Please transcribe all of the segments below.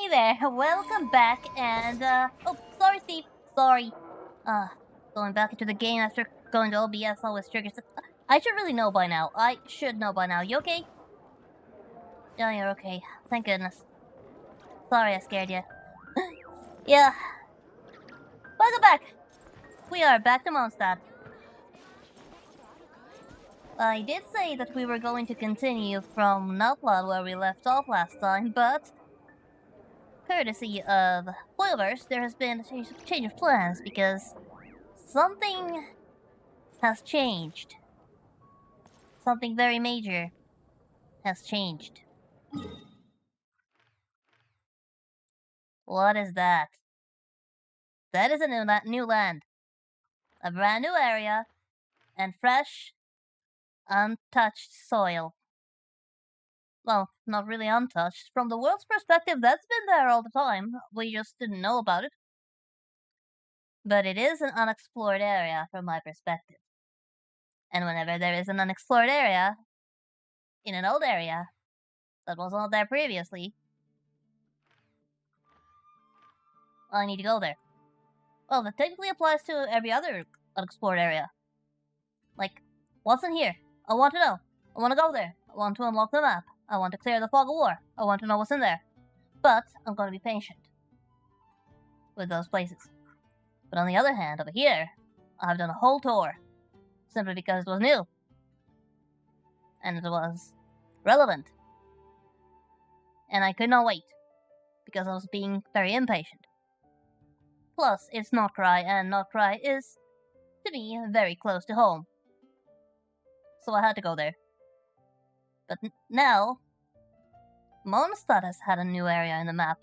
Hey there, welcome back, and, oh, sorry, Steve, sorry. Uh, Going back into the game after going to OBS always triggers. I should really know by now. I should know by now. You okay? Yeah, you're okay. Thank goodness. Sorry I scared you. Yeah, welcome back! We are back to Mondstadt. I did say that we were going to continue from Nutland where we left off last time, but courtesy of Foilverse, there has been a change of plans because something has changed. Something very major has changed. What is that? That is a new land. A brand new area, and fresh, untouched soil. Well, not really untouched. From the world's perspective, that's been there all the time. We just didn't know about it. But it is an unexplored area from my perspective. And whenever there is an unexplored area, in an old area, that was not there previously, I need to go there. Well, that technically applies to every other unexplored area. Like, what's in here? I want to know. I want to go there. I want to unlock the map. I want to clear the fog of war. I want to know what's in there. But I'm going to be patient with those places. But on the other hand, over here, I've done a whole tour. Simply because it was new. And it was relevant. And I could not wait. Because I was being very impatient. Plus, it's Notcry, and Notcry is, to me, very close to home. So I had to go there. But now, Mondstadt has had a new area in the map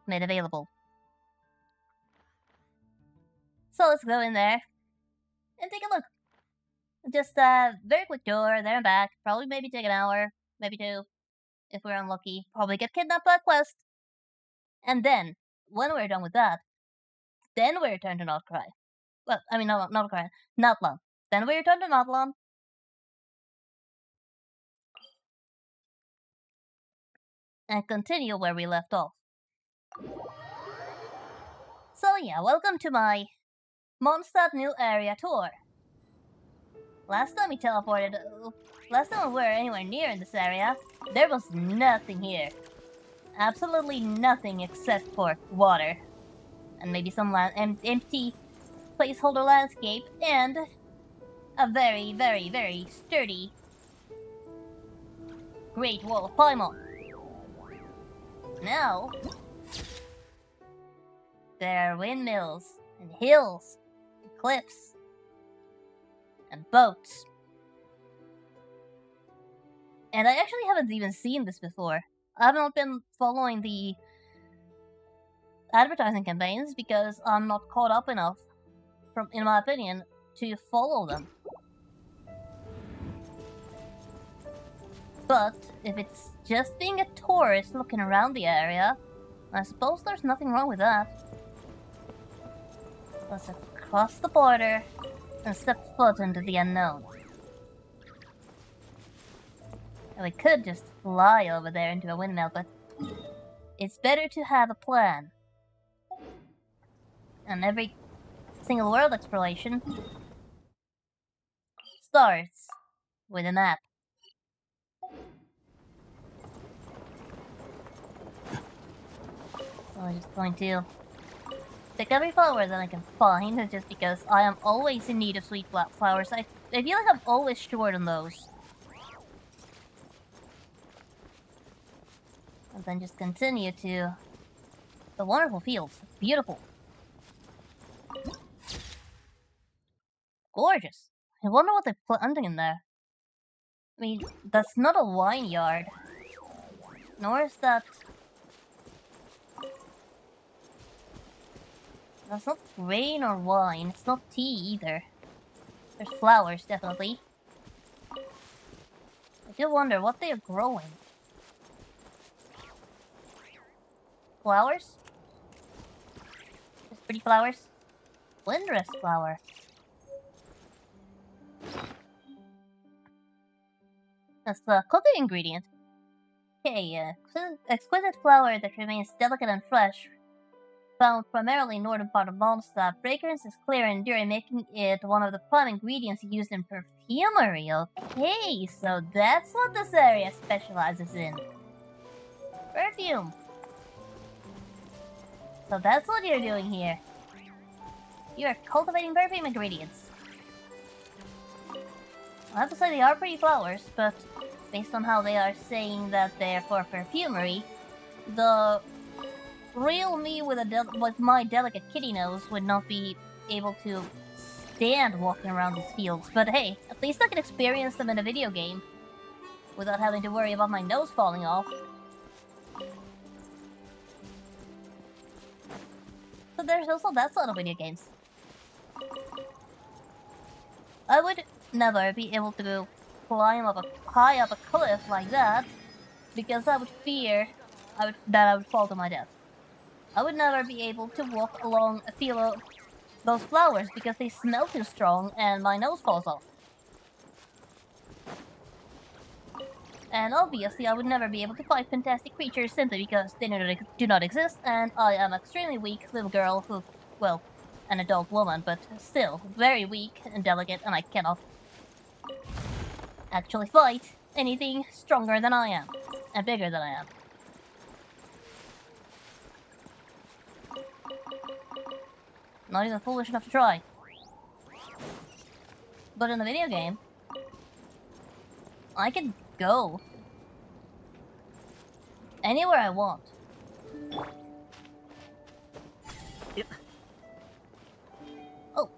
made available. So let's go in there and take a look. Just a very quick tour, there and back. Probably maybe take an hour, maybe two, if we're unlucky. Probably get kidnapped by a quest. And then, when we're done with that, then we return to Notcry. Well, I mean, not Notcry, Notland. Then we return to Notland. And continue where we left off. So yeah, welcome to my Mondstadt New Area tour. Last time we were anywhere near in this area, there was nothing here. Absolutely nothing except for water. And maybe some empty placeholder landscape, and a very, very, very sturdy Great Wall of Paimon. Now, there are windmills, and hills, and cliffs, and boats. And I actually haven't even seen this before. I have not been following the advertising campaigns because I'm not caught up enough, in my opinion, to follow them. But if it's just being a tourist looking around the area, I suppose there's nothing wrong with that. Let's cross the border and step foot into the unknown. And we could just fly over there into a windmill, but it's better to have a plan. And every single world exploration starts with a map. So I'm just going to pick every flower that I can find, just because I am always in need of sweet flowers. I feel like I'm always short on those. And then just continue to the wonderful fields. Beautiful. Gorgeous. I wonder what they're planting in there. I mean, that's not a vineyard. Nor is that... That's not grain or wine. It's not tea either. There's flowers, definitely. I do wonder what they are growing. Flowers? Just pretty flowers? Windrest flower. That's the cooking ingredient. Okay, exquisite flower that remains delicate and fresh, found primarily in northern part of Mondstadt. Fragrance is clear and enduring, making it one of the prime ingredients used in perfumery. Okay, so that's what this area specializes in. Perfume. So that's what you're doing here. You're cultivating perfume ingredients. I have to say they are pretty flowers, but based on how they are saying that they're for perfumery, the real me with my delicate kitty nose would not be able to stand walking around these fields. But hey, at least I can experience them in a video game without having to worry about my nose falling off. So there's also that sort of video games. I would never be able to climb up high up a cliff like that, because I would fear that I would fall to my death. I would never be able to walk along a field of those flowers because they smell too strong and my nose falls off. And obviously I would never be able to fight fantastic creatures simply because they do not exist, and I am an extremely weak little girl who, well, an adult woman, but still very weak and delicate, and I cannot actually fight anything stronger than I am, and bigger than I am. Not even foolish enough to try. But in the video game, I can go anywhere I want. Oh.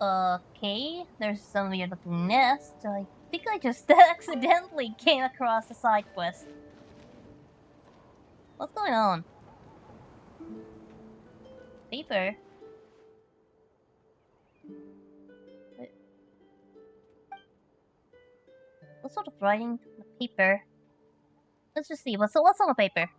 Okay, there's some weird looking nest. I think I just accidentally came across a side quest. What's going on? Paper? What sort of writing? Paper? Let's just see. What's on the paper?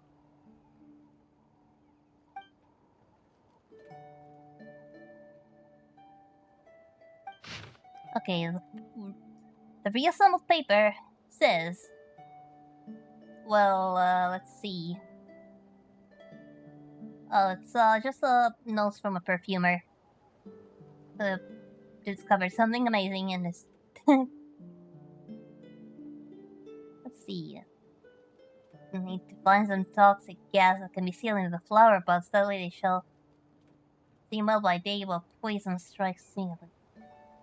Okay, the reassembled paper says... Well, let's see. Oh, it's just a note from a perfumer. Discovered something amazing in this. Let's see. We need to find some toxic gas that can be sealed into the flower buds. That way they shall steam well by day while poison strikes sealed.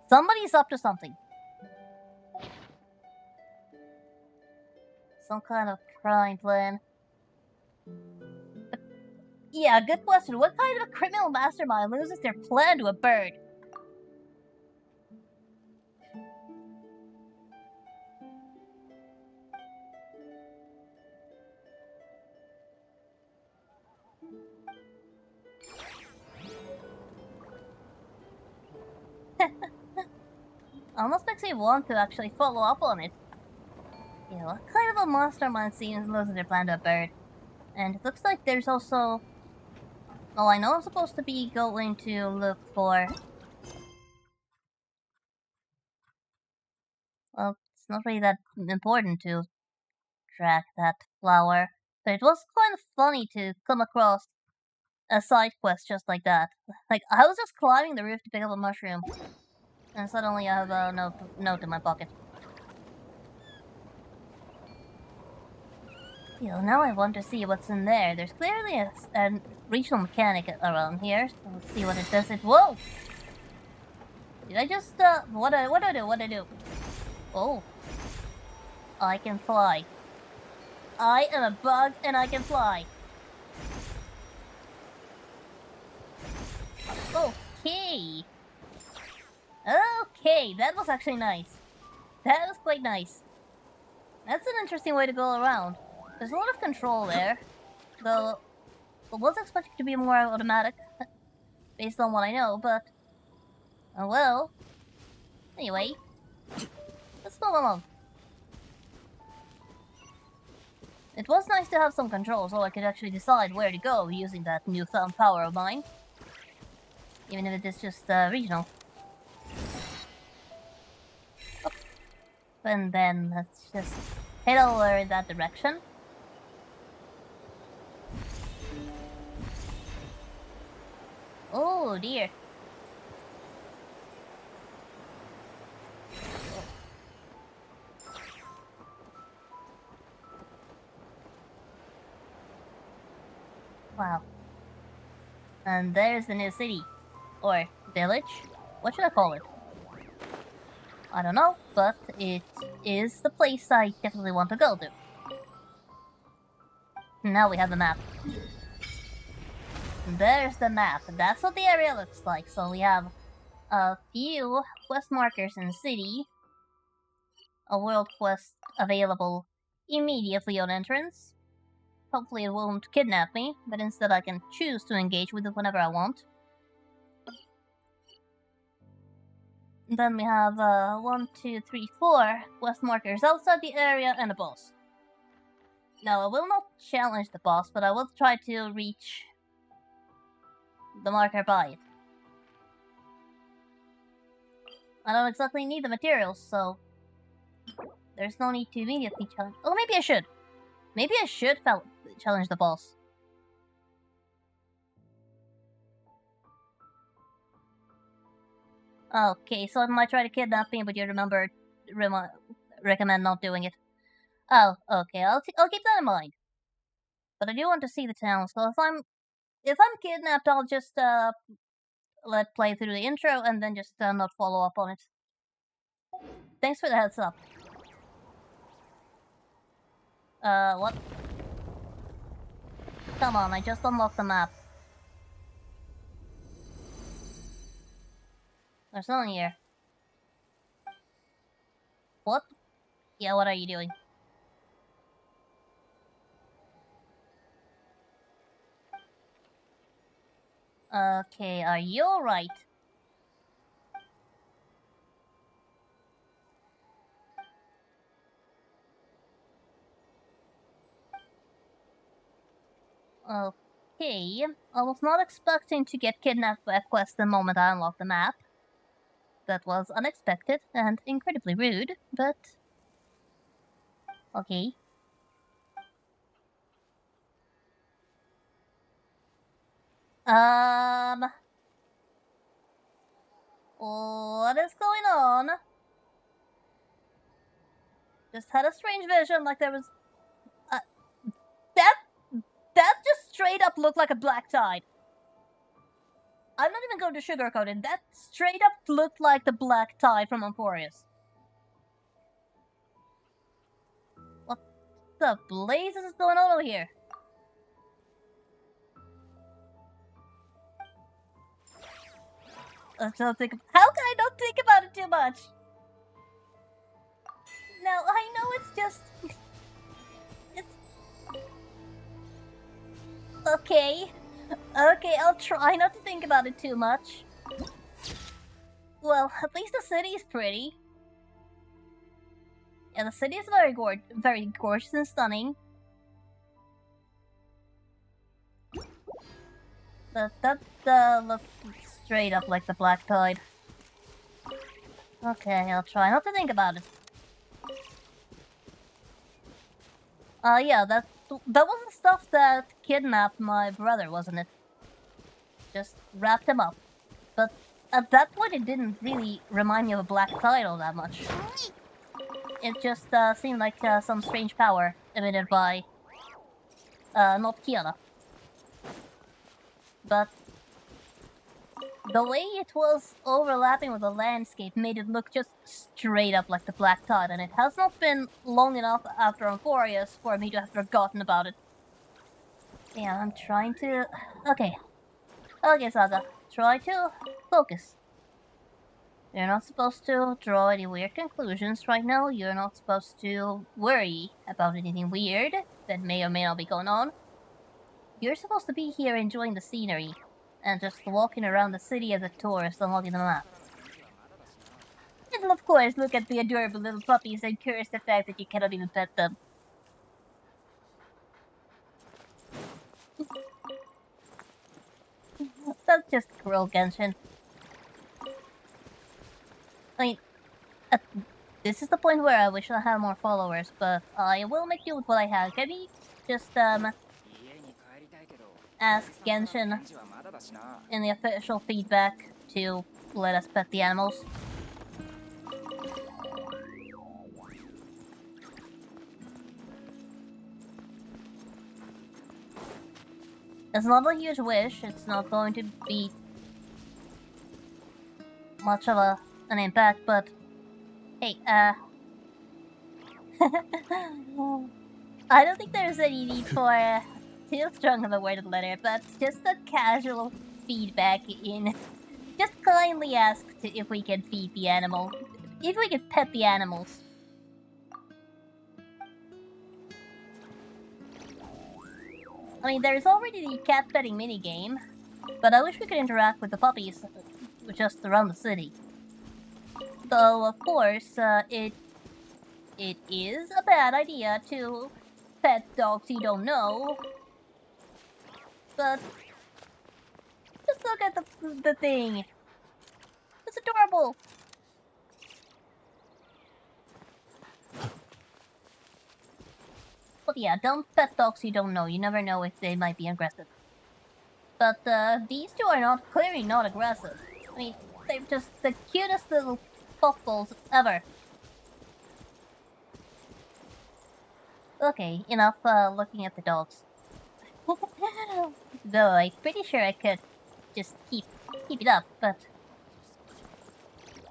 Somebody's up to something. Some kind of crime plan. But, yeah, good question. What kind of a criminal mastermind loses their plan to a bird? Almost makes me want to actually follow up on it. Yeah, what kind of a mastermind seems loses their plan to a bird? And it looks like there's also... Oh, I know I'm supposed to be going to look for... Well, it's not really that important to track that flower. But it was kind of funny to come across a side quest just like that. Like, I was just climbing the roof to pick up a mushroom. And suddenly I have a note in my pocket. Yeah, now I want to see what's in there. There's clearly a regional mechanic around here, so let's see what it does. Whoa! Did I just, what I do? Oh. I can fly. I am a bug and I can fly. Okay. Okay, that was actually nice. That was quite nice. That's an interesting way to go around. There's a lot of control there, though I was expecting to be more automatic, based on what I know, but... Oh well. Anyway, let's move along. It was nice to have some control so I could actually decide where to go using that newfound power of mine. Even if it is just regional. Oh. And then let's just head over in that direction. Oh dear. Wow. And there's the new city. Or village? What should I call it? I don't know, but it is the place I definitely want to go to. Now we have the map. There's the map. That's what the area looks like. So we have a few quest markers in the city. A world quest available immediately on entrance. Hopefully it won't kidnap me, but instead I can choose to engage with it whenever I want. Then we have 1, 2, 3, 4 quest markers outside the area and a boss. Now I will not challenge the boss, but I will try to reach the marker by it. I don't exactly need the materials, so there's no need to immediately challenge. Oh, maybe I should. Maybe I should challenge the boss. Okay, so it might try to kidnap me, but you recommend not doing it. Oh, okay, I'll keep that in mind. But I do want to see the town, so if I'm kidnapped, I'll just let play through the intro and then just not follow up on it. Thanks for the heads up. What? Come on, I just unlocked the map. There's no one here. What? Yeah, what are you doing? Okay, are you alright? Okay, I was not expecting to get kidnapped by a quest the moment I unlocked the map. That was unexpected and incredibly rude, but... okay. What is going on? Just had a strange vision, like there was... That just straight up looked like a black tide. I'm not even going to sugarcoat it. That straight up looked like the black tide from Emporius. What the blazes is going on over here? How can I not think about it too much? Now, I know it's just... it's... okay. Okay, I'll try not to think about it too much. Well, at least the city is pretty. Yeah, the city is very gorgeous and stunning. That looks straight up like the black tide. Okay, I'll try not to think about it. Yeah, that was the stuff that kidnapped my brother, wasn't it? Just wrapped him up. But at that point, it didn't really remind me of a black tide all that much. It just seemed like some strange power emitted by not Kiana. But the way it was overlapping with the landscape made it look just straight up like the black tide, and it has not been long enough after Emporius for me to have forgotten about it. Yeah, I'm trying to... okay. Okay, Saga. Try to focus. You're not supposed to draw any weird conclusions right now. You're not supposed to worry about anything weird that may or may not be going on. You're supposed to be here enjoying the scenery and just walking around the city as a tourist unlocking the map. And of course, look at the adorable little puppies and curse the fact that you cannot even pet them. That's just cruel, Genshin. I mean, This is the point where I wish I had more followers, but I will make do with what I have. Can we just ask Genshin in the official feedback to let us pet the animals? It's not a huge wish, it's not going to be much of an impact, but hey, I don't think there's any need for too strong of a worded letter, but just a casual feedback in. Just kindly ask if we can feed the animal. If we can pet the animals. I mean, there's already the cat petting minigame, but I wish we could interact with the puppies just around the city. Though, of course, it is a bad idea to pet dogs you don't know. But just look at the thing. It's adorable. But yeah, don't pet dogs you don't know. You never know if they might be aggressive. But these two are clearly not aggressive. I mean, they're just the cutest little puffballs ever. Okay, enough looking at the dogs. Though I'm pretty sure I could just keep it up, but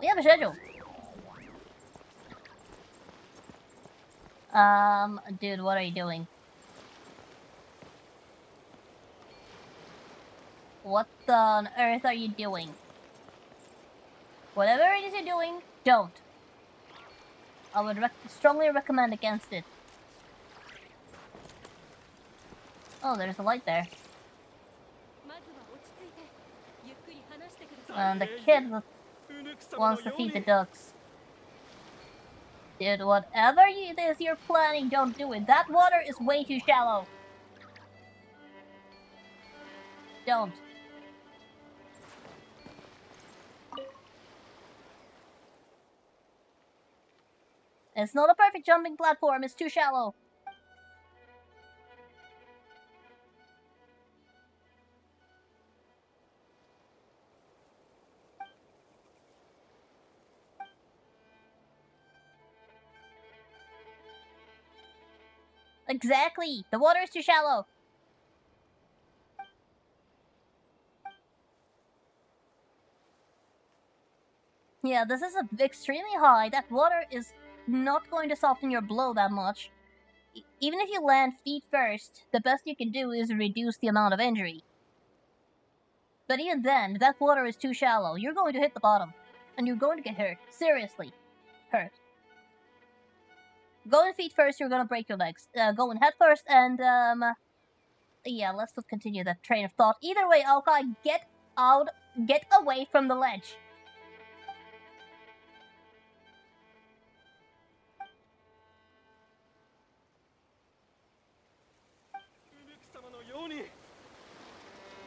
we have a schedule. Dude, what are you doing? What on earth are you doing? Whatever it is you're doing, don't. I would strongly recommend against it. Oh, there's a light there. And the kid wants to feed the ducks. Dude, whatever it is you're planning, don't do it. That water is way too shallow. Don't. It's not a perfect jumping platform, it's too shallow. Exactly! The water is too shallow! Yeah, this is extremely high. That water is not going to soften your blow that much. Even if you land feet first, the best you can do is reduce the amount of injury. But even then, that water is too shallow. You're going to hit the bottom. And you're going to get hurt. Seriously. Hurt. Going feet first, you're gonna break your legs. Going head first, and yeah, let's not continue that train of thought. Either way, Aokai, get away from the ledge.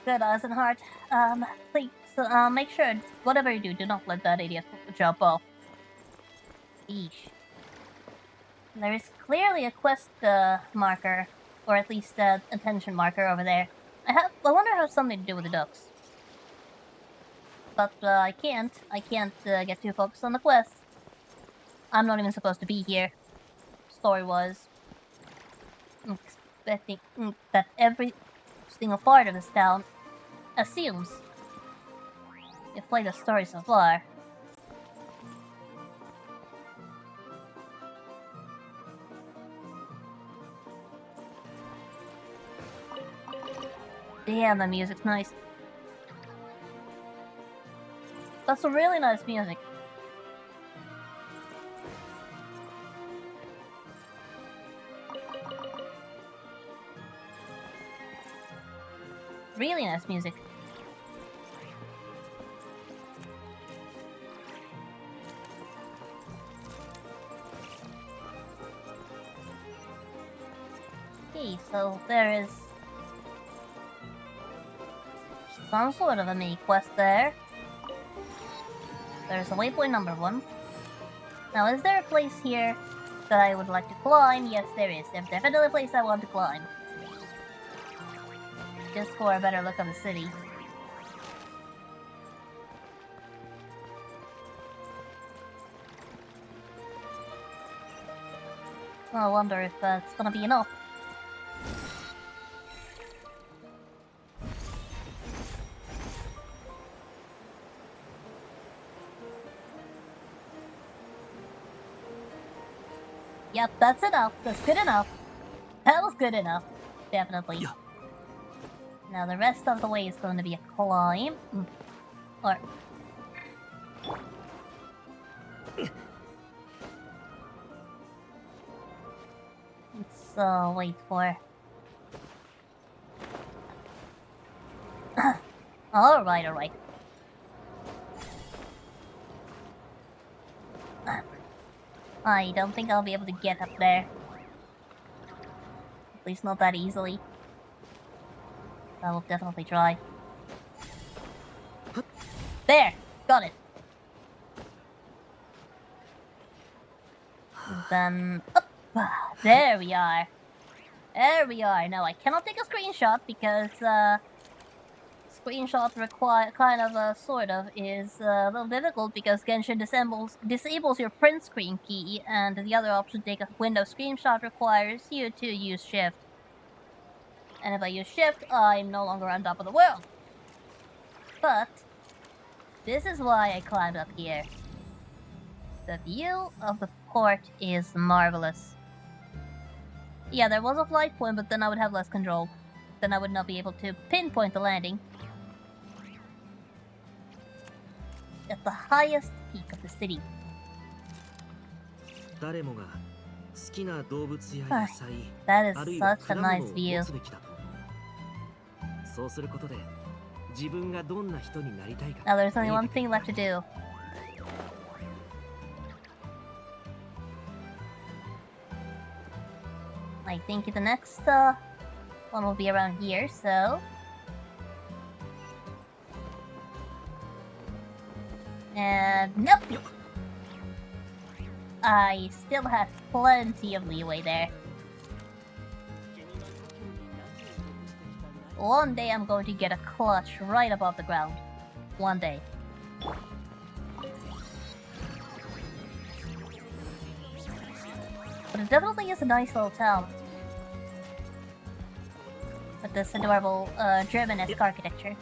Good, Eisenhart. Please, make sure, whatever you do not let that idiot jump off. Eesh. There is clearly a quest marker, or at least attention marker over there. I wonder how it's something to do with the ducks. But I can't get too focused on the quest. I'm not even supposed to be here. Story-wise. I'm expecting that every single part of this town assumes you've played the story so far. Damn, the music's nice. That's some really nice music. Really nice music. Okay, so there is some sort of a mini quest there. There's a waypoint number 1. Now, is there a place here that I would like to climb? Yes, there is. There's definitely a place I want to climb. Just for a better look of the city. I wonder if it's gonna be enough. Yep, that's enough. That's good enough. That was good enough. Definitely. Yeah. Now the rest of the way is going to be a climb. Or... Let's wait for... alright, alright. I don't think I'll be able to get up there. At least not that easily. I will definitely try. There! Got it! Then... up! There we are! There we are! Now I cannot take a screenshot because, screenshot require sort of is a little difficult because Genshin disables your print screen key, and the other option to take a window screenshot requires you to use shift. And if I use shift, I'm no longer on top of the world. But this is why I climbed up here. The view of the port is marvelous. Yeah, there was a flight point, but then I would have less control. Then I would not be able to pinpoint the landing. At the highest peak of the city. That is such a nice view. Now there's only one thing left to do. I think the next one will be around here, so... And nope! I still have plenty of leeway there. One day I'm going to get a clutch right above the ground. One day. But it definitely is a nice little town. With this adorable German-esque architecture.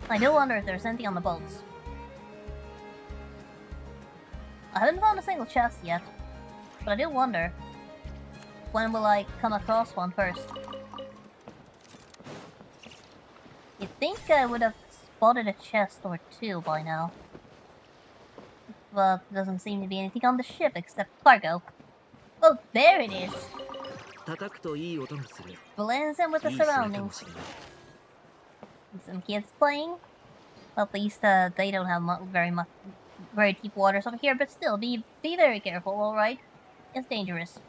I do wonder if there's anything on the boats. I haven't found a single chest yet, but I do wonder, when will I come across one first? You'd think I would have spotted a chest or two by now. But there doesn't seem to be anything on the ship except cargo. Oh, there it is! Blends in with the surroundings. Some kids playing. At least they don't have very deep waters over here, but still, be very careful, alright? It's dangerous.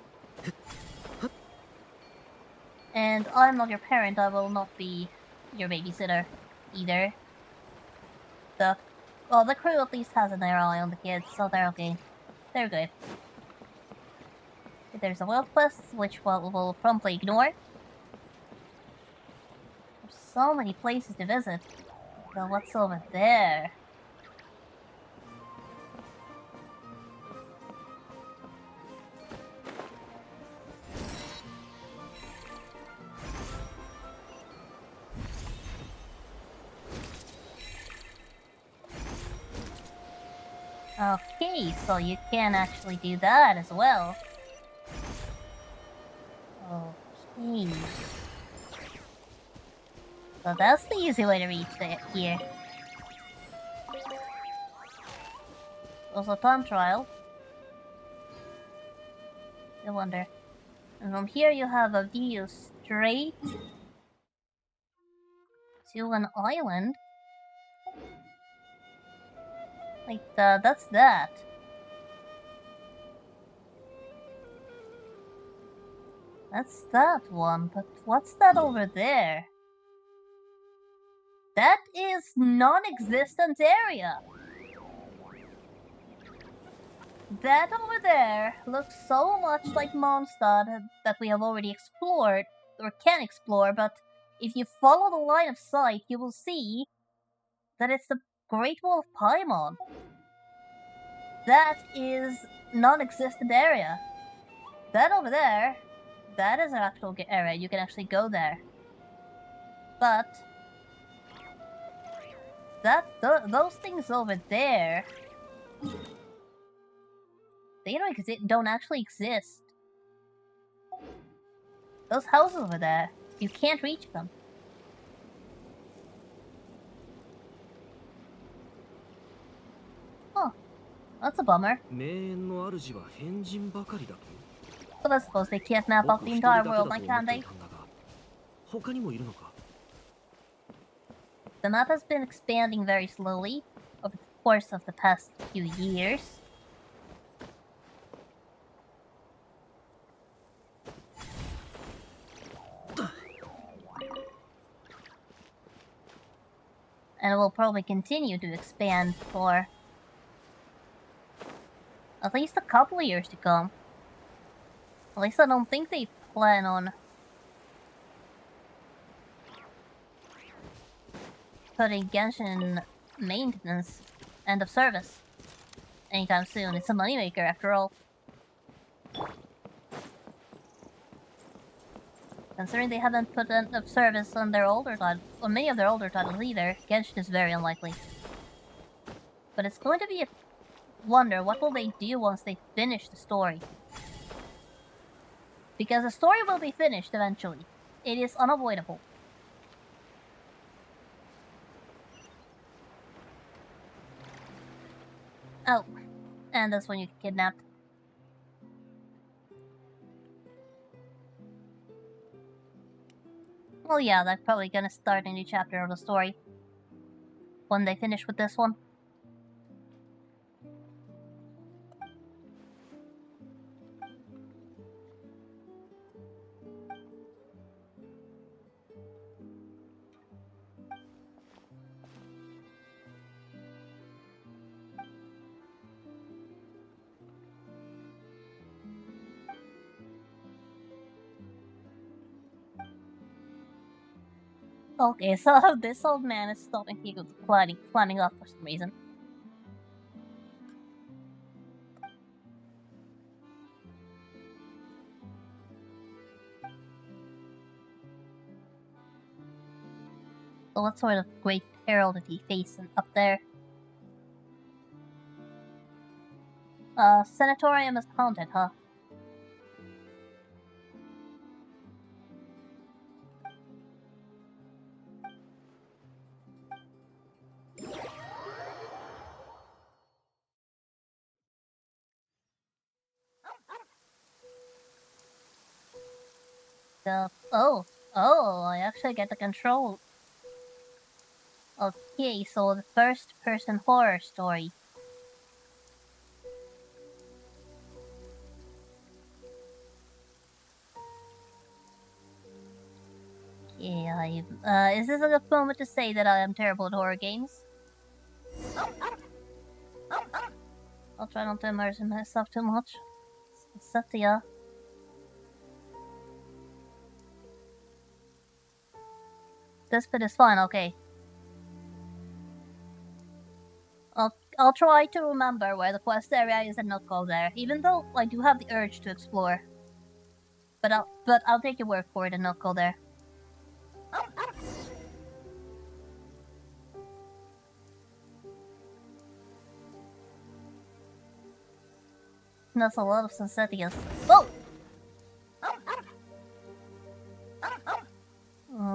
And I'm not your parent, I will not be your babysitter either. The crew at least has an eye on the kids, so they're okay. They're good. There's a world quest, which we'll promptly ignore. So many places to visit. So what's over there? Okay, so you can actually do that as well. Okay. So that's the easy way to reach here. Also time trial. I wonder. And from here you have a view straight to an island. Like, that's that. That's that one, but what's that over there? That is non-existent area. That over there looks so much like Mondstadt that we have already explored, or can explore, but if you follow the line of sight, you will see that it's the Great Wall of Paimon. That is non-existent area. That over there, that is an actual area. You can actually go there. But those things over there, they don't actually exist. Those houses over there, you can't reach them. Oh, that's a bummer. But I suppose they can't map out the entire world, like can they? The map has been expanding very slowly over the course of the past few years. And it will probably continue to expand for at least a couple of years to come. At least I don't think they plan on putting Genshin maintenance end of service anytime soon. It's a moneymaker after all. Considering they haven't put end of service on their older titles, or many of their older titles either, Genshin is very unlikely. But it's going to be a wonder, what will they do once they finish the story? Because the story will be finished eventually. It is unavoidable. Oh, and that's when you get kidnapped. Well, yeah, that's probably gonna start a new chapter of the story when they finish with this one. Okay, so this old man is stopping people climbing up for some reason. So what sort of great peril did he face up there? Sanatorium is haunted, huh? Oh, I actually get the control. Okay, so the first-person horror story. Okay, is this a good moment to say that I am terrible at horror games? I'll try not to immerse myself too much. Satya. This bit is fine, okay. I'll try to remember where the quest area is and not go there, even though I do have the urge to explore. But I'll take your word for it and not go there. That's a lot of Sensatias. Whoa!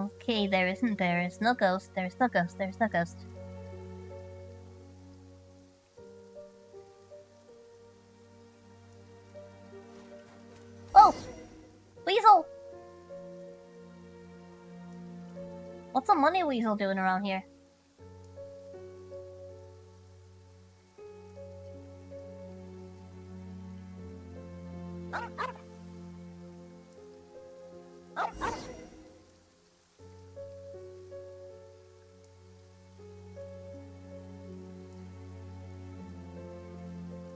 Okay, there is no ghost, there's no ghost. Oh! Weasel! What's a money weasel doing around here?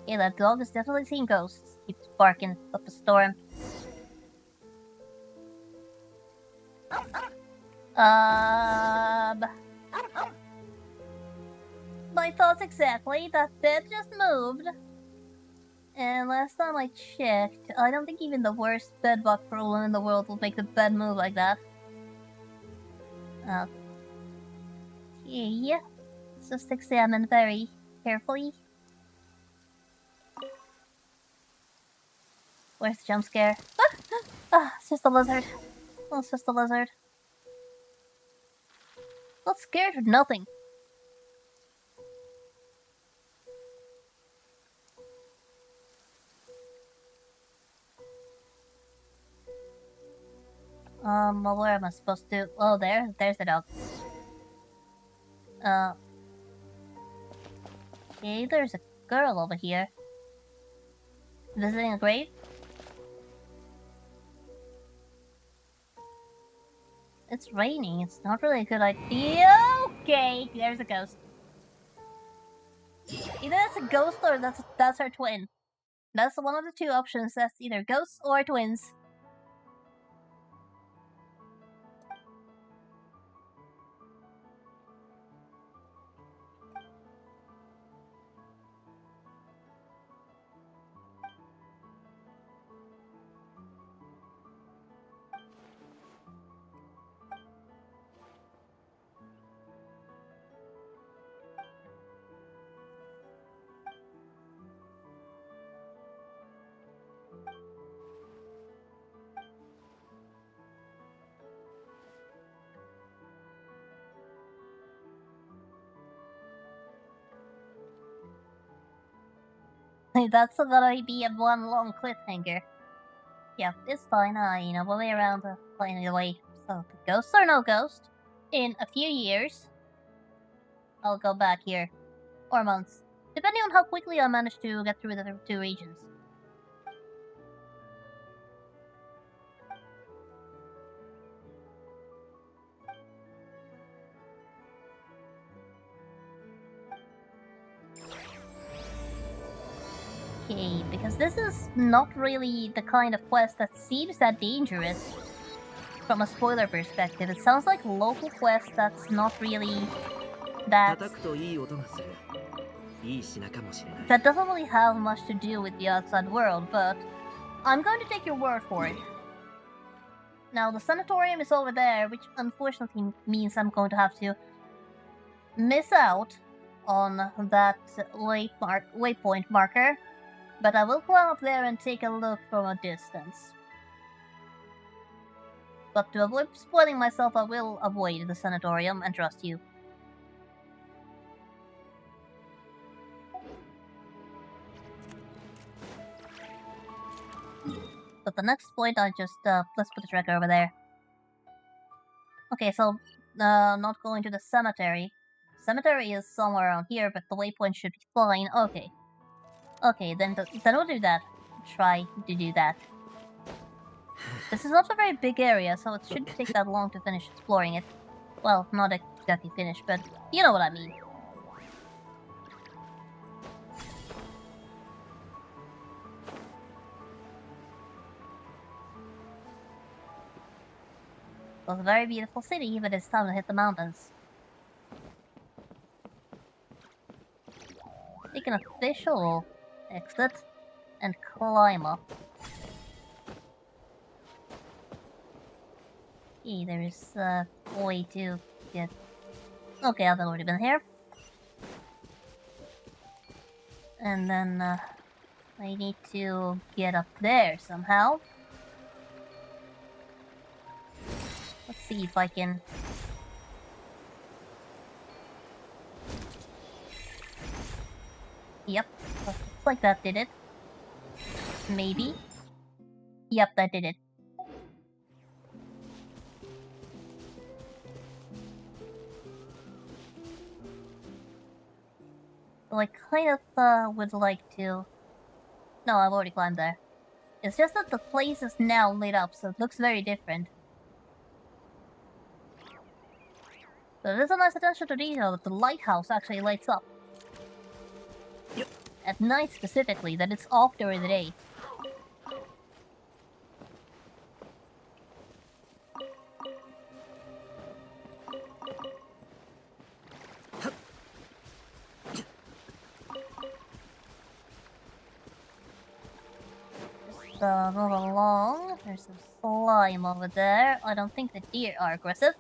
Yeah, that dog is definitely seeing ghosts. Keeps barking up a storm. My thoughts exactly. That bed just moved. And last time I checked, I don't think even the worst bedbug problem in the world will make the bed move like that. Okay, let's just examine very carefully. Where's the jump scare? It's just a lizard. Oh, it's just a lizard. Not scared of nothing. Well, where am I supposed to? Oh, there's the dog. Okay, there's a girl over here. Visiting a grave? It's raining, it's not really a good idea. Okay, there's a ghost. Either that's a ghost or that's her twin. That's one of the two options, that's either ghosts or twins. That's gonna be a one long cliffhanger. Yeah, it's fine. We'll be around to find a way. So, ghost or no ghost, in a few years, I'll go back here. Or months. Depending on how quickly I manage to get through the two regions. Okay, because this is not really the kind of quest that seems that dangerous from a spoiler perspective. It sounds like a local quest that's not really that doesn't really have much to do with the outside world, but I'm going to take your word for it. Now, the sanatorium is over there, which unfortunately means I'm going to have to miss out on that waypoint marker, but I will climb up there and take a look from a distance. But to avoid spoiling myself, I will avoid the sanatorium and trust you. But the next point, I just, let's put the tracker over there. Okay, so, not going to the cemetery. Cemetery is somewhere around here, but the waypoint should be fine. Okay. Okay, then we'll do that. Try to do that. This is not a very big area, so it shouldn't take that long to finish exploring it. Well, not exactly finish, but you know what I mean. It was a very beautiful city, but it's time to hit the mountains. Take an official exit and climb up. Okay, there's a way to get... Okay, I've already been here. And then, I need to get up there somehow. Let's see if I can... Yep, looks like that did it. Maybe. Yep, that did it. So I kind of would like to... No, I've already climbed there. It's just that the place is now lit up, so it looks very different. So there's a nice attention to detail that the lighthouse actually lights up. at night specifically, that it's off during the day. So move along. There's some slime over there. I don't think the deer are aggressive.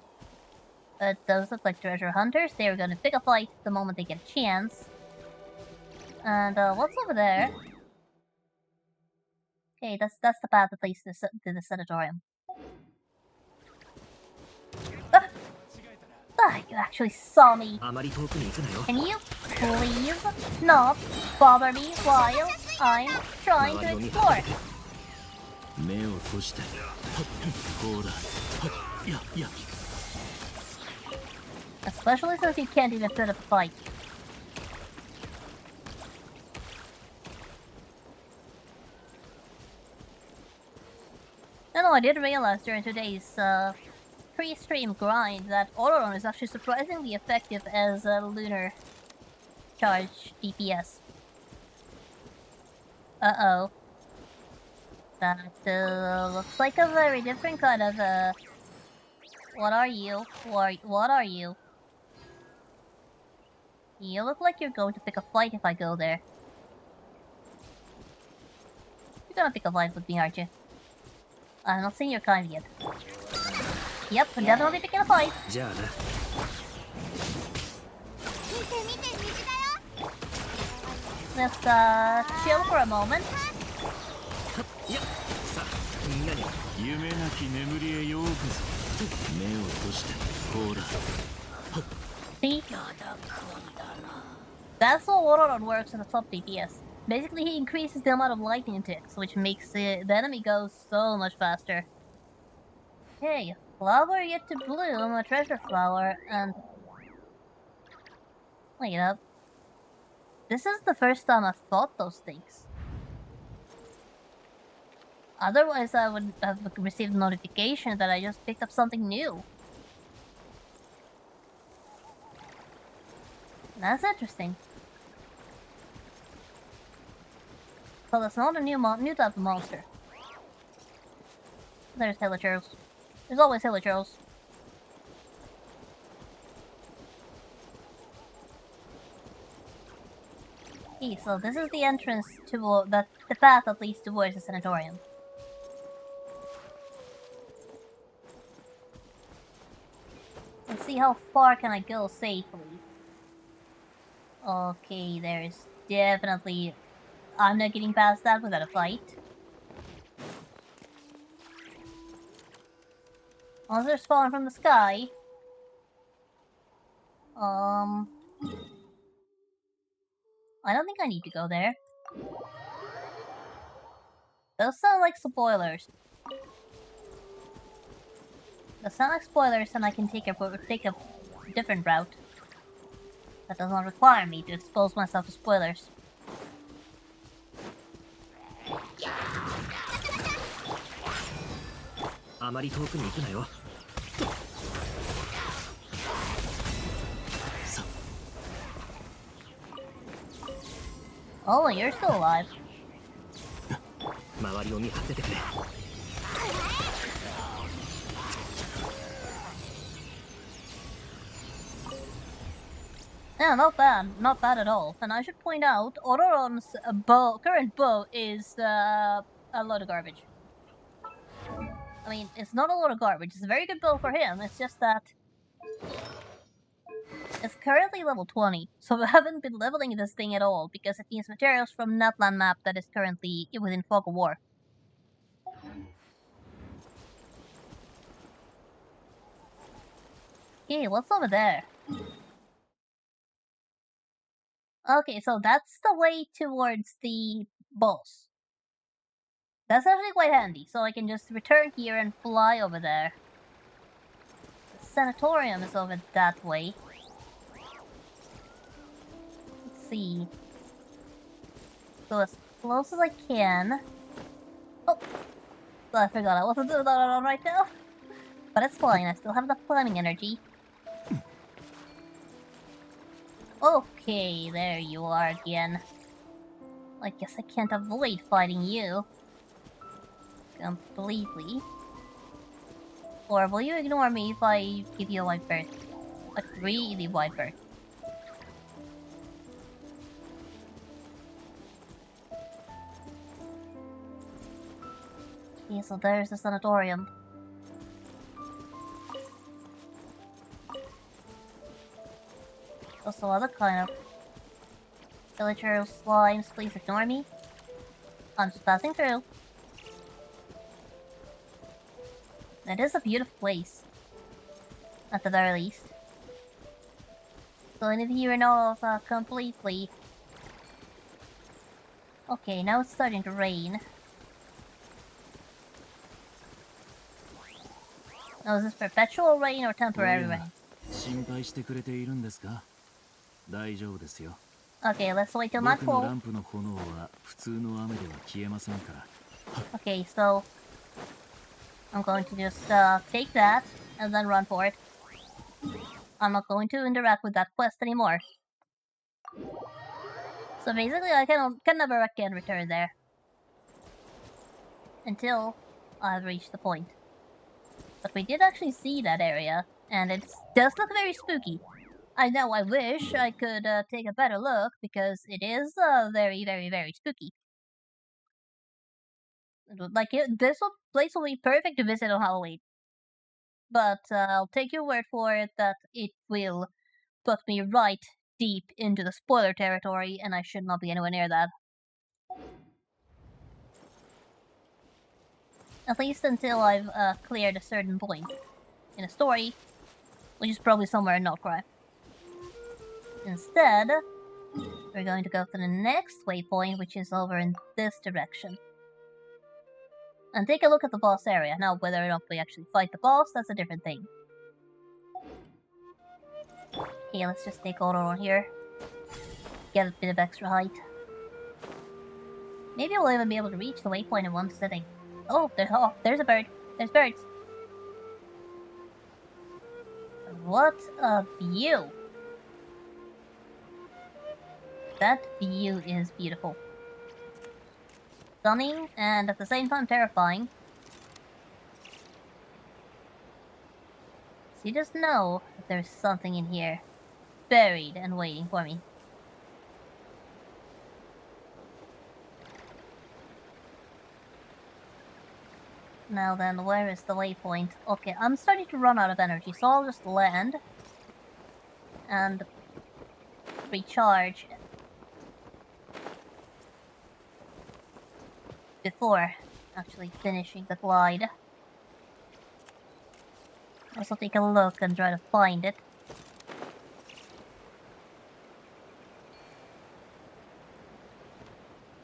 It does look like treasure hunters. They're gonna pick a fight the moment they get a chance. And what's over there? Okay, that's the path that leads to the sanatorium. You actually saw me. Can you please not bother me while I'm trying to explore? Especially since you can't even put up a fight. No, I did realize during today's pre-stream grind that Auroron is actually surprisingly effective as a lunar charge DPS. Uh-oh. That looks like a very different kind of What are you? What are you? You look like you're going to pick a fight if I go there. You're gonna pick a fight with me, aren't you? I'm not seeing your kind yet. Yep, I'm definitely picking a fight. Just chill for a moment. See? That's how Auroron works as a top DPS. Basically, he increases the amount of lightning ticks, which makes the enemy go so much faster. Okay, flower yet to bloom, a treasure flower, and... Wait up. This is the first time I've thought those things. Otherwise, I would have received a notification that I just picked up something new. That's interesting. So that's not a new type of monster. There's hilichurls. There's always hilichurls. Okay, so this is the entrance to the path that leads towards the sanatorium. Let's see how far can I go safely. Okay, there's definitely... I'm not getting past that without a fight. Monsters falling from the sky. I don't think I need to go there. Those sound like spoilers. Those sound like spoilers, and I can take a different route. That does not require me to expose myself to spoilers. Oh, you're still alive. Yeah, not bad. Not bad at all. And I should point out, Auroron's current bow is a load of garbage. I mean, it's not a lot of garbage. It's a very good bow for him. It's just that it's currently level 20, so I haven't been leveling this thing at all because it needs materials from Natlan map that is currently within Fog of War. Okay, what's over there? Okay, so that's the way towards the boss. That's actually quite handy, so I can just return here and fly over there. The sanatorium is over that way. Let's see. Go as close as I can. Oh! I forgot I wasn't doing that on right now. But it's fine, I still have the climbing energy. Okay, there you are again. I guess I can't avoid fighting you completely. Or will you ignore me if I give you a white bird? Like, really white bird. Okay, so there's the sanatorium. Also other kind of villager slimes, please ignore me. I'm just passing through. It is a beautiful place. At the very least. So if you know of completely... Okay, now it's starting to rain. Oh, is this perpetual rain or temporary rain? Okay, let's wait till nightfall. Okay, so I'm going to just take that and then run for it. I'm not going to interact with that quest anymore. So basically, I can never again return there until I've reached the point. But we did actually see that area, and it does look very spooky. I know I wish I could take a better look, because it is very, very, very spooky. Like, this place will be perfect to visit on Halloween. But I'll take your word for it that it will put me right deep into the spoiler territory, and I should not be anywhere near that. At least until I've cleared a certain point in a story, which is probably somewhere in Outcry. Instead, we're going to go to the next waypoint, which is over in this direction. And take a look at the boss area. Now, whether or not we actually fight the boss, that's a different thing. Okay, let's just take all around here. Get a bit of extra height. Maybe we'll even be able to reach the waypoint in one sitting. Oh, there's a bird. There's birds. What a view! That view is beautiful. Stunning, and at the same time terrifying. So you just know that there's something in here, buried and waiting for me. Now then, where is the waypoint? Okay, I'm starting to run out of energy, so I'll just land and recharge before actually finishing the glide. Also take a look and try to find it.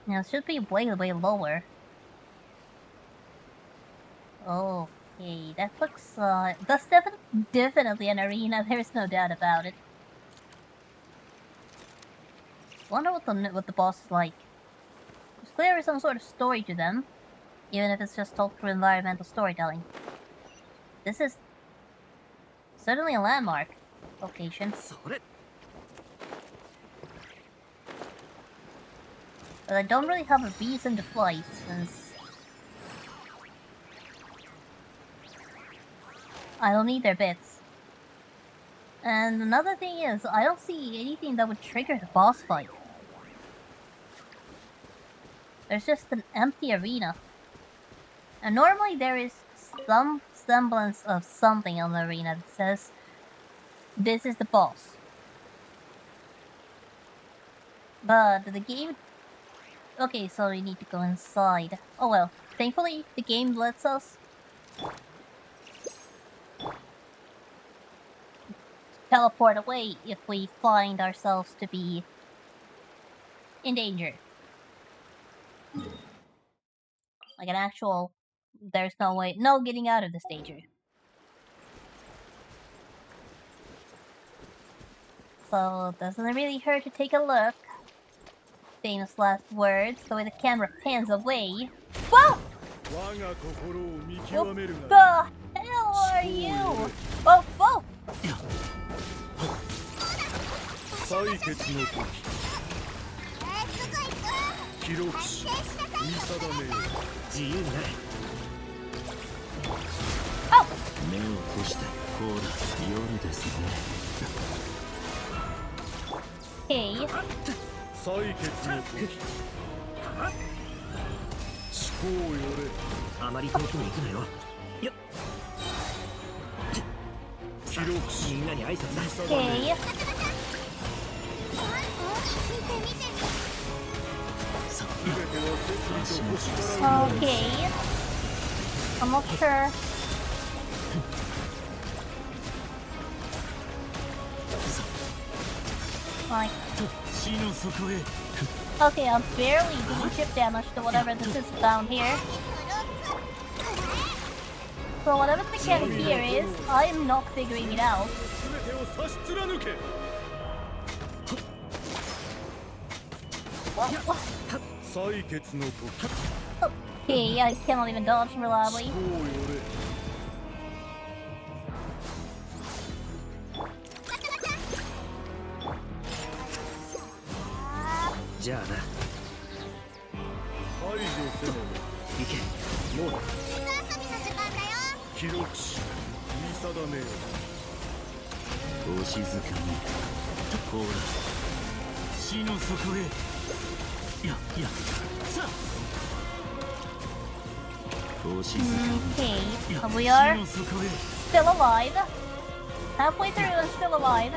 Now it should be way, way lower. Okay, that looks, that's definitely an arena, there's no doubt about it. Wonder what the boss is like. There's clearly some sort of story to them, even if it's just told through environmental storytelling. This is certainly a landmark location. But I don't really have a reason to fight, since I don't need their bits. And another thing is, I don't see anything that would trigger the boss fight. There's just an empty arena. And normally there is some semblance of something on the arena that says, this is the boss. But the game... Okay, so we need to go inside. Oh well, thankfully the game lets us teleport away if we find ourselves to be in danger. Like an actual, there's no getting out of this danger. So, doesn't it really hurt to take a look? Famous last words, the way the camera pans away. Whoa! What the hell are you? Whoa, whoa! 記録し見定めよ自由になれ Oh! 目を閉じてこうだ夜ですね Okay. 採血の時思考よれあまり遠くに行くなよよっ記録しみんなに挨拶だ Okay. Okay. I'm not sure. Like, okay, I'm barely doing chip damage to whatever this is down here. So whatever the mechanic here is, I am not figuring it out. What? Okay, I cannot even dodge reliably. Okay, so we are still alive. Halfway through and still alive.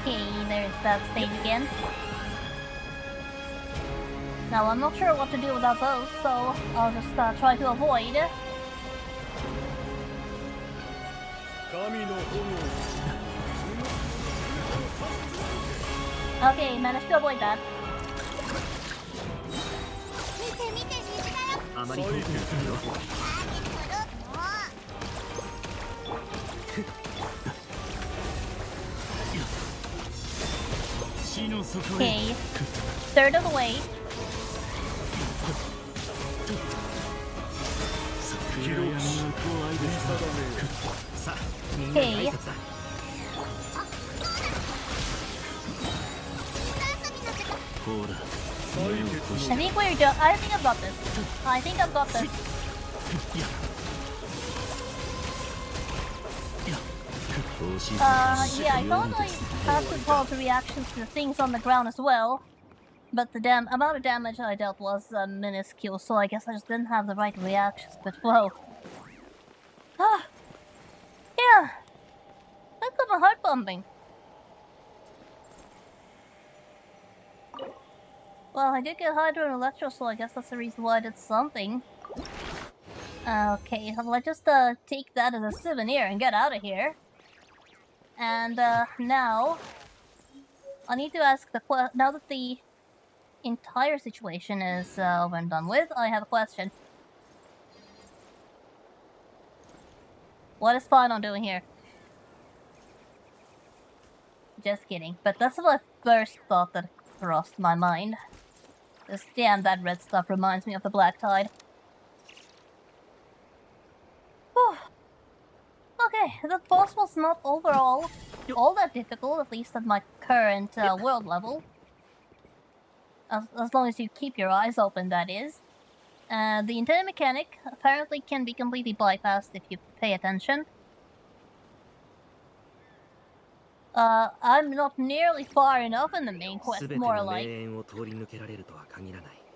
Okay, there's that stage again. Now I'm not sure what to do without those, so I'll just try to avoid. Okay, managed to avoid that. Okay, third of the way. Okay. I think we're done. I think I've got this. I think I've got this. Yeah, I thought I had to cause reactions to the things on the ground as well. But the amount of damage I dealt was minuscule, so I guess I just didn't have the right reactions, but whoa. Ah, yeah. That got my heart pumping. Well, I did get Hydro and Electro, so I guess that's the reason why I did something. Okay, well, I just take that as a souvenir and get out of here. And now, I need to ask now that the entire situation is over and done with, I have a question. What is Final doing here? Just kidding, but that's my first thought that crossed my mind. Just damn, that red stuff reminds me of the Black Tide. Whew. Okay, the boss was not overall all that difficult, at least at my current world level. As long as you keep your eyes open, that is. The intended mechanic apparently can be completely bypassed if you pay attention. I'm not nearly far enough in the main quest, more like, to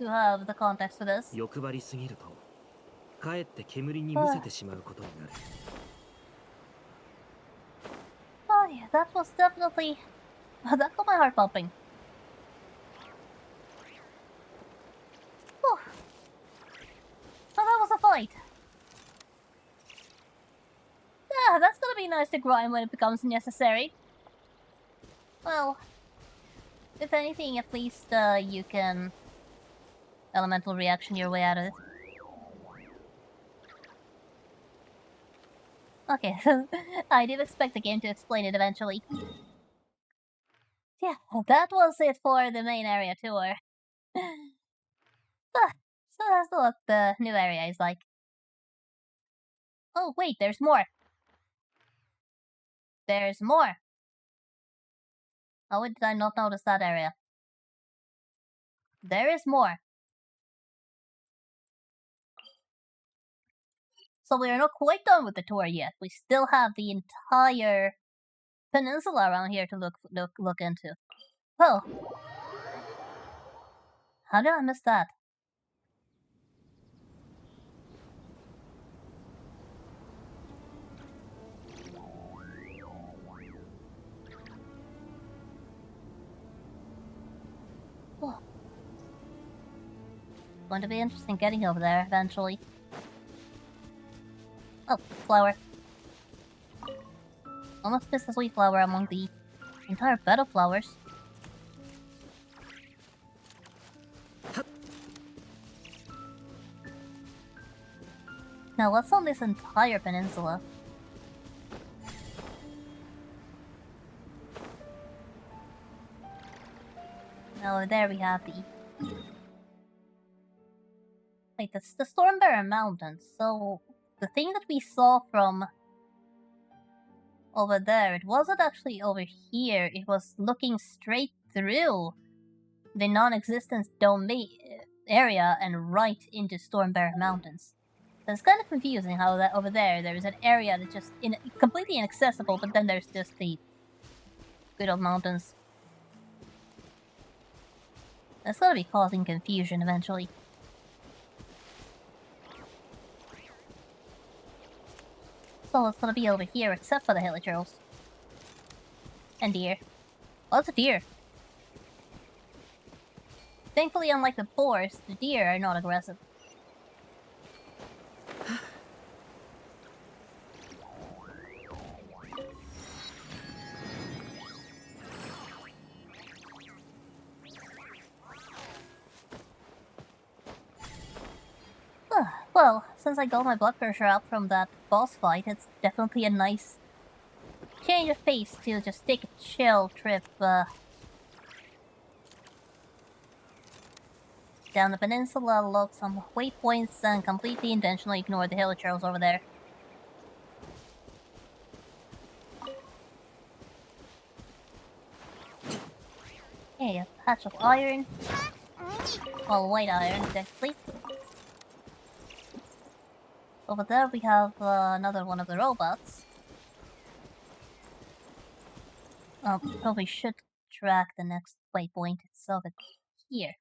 have the context for this. Oh yeah, that was definitely... that got my heart pumping. Whew. Oh, that was a fight. Yeah, that's gonna be nice to grind when it becomes necessary. Well, if anything, at least you can elemental reaction your way out of it. Okay, I did expect the game to explain it eventually. Yeah, that was it for the main area tour. So that's what the new area is like. Oh wait, there's more. There's more. Oh, wait, did I not notice that area? There is more. So we are not quite done with the tour yet. We still have the entire peninsula around here to look into. Oh, how did I miss that? Oh, going to be interesting getting over there eventually. Oh, flower. Almost missed a sweet flower among the entire bed of flowers. Now what's on this entire peninsula? Now there we have the... Wait, that's the Stormbearer Mountains. So the thing that we saw from over there, it wasn't actually over here. It was looking straight through the non-existent domain area and right into Stormbearer Mountains. So it's kind of confusing how that over there is an area that's just completely inaccessible, but then there's just the good old mountains. That's gonna be causing confusion eventually. So it's gonna be over here except for the hilichurls. And deer. Lots of deer. Thankfully, unlike the boars, the deer are not aggressive. Well, since I got my blood pressure up from that boss fight, it's definitely a nice change of pace to just take a chill trip down the peninsula, load some waypoints, and completely intentionally ignore the hilichurls over there. Hey, a patch of iron. Well, white iron, technically. Over there we have another one of the robots. Probably should track the next waypoint. It's over here.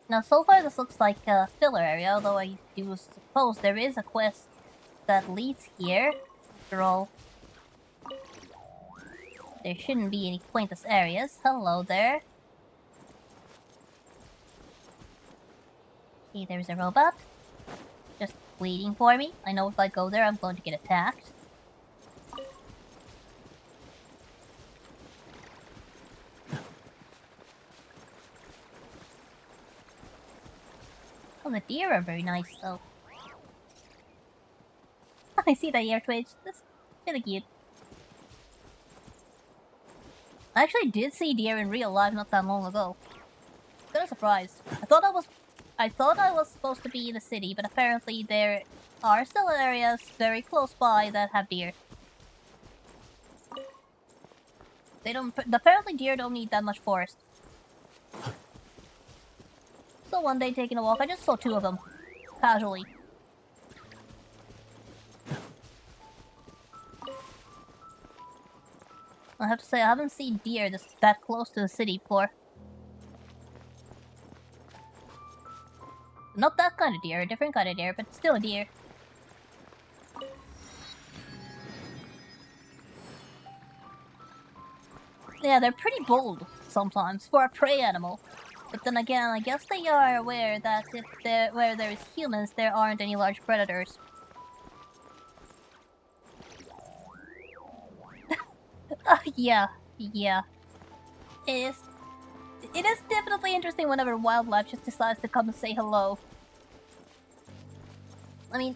Now, so far this looks like a filler area, although I do suppose there is a quest that leads here. After all, there shouldn't be any pointless areas. Hello there. Okay, there's a robot. Just waiting for me. I know if I go there, I'm going to get attacked. Oh, the deer are very nice, though. I see that ear twitch. That's really cute. I actually did see deer in real life not that long ago. Kind of surprised. I thought I was supposed to be in the city, but apparently there are still areas very close by that have deer. Apparently deer don't need that much forest. So one day taking a walk, I just saw 2 of them. Casually. I have to say, I haven't seen deer that close to the city before. Not that kind of deer, a different kind of deer, but still a deer. Yeah, they're pretty bold, sometimes, for a prey animal. But then again, I guess they are aware that where there is humans, there aren't any large predators. Yeah. It is definitely interesting whenever wildlife just decides to come and say hello. I mean,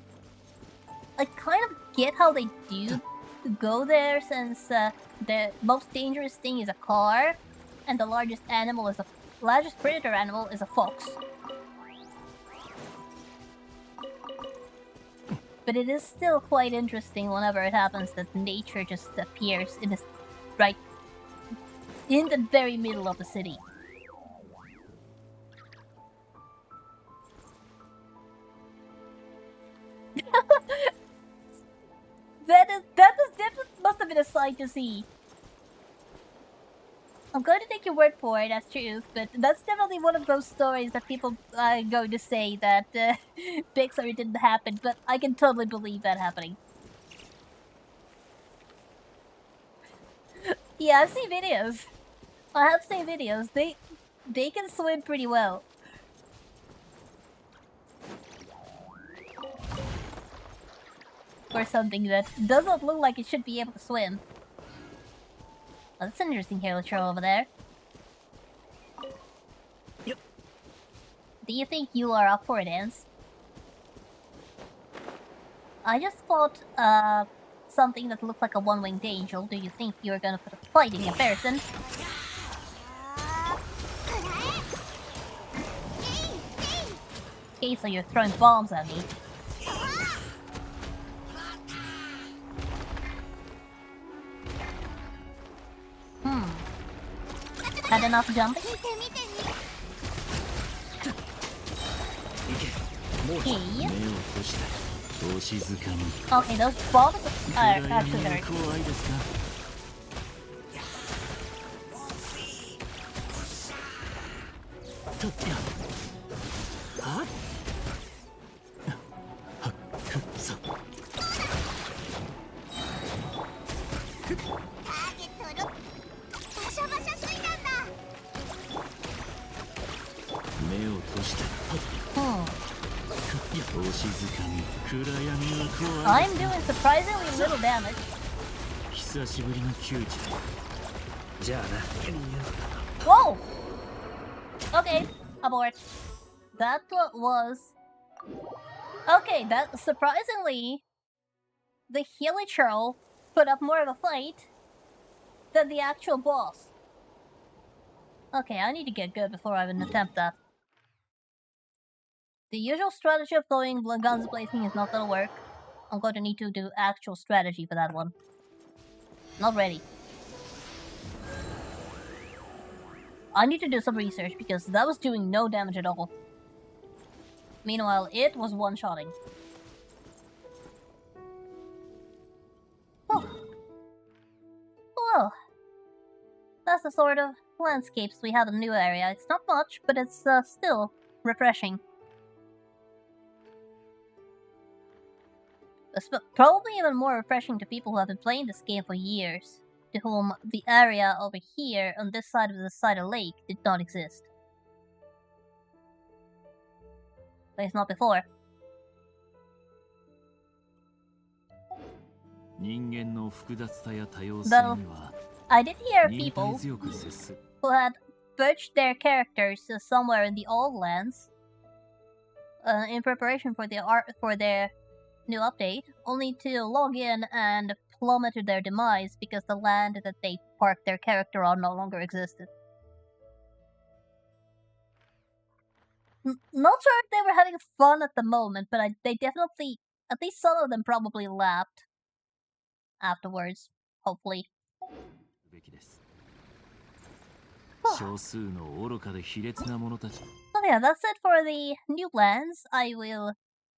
I kind of get how they do go there since the most dangerous thing is a car, and the largest predator animal is a fox. But it is still quite interesting whenever it happens that nature just appears in right in the very middle of the city. That must have been a sight to see. I'm going to take your word for it as truth, but that's definitely one of those stories that people are going to say that Pixar didn't happen, but I can totally believe that happening. Yeah, I've seen videos. I have seen videos. They can swim pretty well. Or something that does not look like it should be able to swim. Oh, that's an interesting hairless over there. Yep. Do you think you are up for a dance? I just fought something that looked like a one-winged angel. Do you think you're gonna put a fighting comparison? Okay, so you're throwing bombs at me. Had enough jumping? Okay. Okay, those bombs are actually hurt. I'm doing surprisingly little damage. Whoa! Okay, abort. That was... Okay, that surprisingly, the Hilichurl put up more of a fight than the actual boss. Okay, I need to get good before I even attempt that. The usual strategy of going guns blazing is not gonna work. I'm going to need to do actual strategy for that one. Not ready. I need to do some research because that was doing no damage at all. Meanwhile, it was one-shotting. Oh. Well, that's the sort of landscapes we have in the new area. It's not much, but it's still refreshing. It's probably even more refreshing to people who have been playing this game for years, to whom the area over here on this side of the Cider Lake did not exist. At least not before. Though, I did hear people who had purged their characters somewhere in the old lands in preparation for their new update, only to log in and plummet to their demise because the land that they parked their character on no longer existed. Not sure if they were having fun at the moment, but they definitely, at least some of them probably laughed afterwards, hopefully. So yeah, that's it for the new lands. I will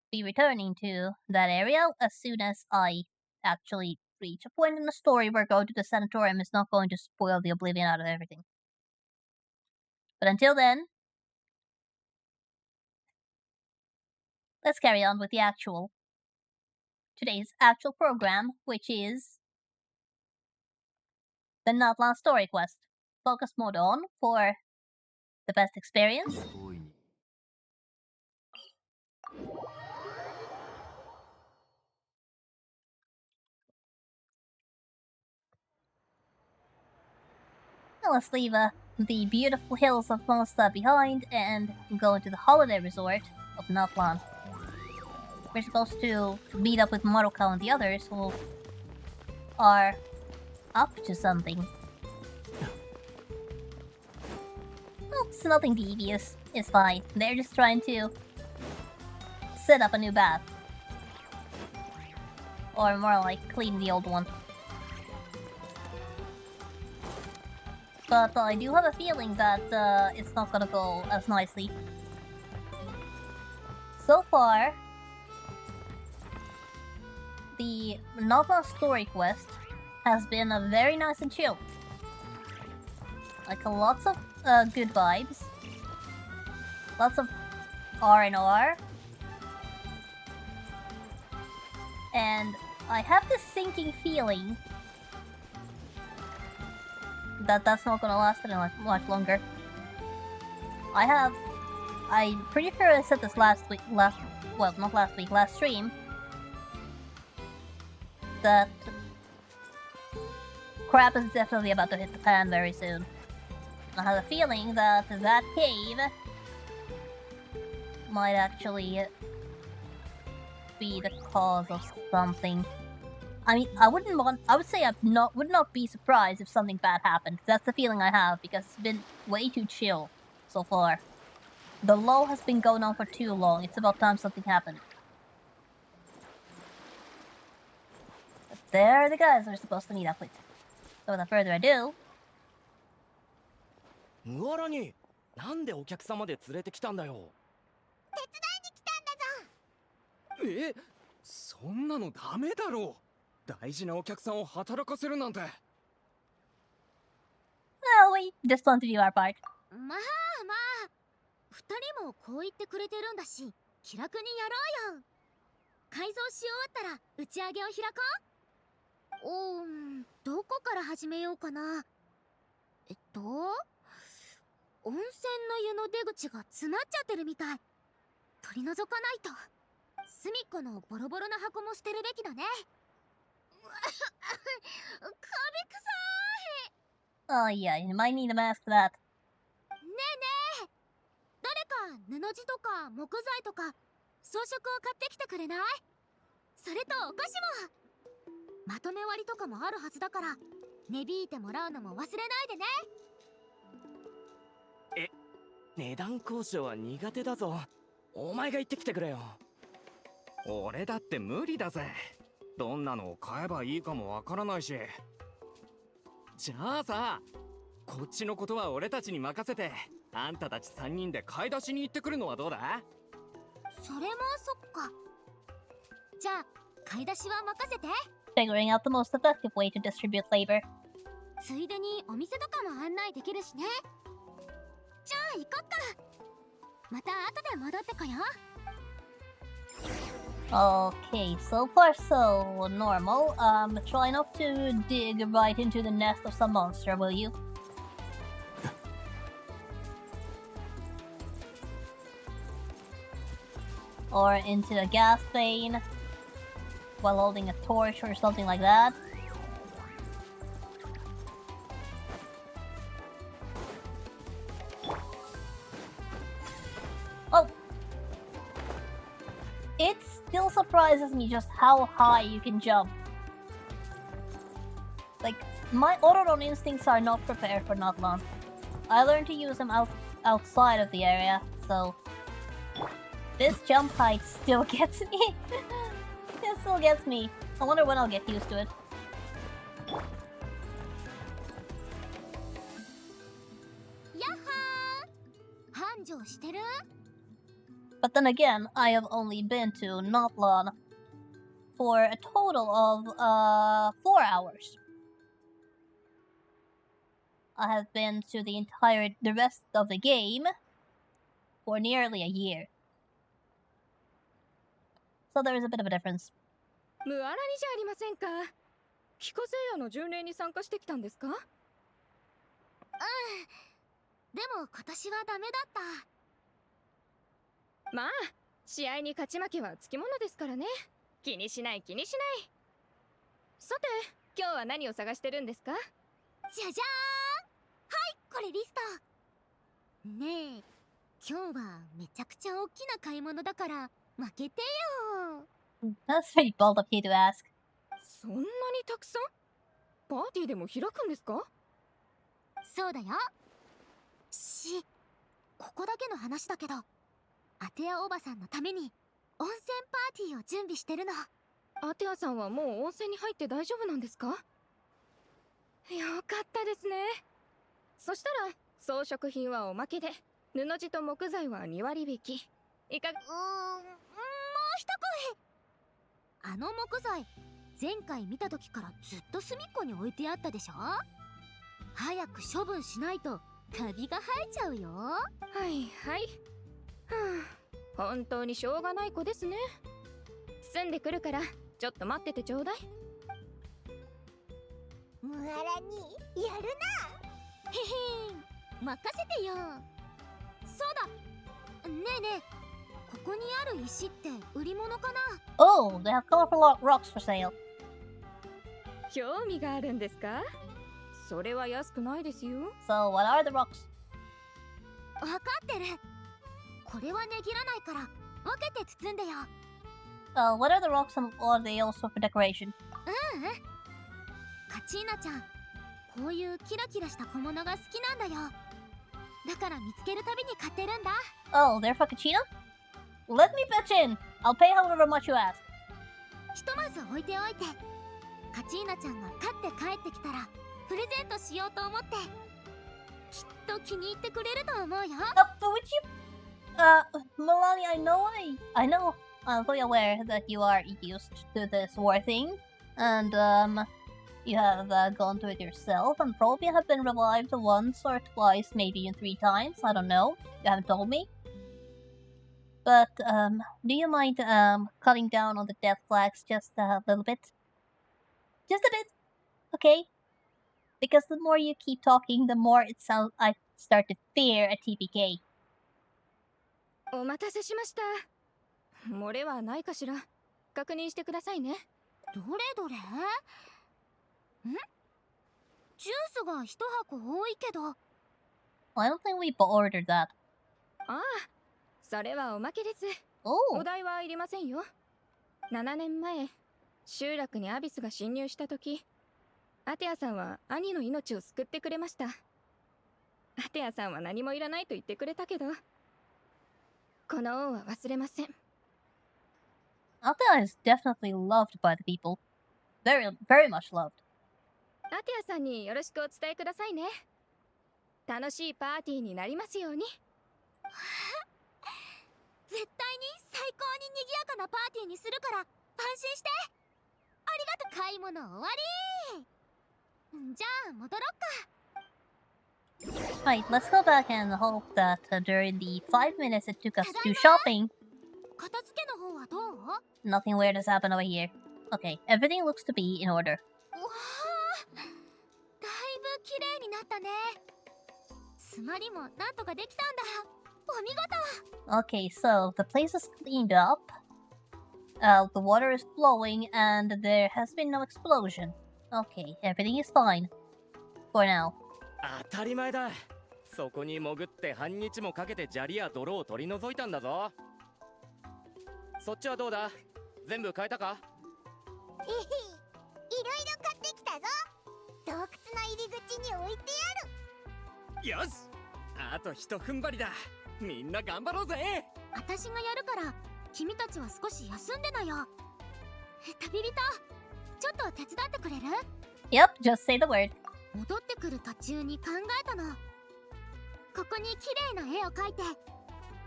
be returning to that area as soon as I actually reach a point in the story where going to the sanatorium is not going to spoil the oblivion out of everything. But until then, let's carry on with today's actual program, which is the Natlan Story Quest. Focus mode on for the best experience. Now let's leave the beautiful hills of Mosta behind and go into the holiday resort of Natlan. We're supposed to meet up with Maruka and the others who will are up to something. Well, it's nothing devious. It's fine. They're just trying to set up a new bath. Or more like clean the old one. But I do have a feeling that it's not gonna go as nicely. So far, the Nova story quest has been very nice and chill. Like lots of good vibes, lots of R&R, and I have this sinking feeling that that's not gonna last any much longer. I'm pretty sure I said this last stream, that crap is definitely about to hit the fan very soon. I have a feeling that that cave might actually be the cause of something. I mean, I would say I would not be surprised if something bad happened. That's the feeling I have, because it's been way too chill so far. The lull has been going on for too long. It's about time something happened. But there are the guys we're supposed to meet up with. So without further ado... ムアラになんでお客様で連れてきたんだよ。手伝いに来たんだぞ。え、そんなのダメだろう。大事なお客さんを働かせるなんて。Well, we just want to do our part. まあまあ、二人もこう言ってくれてるんだし、気楽にやろうよ。改造し終わったら打ち上げを開こう。どこから始めようかな。温泉の湯の出口が詰まっちゃってるみたい。取り除かないと。隅っこのボロボロな箱も捨てるべきだね。カビ臭い。 Oh yeah, you might need a mask for that. ねえねえ、誰か布地とか木材とか装飾を買ってきてくれない？それとお菓子も。まとめ割りとかもあるはずだから、値引いてもらうのも忘れないでね。値段交渉は苦手だぞ。お前が行ってきてくれよ。俺だって無理だぜ。どんなのを買えばいいかもわからないし。じゃあさ、こっちのことは俺たちに任せて、あんたたち3人で買い出しに行ってくるのはどうだ？それもそっか。じゃあ買い出しは任せて。 Figuring out the most effective way to distribute labor. ついでにお店とかも案内できるしね。じゃあ行こっか。また後で戻ってこよう。 Okay, so far so normal. Try not to dig right into the nest of some monster, will you? Or into a gas vein while holding a torch or something like that. Oh! It still surprises me just how high you can jump. Like, my auto-run instincts are not prepared for Notlan. I learned to use them outside of the area, so... This jump height still gets me. It still gets me. I wonder when I'll get used to it. Yaha! 繁盛してる? But then again, I have only been to Notlan for a total of 4 hours. I have been to the rest of the game for nearly a year. So there is a bit of a difference. ムアラにじゃありませんか。帰化聖夜の巡礼に参加してきたんですか？でも今年はダメだった。まあ、試合に勝ち負けはつきものですからね。気にしない気にしない。さて、今日は何を探してるんですか？じゃじゃーん。はい、これリスト。ねえ、今日はめちゃくちゃ大きな買い物だから負けてよ。 That's pretty bold of you to ask. そんなにたくさん？パーティーでも開くんですか？そうだよ。ここだけの話だけど、アテアおばさんのために温泉パーティーを準備してるの。アテアさんはもう温泉に入って大丈夫なんですか？よかったですね。そしたら装飾品はおまけで、布地と木材は2割引き。いかが？もう一声。あの木材、前回見た時からずっと隅っこに置いてあったでしょ。早く処分しないとカビが生えちゃうよ。はいはい。本当にしょうがない子ですね。住んでくるからちょっと待っててちょうだい。ムアラにやるな。へへん、任せてよ。そうだ、ねえねえ、ここにある石って売り物かな？ Oh, they have colorful rocks for sale. 興味があるんですか？それは安くないですよ。 So, what are the rocks? わかってる。これはねぎらないから分けて包んでよ。What are the rocks and are they also for decoration? カチーナちゃん、こういうキラキラした小物が好きなんだよ。だから見つけるたびに買ってるんだ。Oh, they're for Kachina? Let me pitch in! I'll pay however much you ask. ひとまず置いておいて、カチーナちゃんが勝って帰ってきたらプレゼントしようと思って。きっと気に入ってくれると思うよ。But would you... Melanie, I know. I'm fully aware that you are used to this war thing. And, you have gone through it yourself and probably have been revived once or twice, maybe even 3 times. I don't know. You haven't told me. But, do you mind, cutting down on the death flags just a little bit? Just a bit, okay? Because the more you keep talking, the more I start to fear a TPK. お待たせしました。漏れはないかしら。確認してくださいね。どれどれ？ジュースが1箱多いけど。I don't think we ordered that. ああ、それはおまけです。Oh. お代はいりませんよ。7年前、集落にアビスが侵入した時、アテアさんは兄の命を救ってくれました。アテアさんは何もいらないと言ってくれたけど、この恩は忘れません。Atea is definitely loved by the people. Very, very much loved. アテアさんによろしくお伝えくださいね。楽しいパーティーになりますように。絶対に最高に賑やかなパーティーにするから安心して。ありがとう。買い物終わり。じゃあ戻ろっか。Right, let's go back and hope that during the 5 minutes it took us to do shopping, 片付けの方はどう？ nothing weird has happened over here. Okay, everything looks to be in order. うわー、だいぶ綺麗になったね。詰まりもなんとかできたんだ。お見事。 Okay, so the place is cleaned up. The water is flowing and there has been no explosion. Okay, everything is fine. For now. 当たり前だ。そこに潜って半日もかけて砂利や泥を取り除いたんだぞ。そっちはどうだ？全部変えたか？いろいろ買ってきたぞ。洞窟の入り口に置いてある。よし、あと一踏ん張りだ。みんな頑張ろうぜ。私がやるから君たちは少し休んでなよ。旅人、ちょっと手伝ってくれる？ Yep, just say the word. 戻ってくる途中に考えたの。ここに綺麗な絵を描いて、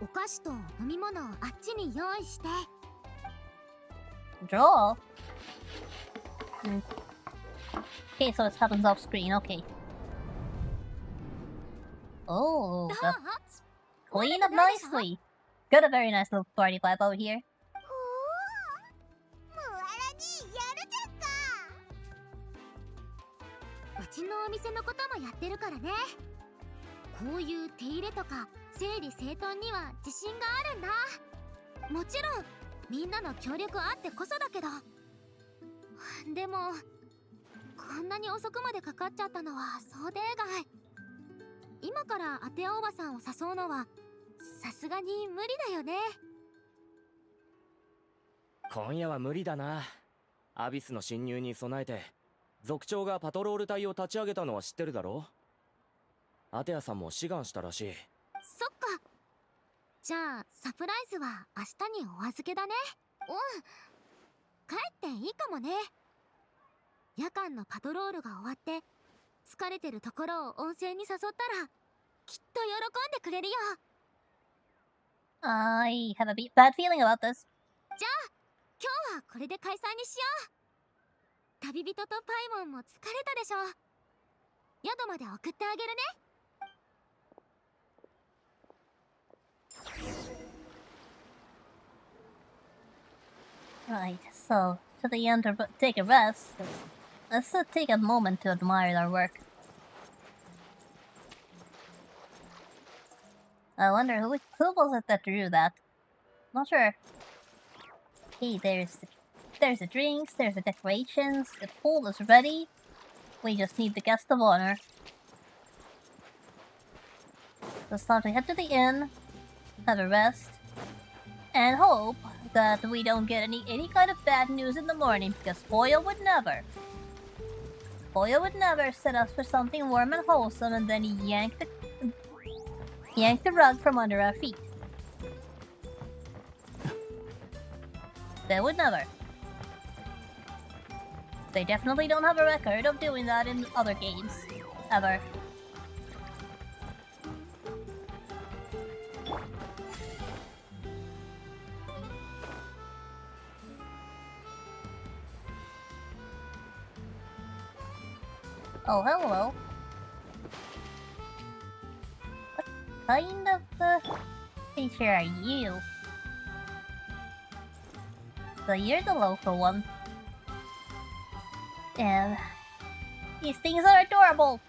お菓子と飲み物をあっちに用意して。 Draw? Okay, so it happens off screen, okay. Oh, どう？ that's clean up nicely. Got a very nice little party vibe over here. ほー、ムアラにやるじゃんか。うちのお店のこともやってるからね。こういう手入れとか整理整頓には自信があるんだ。もちろんみんなの協力あってこそだけど。でもこんなに遅くまでかかっちゃったのは想定外。今からアテアおばさんを誘うのはさすがに無理だよね。今夜は無理だな。アビスの侵入に備えて族長がパトロール隊を立ち上げたのは知ってるだろ？アテアさんも志願したらしい。そっか。じゃあサプライズは明日にお預けだね。うん、帰っていいかもね。夜間のパトロールが終わって疲れてるところを温泉に誘ったらきっと喜んでくれるよ。I have a bad feeling about this. じゃあ今日はこれで解散にしよう。旅人とパイモンも疲れたでしょ。宿まで送ってあげるね。Right, so to the end to take a rest. Let's take a moment to admire our work. I wonder who was it that drew that? Not sure. Hey, there's the drinks, there's the decorations, the pool is ready. We just need the guest of honor. So it's time to head to the inn, have a rest, and hope that we don't get any kind of bad news in the morning, because Boyle would never set us for something warm and wholesome and then yank the rug from under our feet. They would never. They definitely don't have a record of doing that in other games. Ever. Oh, hello. What kind of creature are you? So you're the local one. And these things are adorable.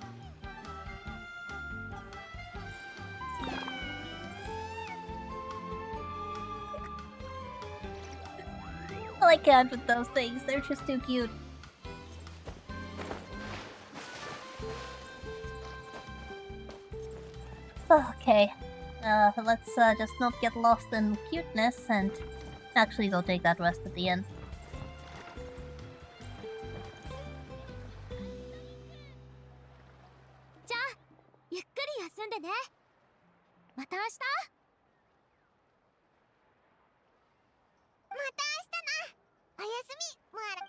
I can't with those things, they're just too cute. Okay, let's just not get lost in cuteness and actually go take that rest at the end. じゃあゆっくり休んでね。また明日。また明日な。おやすみ、モアラ。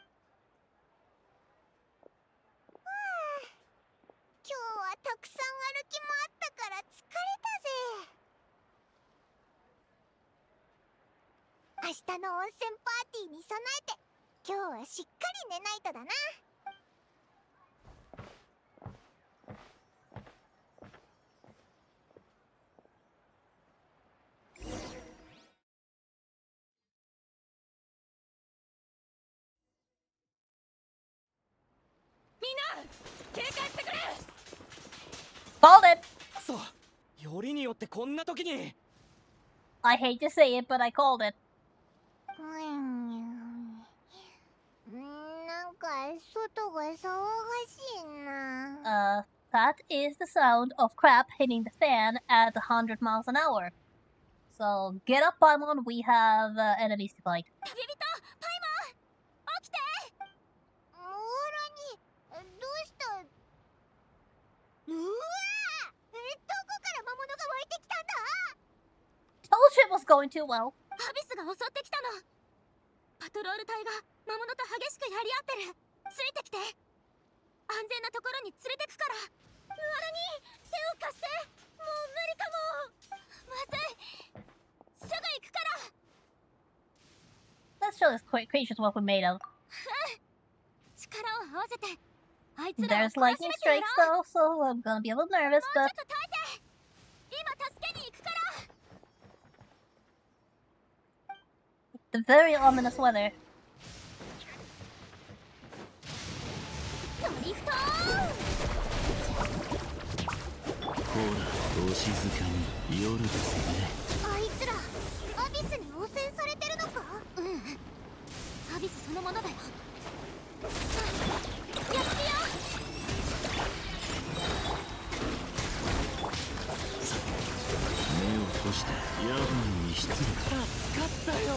今日はたくさん歩き回ったから疲れたぜ。明日の温泉パーティーに備えて今日はしっかり寝ないとだな。警戒してくれ。 Called it! そう、よりによってこんな時に。 I hate to say it, but I called it. なんか外が騒がしいな。That is the sound of crap hitting the fan at 100 miles an hour. So get up, Paimon, we have enemies to fight. 旅人パイモン起きて。モーラにどうした。うわどこから魔物が湧いてきたんだ。 Told you it was going too well. アビスが襲ってきたの。パトロール隊が魔物と激しくやり合ってる。ついてきて。安全なところに連れてくから。モーラに手を貸して。もう無理かも。まずい。すぐ行くから。 Let's show this creatures what we're made of. 力を合わせて。あいつらを There's 懲らし lightning めてや strikes ろう。 though, so I'm gonna be a little nervous, もう but ちょっと耐えて。今助けに行くから。 the very ominous weather. ドリフト。ほら、お静かに夜ですね。あいつらアビスに汚染されてるのか。うん、アビスそのものだよ。やってよ。目を閉して夜分に失礼。助かったよ。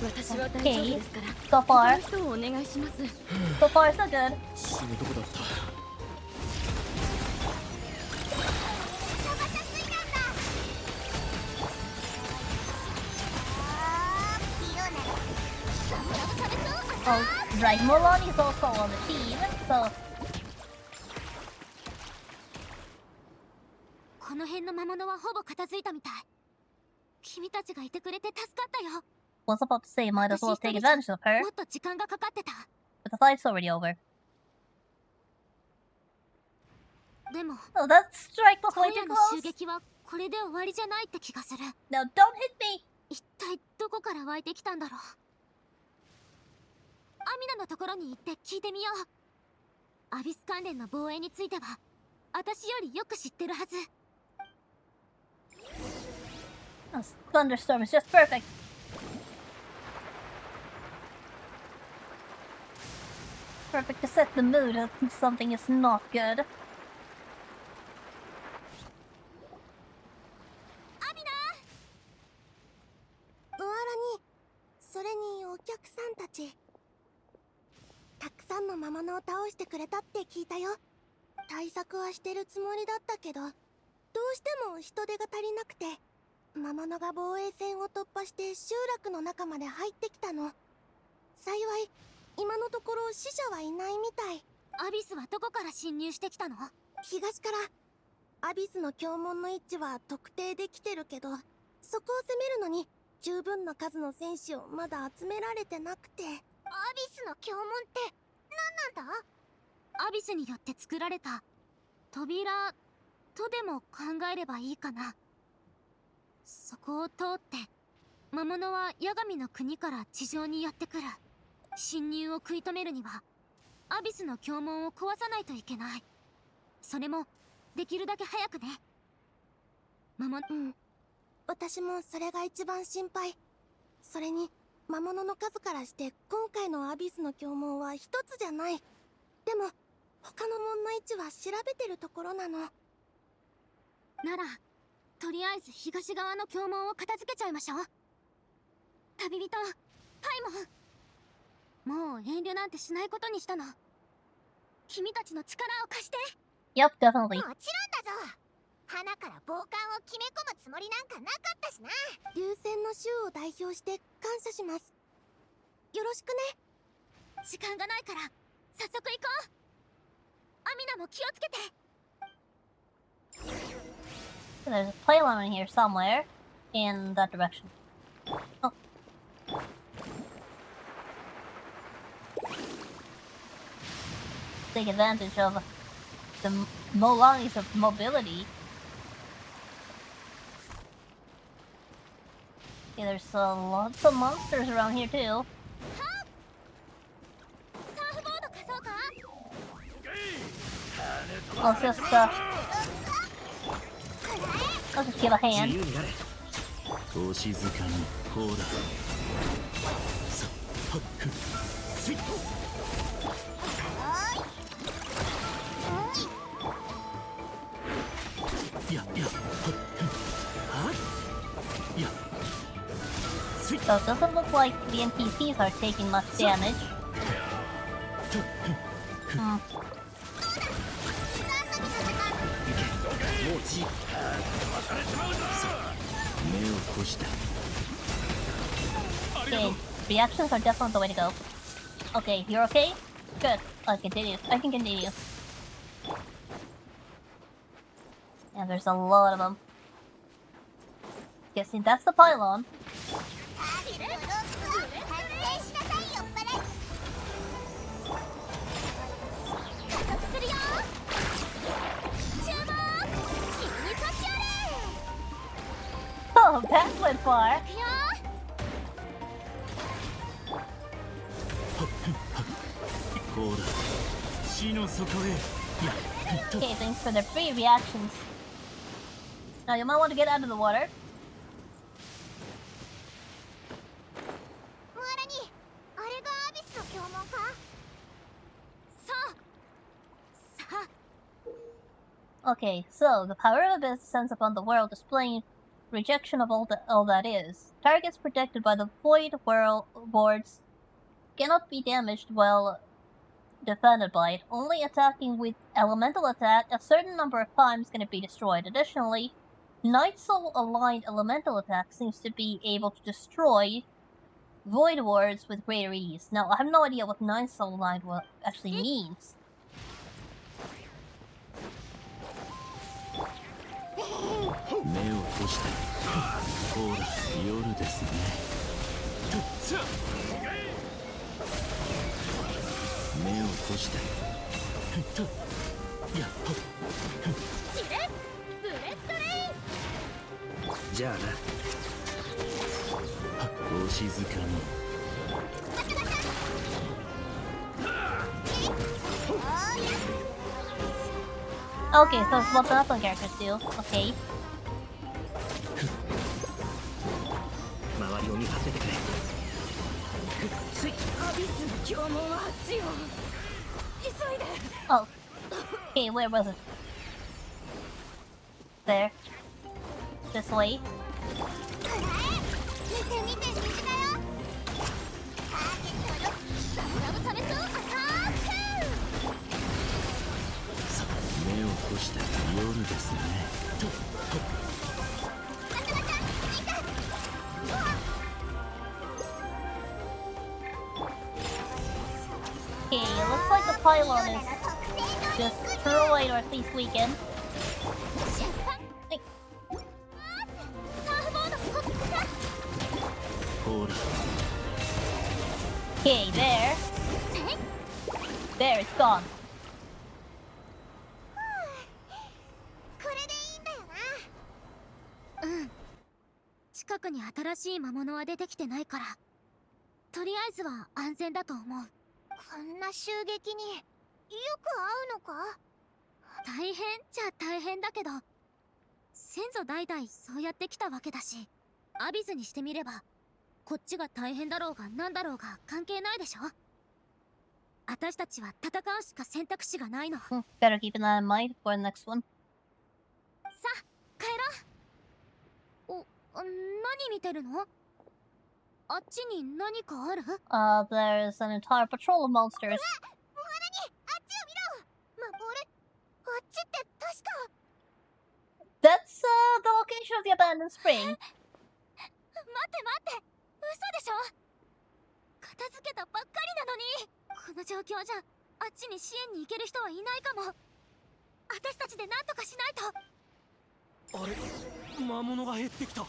私は大丈夫ですから。 So far, 他の人をお願いします。 so far so good. しすぐどこだった。Oh, right, Mulan is also on the team, so この辺の魔物はほぼ片付いたみたい。君たちがいてくれて助かったよ。 was about to say might as well take advantage of her, もっと時間がかかってた。 but the fight's already over. でも Oh, that strike was 今 way 夜 too の襲 close! 撃はこれで終わりじゃないって気がする。 No, don't hit me! 一体どこから湧いてきたんだろう。アミナのところに行って聞いてみよう。アビス関連の防衛については私よりよく知ってるはず。 This thunderstorm is just perfect. Perfect to set the mood if something is not good. ウアラに、それにお客さんたち、たくさんの魔物を倒してくれたって聞いたよ。対策はしてるつもりだったけど、どうしても人手が足りなくて、魔物が防衛線を突破して集落の中まで入ってきたの。幸い今のところ死者はいないみたい。アビスはどこから侵入してきたの？東からアビスの教門の位置は特定できてるけど、そこを攻めるのに十分な数の戦士をまだ集められてなくて。アビスの教門って何なんだ？アビスによって作られた扉とでも考えればいいかな。そこを通って魔物は八神の国から地上にやってくる。侵入を食い止めるにはアビスの教門を壊さないといけない。それもできるだけ早くね。私もそれが一番心配。それに魔物の数からして今回のアビスの教門は一つじゃない。でも他の門の位置は調べてるところなの。ならとりあえず東側の教門を片付けちゃいましょう。旅人パイモン、もう遠慮なんてしないことにしたの。君たちの力を貸して。 Yep, definitely. もちろんだぞ。花から暴漢を決め込むつもりなんかなかったしな。流線の衆を代表して感謝します。よろしくね。時間がないから早速行こう。アミナも気をつけて。 There's a pylon in here somewhere. In that direction. Oh. Take advantage of the Molani's of mobility. Okay, there's lots of monsters around here too. サーフボード貸そうか？ Let's just give a 自 hand. 由になれ。投資塚にこうだ。さはっふスイッ。ややはっふはっや。 So it doesn't look like the NPCs are taking much damage. Hmm. もうじ目を越した。 Okay, reactions are definitely the way to go. Okay, you're okay? Good. I can continue. Yeah, there's a lot of them. Guessing that's the pylon. 加速するよ。注目。君にそっちあれ。 Oh, that went far. 行くよ。こうだ。地の底へ。や。 Okay, thanks for the free reactions. Now you might want to get out of the water. ムアラに、あれがアビスの教門か？そう。さあ。 Okay, so the power of abyss descends upon the world, displaying rejection of all that is. Targets protected by the void world boards cannot be damaged while defended by it. Only attacking with elemental attack a certain number of times can it be destroyed. Additionally, Night Soul aligned elemental attack seems to be able to destroy Void Wards with greater ease. Now, I have no idea what Night Soul aligned actually means. 目を閉じてほら夜ですね目を閉じてやっじゃあなお静かに Okay, so it's what the Upland characters do. Okay. 周りを見張っててくれついアビスの拷問はあっちよ急いで Oh. Okay, where was it? There. This way. 見て見て虹だよ。ターゲットよ。ラブサメとアタッさあ目を閉じて夜ですね Okay, it looks like the pylon is destroyed, or at least weakened. Hey. サーフボードホップだ。ほら Okay, there. There, it's gone. これでいいんだよな。うん近くに新しい魔物は出てきてないからとりあえずは安全だと思うこんな襲撃によく合うのか。大変じゃ大変だけど先祖代々そうやってきたわけだしアビスにしてみればこっちが大変だろうがなんだろうが関係ないでしょ私たちは戦うしか選択肢がないのさ Better keep that in mind for the next one. あ帰ろう何見てるのあっちに何かある There's an entire patrol of monsters. あっちを見ろ。ま、俺あっちって確か That's, the location of the abandoned spring. 待って嘘でしょ片付けたばっかりなのにこの状況じゃあっちに支援に行ける人はいないかも私たちで何とかしないとあれ魔物が減ってきた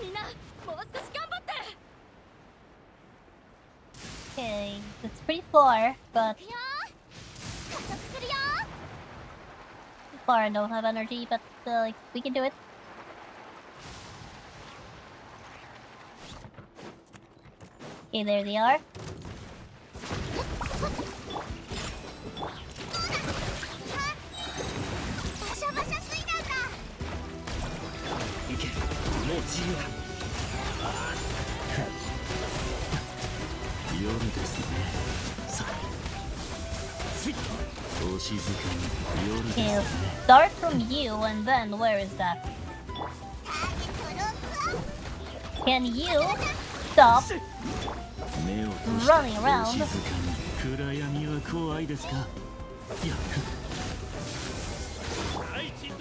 みんなもう少し頑張って Okay, it's pretty far, but いくよ加速するよ far I don't have energy, but, like, we can do it. Okay, there they are. バシャバシャ水弾だ。行けもう自由だ夜ですねさあついお静かに夜です Okay, ね start from you, and then where is that? ターゲットロックオン。 Can you stop 目を閉じ running て around? お静かに暗闇は怖いですかや Hey, 水遊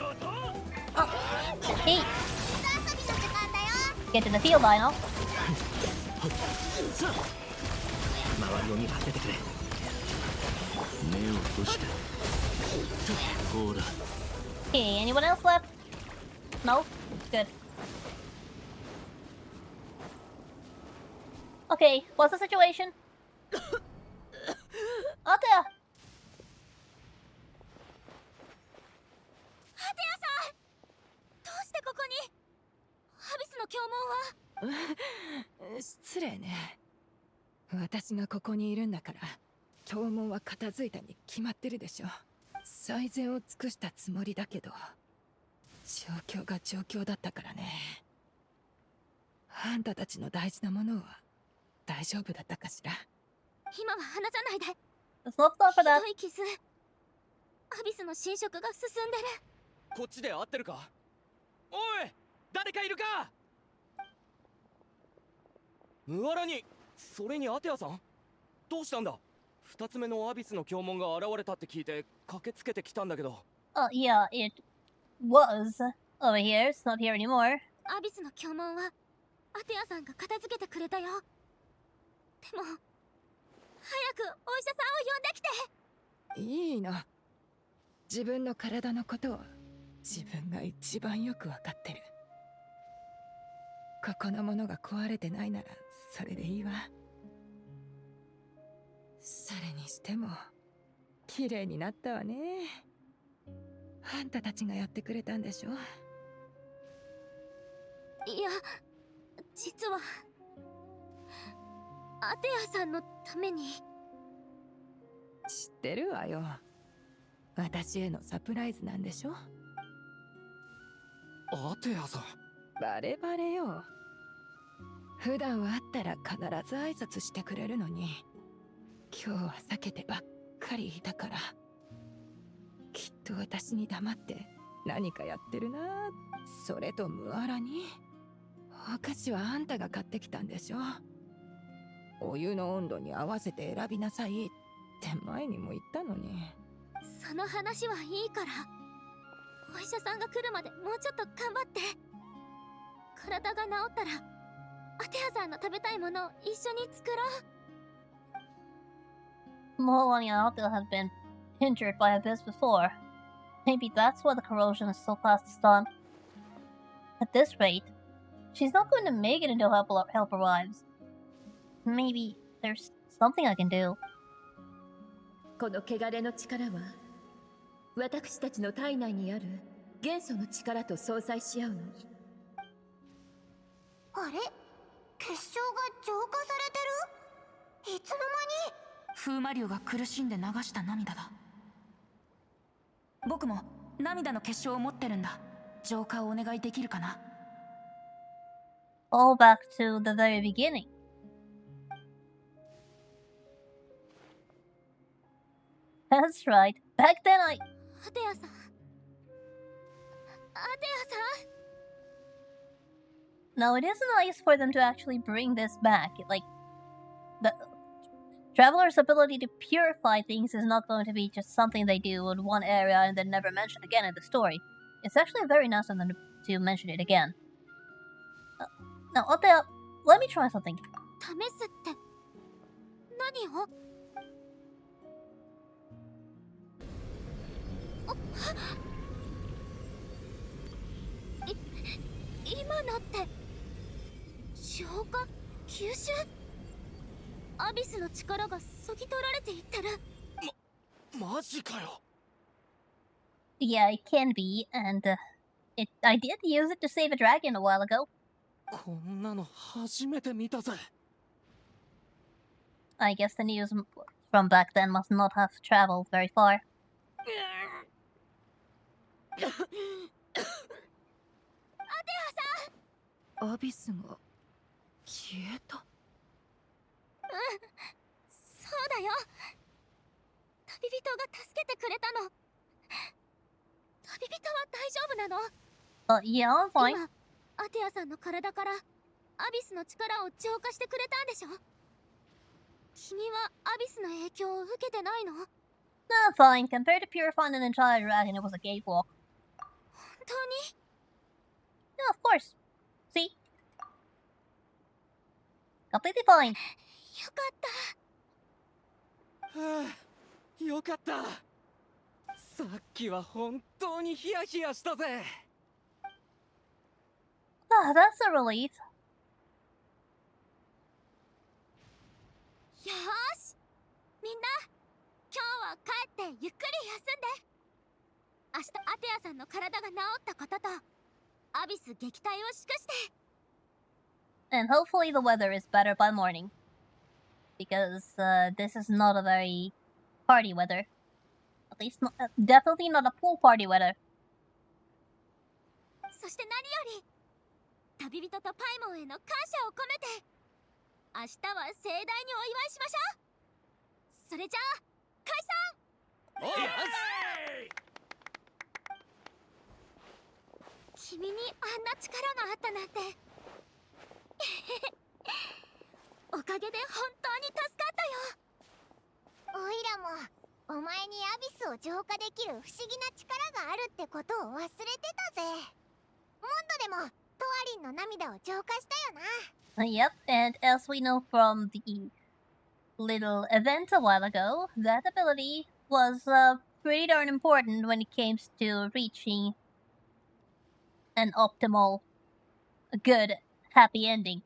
びの時間だよ。 get to the field, I know. さあ周りを見張っててくれ目を閉じてほら Okay, anyone else left? No? Good. Okay, what's the situation? Ata! ハテヤさんどうしてここにアビスの拷問は失礼ね私がここにいるんだから拷問は片付いたに決まってるでしょ最善を尽くしたつもりだけど状況が状況だったからねあんたたちの大事なものは大丈夫だったかしら今は話さないで Let's not stop for ひ that. どい傷アビスの侵食が進んでるこっちで合ってるかおい誰かいるかムアラにそれにアテアさんどうしたんだ2つ目のアビスの教紋が現れたって聞いて駆けつけてきたんだけど。Yeah, it was over here. It's not here anymore. アビスの教紋はアテアさんが片付けてくれたよ。でも早くお医者さんを呼んできて。いいの。自分の体のことを自分が一番よくわかってる。ここのものが壊れてないならそれでいいわ。それにしても綺麗になったわね。あんたたちがやってくれたんでしょ。いや、実はアテアさんのために。知ってるわよ。私へのサプライズなんでしょ。アテアさん。バレバレよ。普段は会ったら必ず挨拶してくれるのに、今日は避けてばっかりいたから、きっと私に黙って何かやってるな。それとムアラにお菓子はあんたが買ってきたんでしょ。お湯の温度に合わせて選びなさいって前にも言ったのに。その話はいいから、お医者さんが来るまでもうちょっと頑張って。体が治ったらアテアさんの食べたいものを一緒に作ろう。 Mohani and Althea had been injured by Abyss before. Maybe that's why the corrosion is so fast to stun. At this rate, she's not going to make it into helper wives. Maybe there's something I can do. この汚れの力は私たちの体内にある元素の力と相殺し合うの。あれ、結晶が浄化されてる？いつの間に？風魔流が苦しんで流した涙だ。僕も涙の結晶を持ってるんだ。浄化をお願いできるかな。 All back to the very beginning. That's right. Back then I... アテアさん、アテアさん。 Now it is nice for them to actually bring this back. Like, the Traveler's ability to purify things is not going to be just something they do in one area and then never mention again in the story. It's actually very nice of them to mention it again. Now, Otea, let me try something. 試すって何を？今のって消化吸収？アビスの力がそぎ取られていってる。マジかよ。 Yeah, it can be, and I did use it to save a dragon a while ago. こんなの初めて見たぜ。 I guess the news from back then must not have traveled very far. アビスが消えた。そうだよ。旅人が助けてくれたの。旅人は大丈夫なの？ Yeah, I'm fine. 今アテアさんの体からアビスの力を浄化してくれたんでしょ？君はアビスの影響を受けてないの？ Fine. Compared to purifying an entire dragon, it was a cakewalk. 本当に？ Yeah, of course. See? Completely fine. よかった。はあ、よかった。さっきは本当にヒヤヒヤしたぜ。Ah, that's a relief. よーし、みんな今日は帰ってゆっくり休んで。明日アテアさんの体が治ったこととアビス撃退を祝して。 And hopefully the weather is better by morning. Because this is not a very party weather. At least not, definitely not a pool party weather. そして何より旅人とパイモンへの感謝を込めて明日は盛大にお祝いしましょう。それじゃあ解散。おい、君にあんな力があったなんておかげで本当に助かったよ。オイラもお前にアビスを浄化できる不思議な力があるってことを忘れてたぜ。モンドでもトワリンの涙を浄化したよな。Yep, and as we know from the little event a while ago, that ability was pretty darn important when it came to reaching an optimal, good, happy ending.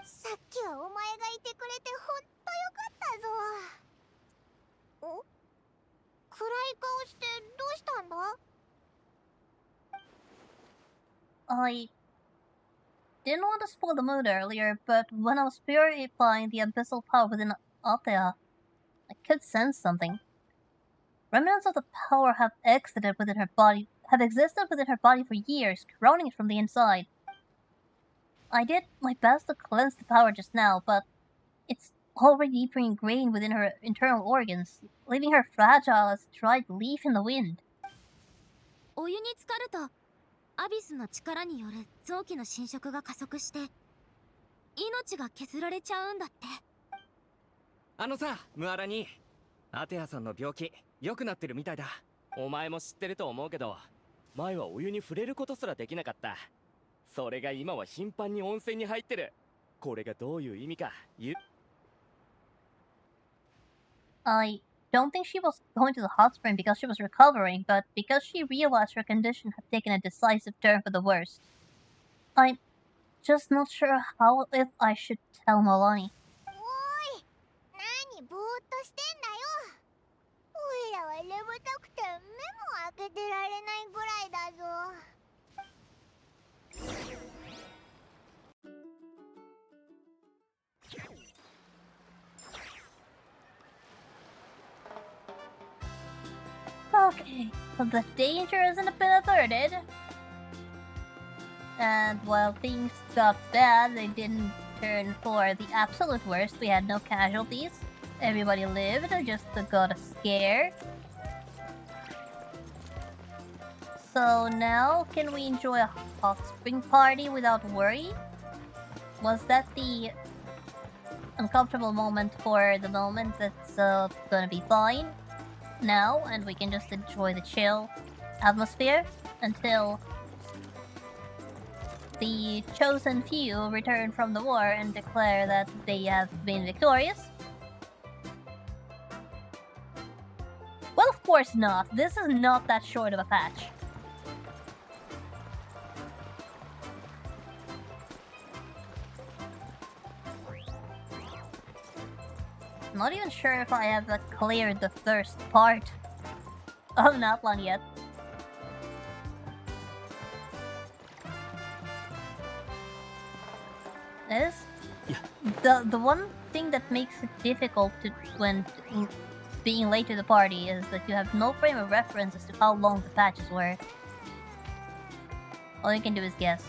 さっきはお前がいてくれてほんとよかったぞ。お？暗い顔してどうしたんだ？ I didn't want to spoil the mood earlier, but when I was purifying the abyssal power within Althea, I could sense something. Remnants of the power have existed within her body for years, corroding it from the inside. I did my best to cleanse the power just now, but it's already deeply ingrained within her internal organs, leaving her fragile as a dried leaf in the wind. お湯に浸かるとアビスの力による臓器の侵食が加速して命が削られちゃうんだって。あのさ、ムアラにアテアさんの病気良くなってるみたいだ。お前も知ってると思うけど、前はお湯に触れることすらできなかった。それが今は頻繁に温泉に入ってる。これがどういう意味かI don't think she was going to the hot spring because she was recovering, but because she realized her condition had taken a decisive turn for the worst. I'm just not sure how if I should tell Milani. おーい、何ぼーっとしてんだよ。おいらは眠たくて目も開けてられないぐらいだぞ。Okay, well, the danger isn't been averted. And while things got bad, they didn't turn for the absolute worst. We had no casualties. Everybody lived, just got a scare. So now, can we enjoy a hot spring party without worry? Was that the uncomfortable moment for the moment that's gonna be fine now, and we can just enjoy the chill atmosphere until the chosen few return from the war and declare that they have been victorious? Well, of course not. This is not that short of a patch. Not even sure if I have cleared the thirst part of an outline yet. This the one thing that makes it difficult when being late to the party is that you have no frame of reference as to how long the patches were. All you can do is guess.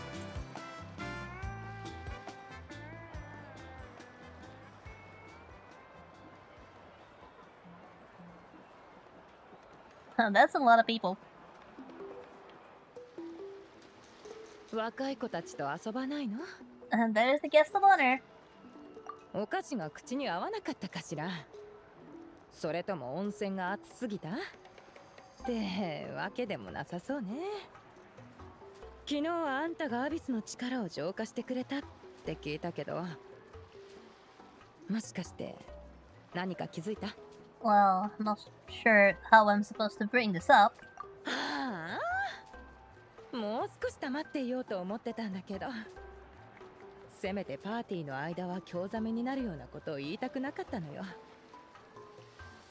That's a lot of people. 若い子たちと遊ばないの？ And there's the guest of honor. お菓子が口に合わなかったかしら。それとも温泉が熱すぎたってわけでもなさそうね。昨日はあんたがアビスの力を浄化してくれたって聞いたけど、もしかして何か気づいた？ Well, I'm not sure how I'm supposed to bring this up. ああ、もう少し黙っていようと思ってたんだけど、せめてパーティーの間は興ざめになるようなことを言いたくなかったのよ。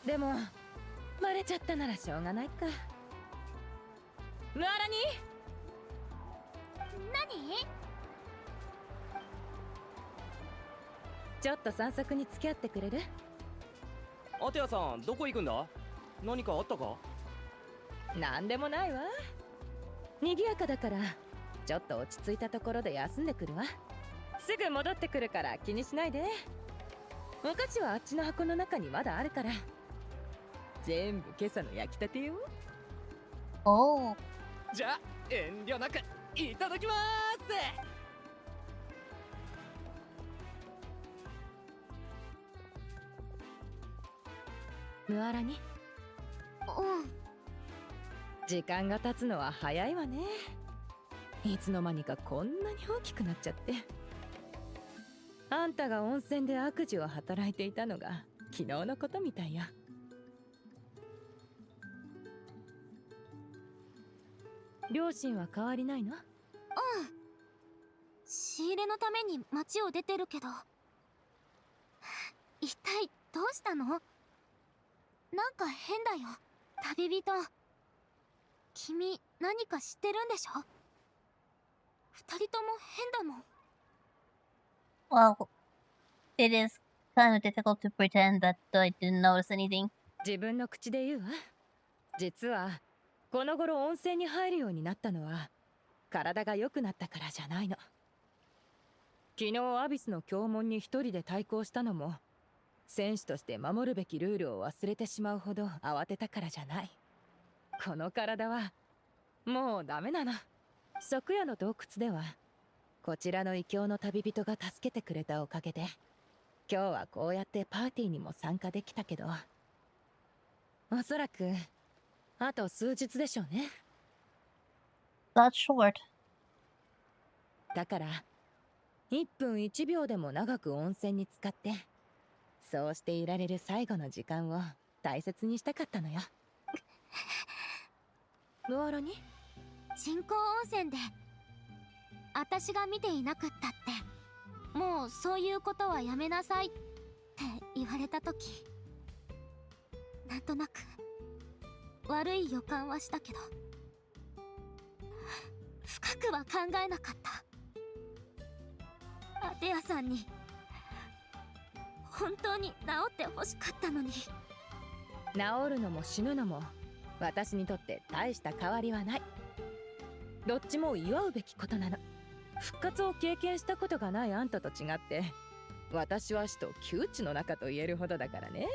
でもバレちゃったならしょうがないか。ムアラニ、何？ちょっと散策に付き合ってくれる？アテアさん、どこ行くんだ？何かあったか？なんでもないわ。賑やかだからちょっと落ち着いたところで休んでくるわ。すぐ戻ってくるから気にしないで。お菓子はあっちの箱の中にまだあるから。全部今朝の焼きたてよ。Oh. じゃあ遠慮なくいただきます。ムアラに。時間が経つのは早いわね。いつの間にかこんなに大きくなっちゃって。あんたが温泉で悪事を働いていたのが昨日のことみたいよ。両親は変わりないの？仕入れのために街を出てるけど、一体どうしたの？なんか変だよ、旅人。君何か知ってるんでしょ？二人とも変だもん。Well, it is kind of difficult to pretend that I didn't notice anything. 自分の口で言うわ。実はこの頃温泉に入るようになったのは体が良くなったからじゃないの。昨日アビスの教門に一人で対抗したのも戦士として守るべきルールを忘れてしまうほど慌てたからじゃない。この体はもうダメなの。昨夜の洞窟ではこちらの異教の旅人が助けてくれたおかげで今日はこうやってパーティーにも参加できたけど、おそらくあと数日でしょうね。 That's short. だから1分1秒でも長く温泉に浸かってそうしていられる最後の時間を大切にしたかったのよ。ムアラに人工温泉で私が見ていなくったってもうそういうことはやめなさいって言われた時、なんとなく悪い予感はしたけど深くは考えなかった。アテアさんに本当に治ってほしかったのに。治るのも死ぬのも私にとって大した変わりはない。どっちも祝うべきことなの。復活を経験したことがないあんたと違って私は死と窮地の中と言えるほどだからね。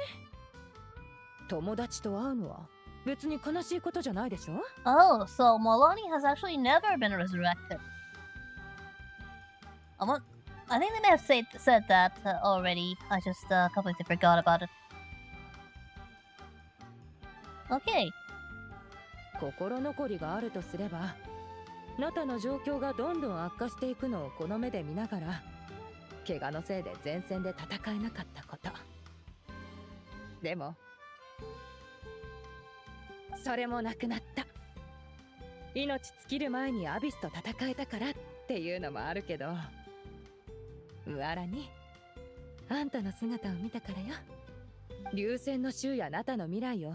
友達と会うのは別に悲しいことじゃないでしょ。 Oh, so Molani has actually never been resurrected. I think they may have said that already. I just completely forgot about it. Okay. 心残りがあるとすればナタの状況がどんどん悪化していくのをこの目で見ながら怪我のせいで前線で戦えなかったこと。でもそれもなくなった。命尽きる前にアビスと戦えたからっていうのもあるけど、ムアラにあんたの姿を見たからよ。流線の衆やナタの未来を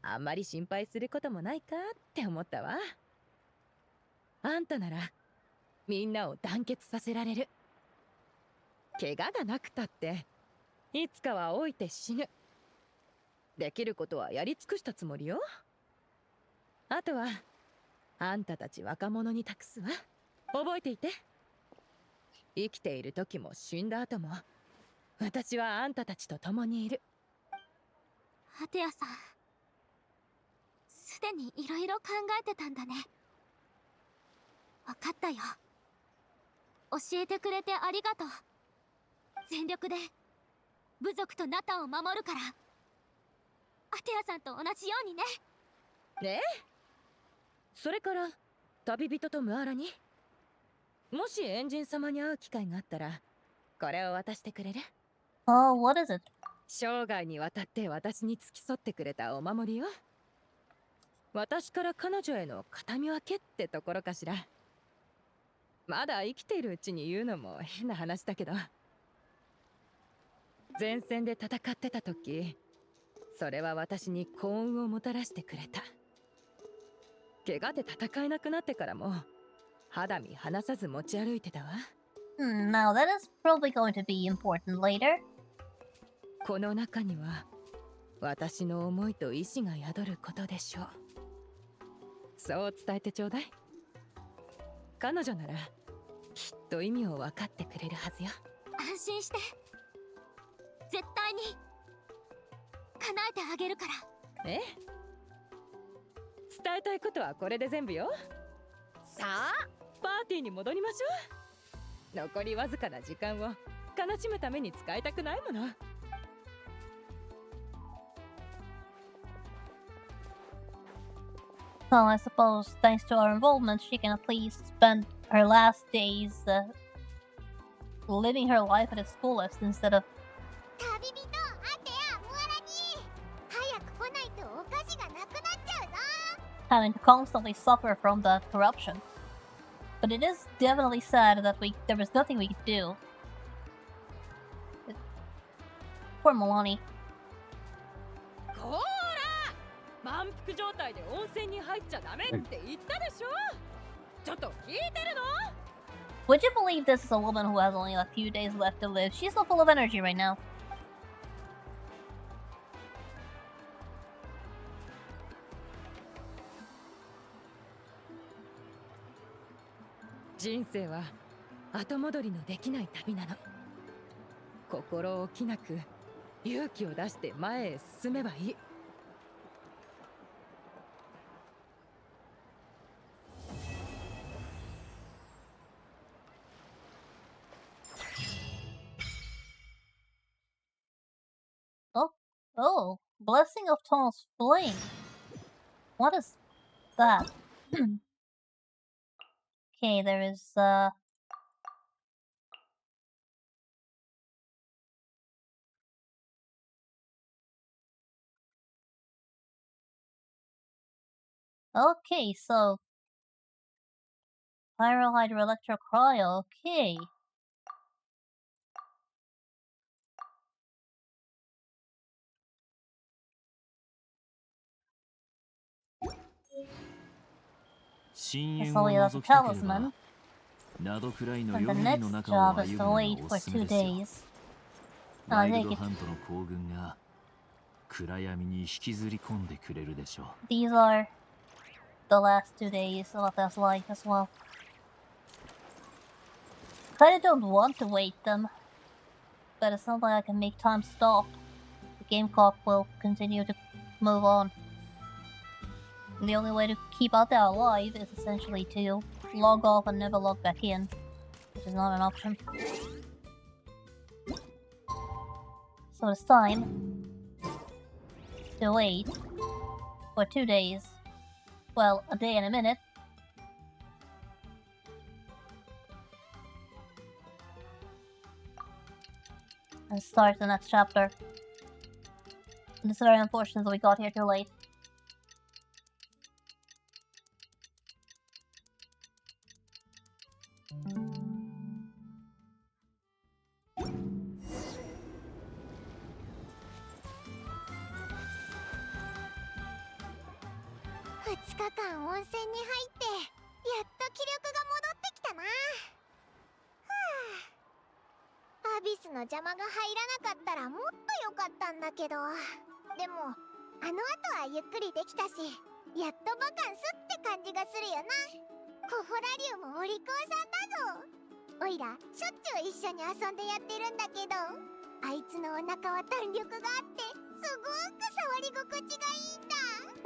あんまり心配することもないかって思ったわ。あんたならみんなを団結させられる。怪我がなくたっていつかは老いて死ぬ。できることはやり尽くしたつもりよ。あとはあんたたち若者に託すわ。覚えていて。生きている時も死んだ後も私はあんたたちと共にいる。アテアさん、すでにいろいろ考えてたんだね。わかったよ。教えてくれてありがとう。全力で部族とナタを守るから。アテアさんと同じようにね。ねえ。それから旅人とムアラにもしエンジン様に会う機会があったらこれを渡してくれる？ Oh, what is it? 生涯にわたって私に付き添ってくれたお守りよ。私から彼女への形見分けってところかしら。まだ生きているうちに言うのも変な話だけど、前線で戦ってた時それは私に幸運をもたらしてくれた。怪我で戦えなくなってからも肌身離さず持ち歩いてたわ。Now that is probably going to be important later. この中には私の思いと意志が宿ることでしょう。そう伝えてちょうだい。彼女ならきっと意味を分かってくれるはずよ。安心して。絶対に叶えてあげるから。ええ、伝えたいことはこれで全部よ。さあパーティーに戻りましょう。残りわずかな時間を悲しむために使いたくないもの。So I suppose, thanks to our involvement, she can at least spend her last days living her life at its fullest instead of 旅人アテアムアラに早く来ないとお菓子がなくなっちゃうぞ。 having to constantly suffer from that corruption. But it is definitely sad that there was nothing we could do. Poor Milani. こーら満腹状態で温泉に入っちゃダメって言ったでしょ。ちょっと聞いてるの？ Would you believe this is a woman who has only a few days left to live? She's so full of energy right now. 人生は後戻りのできない旅なの。心置きなく勇気を出して前へ進めばいい。Oh, Blessing of Tall's Flame. What is that? Okay, there is, Okay, so... Pyrohydroelectrocryo, okay. It's only as a talisman. And the next job is to wait for 2 days. I think these are the last 2 days of Ata's life as well. Kinda don't want to wait them, but it's not like I can make time stop. The game clock will continue to move on. And the only way to keep Ata alive is essentially to log off and never log back in, which is not an option. So it's time to wait for 2 days. Well, a day and a minute. And start the next chapter. And it's very unfortunate that we got here too late.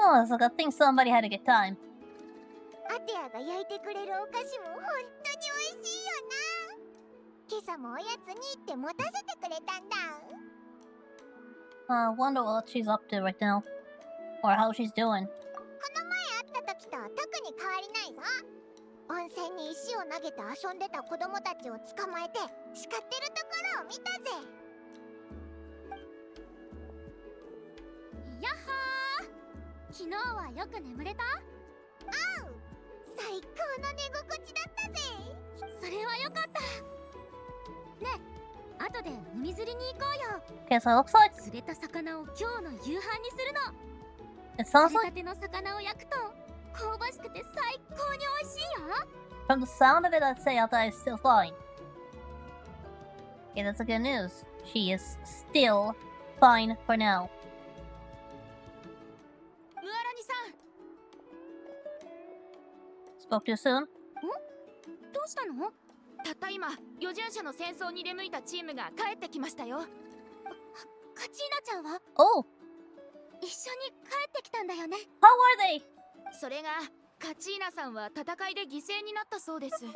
Oh, it's a good thing somebody had a good time. アテアが焼いてくれるお菓子も本当に美味しいよな。今朝もおやつにって持たせてくれたんだ。I wonder what she's up to right now. Or how she's doing. この前会った時と特に変わりないぞ。温泉に石を投げて遊んでた子供たちを捕まえて叱ってるところを見たぜ。やっほー。昨日はよく眠れた？おう、最高の寝心地だったぜ。それはよかった。ねえ、後で海釣りに行こうよ。Okay, so it looks like 釣れた魚を今日の夕飯にするの。 it sounds 釣れ like たての魚を焼くと香ばしくて最高に美味しいよ。 from the sound of it, I'd say Ata is still fine. Okay, that's the good news. She is still fine for now. ムアラニさん、 Spoke too soon? どうしたの？たった今予順者の戦争に出向いたチームが帰ってきましたよ。カチーナちゃんは Oh, 一緒に帰ってきたんだよね。 how are they? それがカチーナさんは戦いで犠牲になったそうです。 Oh no!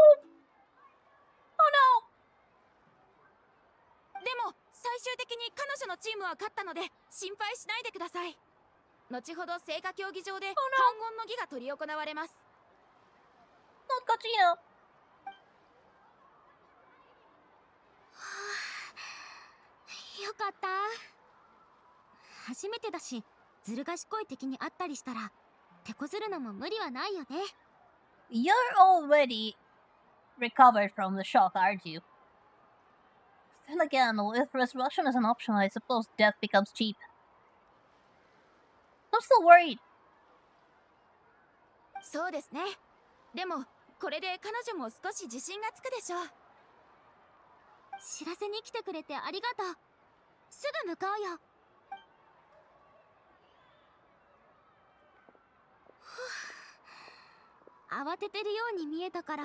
でも最終的に彼女のチームは勝ったので心配しないでください。後ほど聖火競技場で no. 反言の儀が執り行われます。 Not Gachino. よかった。初めてだし、ずる賢い敵に会ったりしたら手こずるのも無理はないよね。 You're already recovered from the shock, aren't you? Then again, if resurrection is an option, I suppose death becomes cheap. I'm still worried. そうですね。でもこれで彼女も少し自信がつくでしょう。知らせに来てくれてありがとう。すぐ向かうよ。慌ててるように見えたから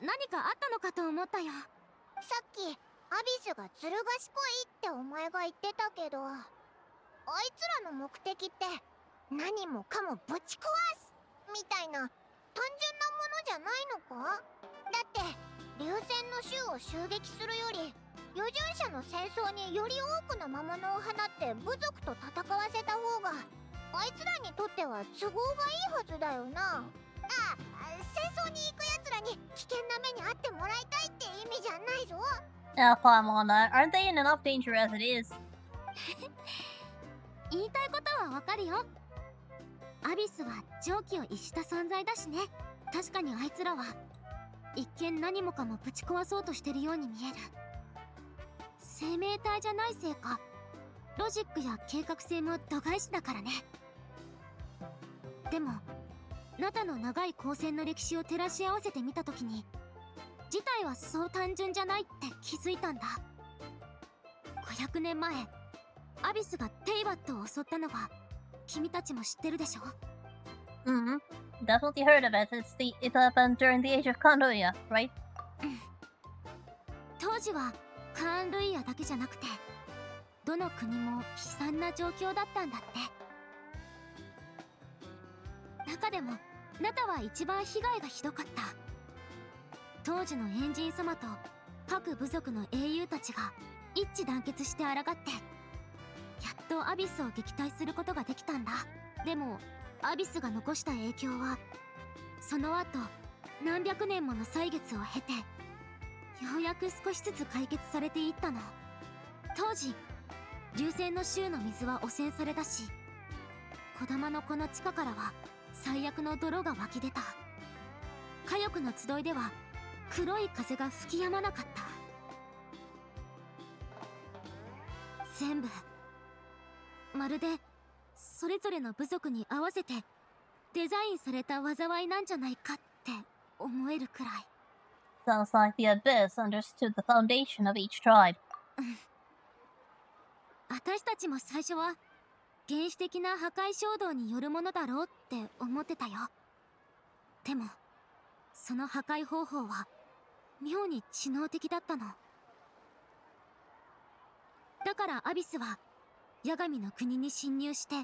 何かあったのかと思ったよ。さっきアビスがずる賢いってお前が言ってたけど、あいつらの目的って何もかもぶち壊すみたいな単純なものじゃないのか？だって流星の衆を襲撃するより余順者の戦争により多くの魔物を放って部族と戦わせた方があいつらにとっては都合がいいはずだよな。戦争に行く奴らに危険な目に遭ってもらいたいって意味じゃないぞ。Oh, come on, aren't they in enough danger as it is? 言いたいことはわかるよ。アビスは常軌を逸した存在だしね。確かにあいつらは一見何もかもぶち壊そうとしてるように見える。生命体じゃないせいかロジックや計画性も度外視だからね。でもナタの長い光線の歴史を照らし合わせてみたときに事態はそう単純じゃないって気づいたんだ。500年前アビスがテイバットを襲ったのは君たちも知ってるでしょ？ Definitely heard of it. It happened during the age of Kanduya, right? 当時はカーン・ルイヤだけじゃなくてどの国も悲惨な状況だったんだって。中でもナタは一番被害がひどかった。当時のエンジン様と各部族の英雄たちが一致団結して抗ってやっとアビスを撃退することができたんだ。でもアビスが残した影響はその後何百年もの歳月を経てようやく少しずつ解決されていったの。当時流星の州の水は汚染されたし小玉のこの地下からは最悪の泥が湧き出た。火翼の集いでは黒い風が吹き止まなかった。全部まるでそれぞれの部族に合わせてデザインされた災いなんじゃないかって思えるくらい。 Sounds like the Abyss understood the foundation of each tribe. 私たちも最初は原始的な破壊衝動によるものだろうって思ってたよ。でもその破壊方法は妙に知能的だったの。だからアビスは八神の国に侵入して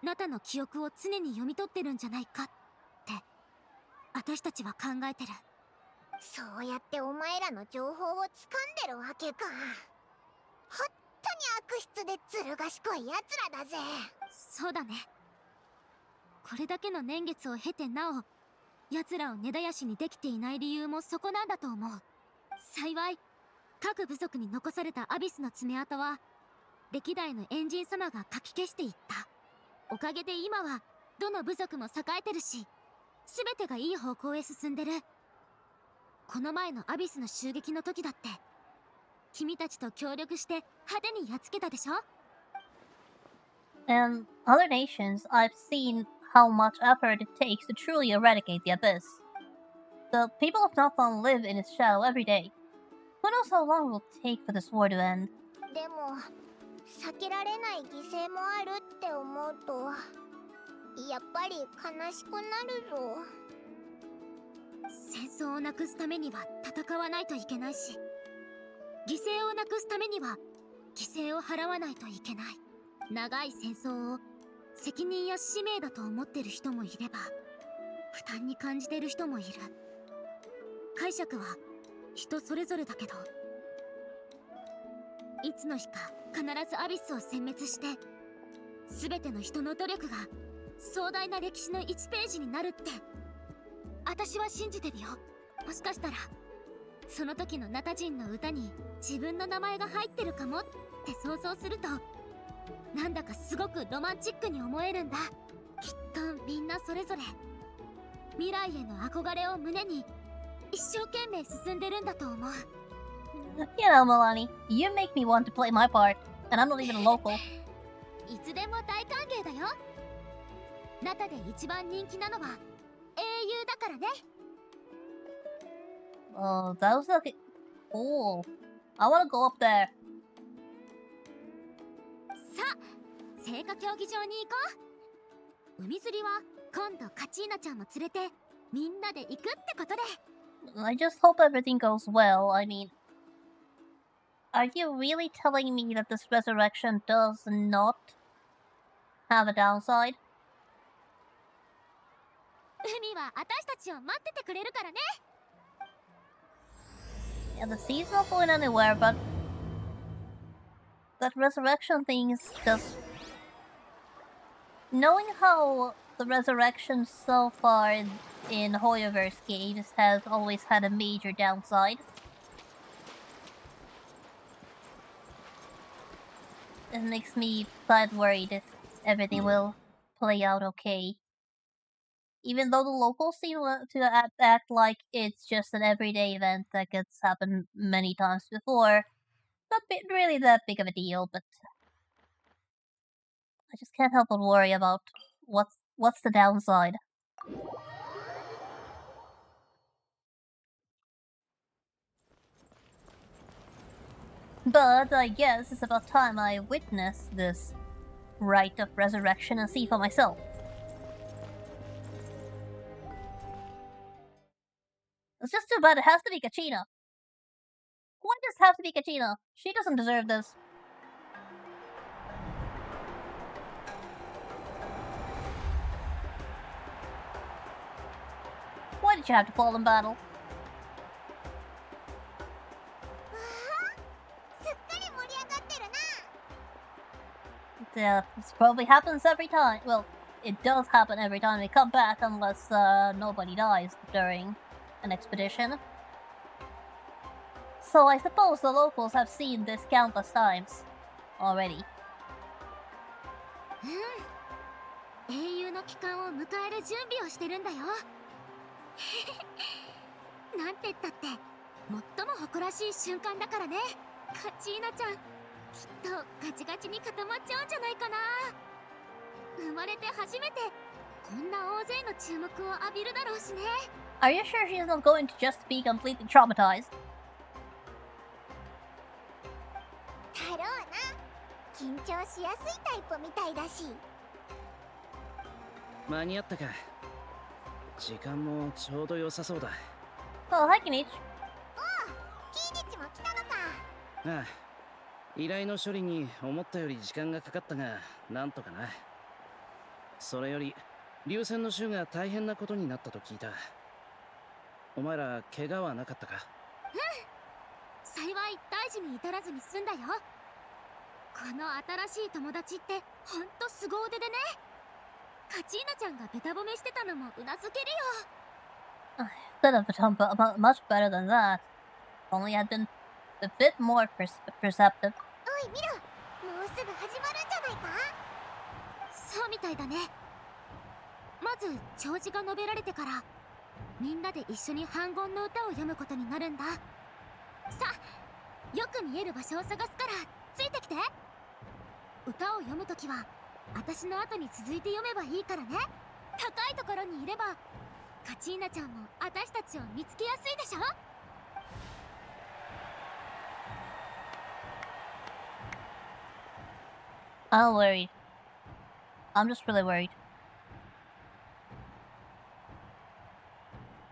ナタの記憶を常に読み取ってるんじゃないかって私たちは考えてる。そうやってお前らの情報を掴んでるわけか。本当に悪質でずる賢い奴らだぜ。そうだね。これだけの年月を経てなお奴らを根絶やしにできていない理由もそこなんだと思う。幸い各部族に残されたアビスの爪痕は歴代のエンジン様がかき消していった。おかげで今はどの部族も栄えてるし全てがいい方向へ進んでる。この前のアビスの襲撃の時だって君たちと協力して派手にやっつけたでしょ。 In other nations, I've seen how much effort it takes to truly eradicate the Abyss. The people of Nathan live in its shadow every day. Who knows how long it will take for this war to end? でも避けられない犠牲もあるって思うとやっぱり悲しくなるぞ。戦争をなくすためには戦わないといけないし犠牲をなくすためには犠牲を払わないといけない。長い戦争を責任や使命だと思ってる人もいれば負担に感じてる人もいる。解釈は人それぞれだけどいつの日か必ずアビスを殲滅して全ての人の努力が壮大な歴史の1ページになるって私は信じてるよ。もしかしたらその時のナタ人の歌に自分の名前が入ってるかもって想像すると、なんだかすごくロマンチックに思えるんだ。きっとみんなそれぞれ未来への憧れを胸に一生懸命進んでるんだと思う。You know, Milani, you make me want to play my part, and I'm not even a local. いつでも大歓迎だよ。ナタで一番人気なのは英雄だからね。Oh, that was like cool. I wanna go up there. さあ、聖火競技場に行こう。海釣りは今度カチーナちゃんも連れてみんなで行くってことで。I just hope everything goes well. I mean, are you really telling me that this resurrection does not have a downside? 海は私たちを待っててくれるからね。Yeah, the sea's not going anywhere, but that resurrection thing is just... Knowing how the resurrection so far in Hoyoverse games has always had a major downside, it makes me quite worried if everything will play out okay. Even though the locals seem to act like it's just an everyday event that gets happened many times before, not really that big of a deal, but I just can't help but worry about what's the downside. But I guess it's about time I witness this rite of resurrection and see for myself. It's just too bad it has to be Kachina. Why does it have to be Kachina? She doesn't deserve this. Why did you have to fall in battle? Yeah, this probably happens every time. Well, it does happen every time they come back unless nobody dies during an expedition. So I suppose the locals have seen this countless times already. 英雄の帰還を迎える準備をしてるんだよ。なんて言ったって最も誇らしい瞬間だからね。カチーナちゃん、きっとガチガチに固まっちゃうんじゃないかな。生まれて初めてこんな大勢の注目を浴びるだろうしね。Are you sure she's not going to just be completely traumatized? だろうな。緊張しやすいタイプみたいだし。間に合ったか。時間もちょうど良さそうだ。Oh, hi, Kinich. おう、キーニチも来たのか。ああ、依頼の処理に思ったより時間がかかったが、なんとかな。それより流線の衆が大変なことになったと聞いた。お前ら怪我はなかったか？うん、幸い大事に至らずに済んだよ。この新しい友達ってほんと凄腕でね。カチーナちゃんがベタ褒めしてたのもうなずけるよ。Could have done much better than that. Only had been a bit more perceptive. おい見ろ、もうすぐ始まるんじゃないか。そうみたいだね。まず弔辞が述べられてからみんなで一緒に反言の歌を読むことになるんだ。さあ、よく見える場所を探すからついてきて。歌を読むときは私の後に続いて読めばいいからね。高いところにいればカチーナちゃんも私たちを見つけやすいでしょ。I'm worried. I'm just really worried.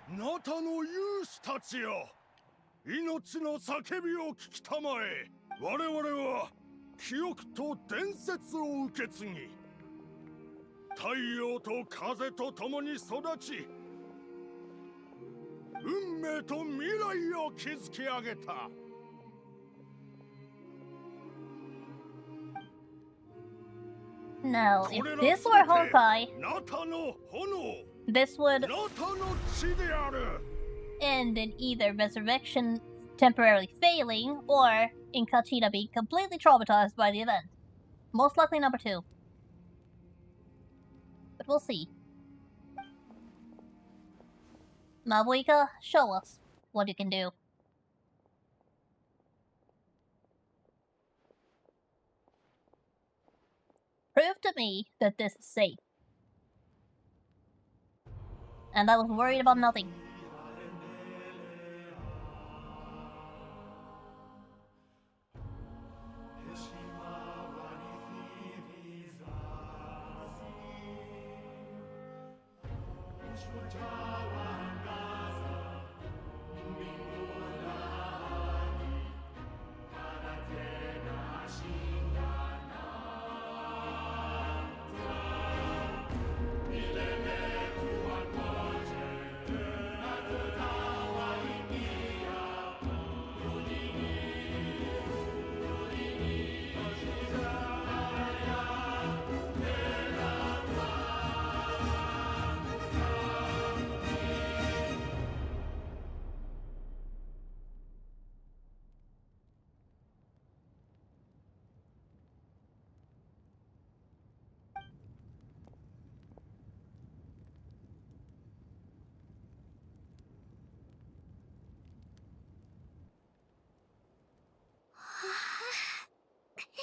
ナタの勇士たちよ、命の叫びを聞きたまえ。我々は記憶と伝説を受け継ぎ、太陽と風と共に育ち、運命と未来を築き上げた。Now, if this were Honkai, ナタの炎 this would ナタの血である end in either Resurrection temporarily failing or in Kachina being completely traumatized by the event. Most likely number 2. But we'll see. Mabuika, show us what you can do. Prove to me that this is safe. And I was worried about nothing.「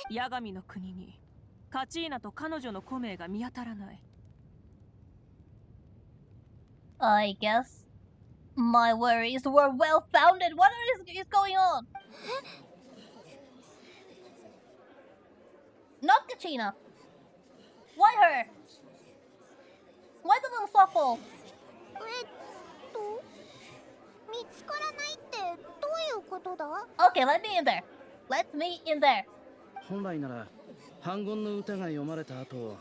八神の国にカチーナと彼女のコメが見当たらない。 I guess my worries were well founded. What is going on? Not Kachina. Why her? Why the little softball? 見つからないってどういうことだ？ Okay, let me in there. Let me in there. 本来なら反言の歌が読まれた後、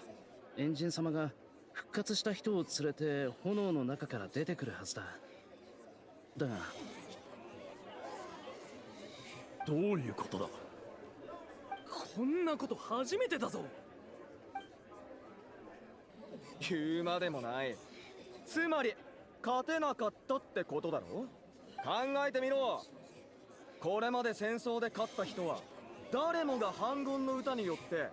エンジン様が復活した人を連れて炎の中から出てくるはずだ。だがどういうことだ？こんなこと初めてだぞ。言うまでもない。つまり勝てなかったってことだろ？考えてみろ。これまで戦争で勝った人は誰もが反言の歌によって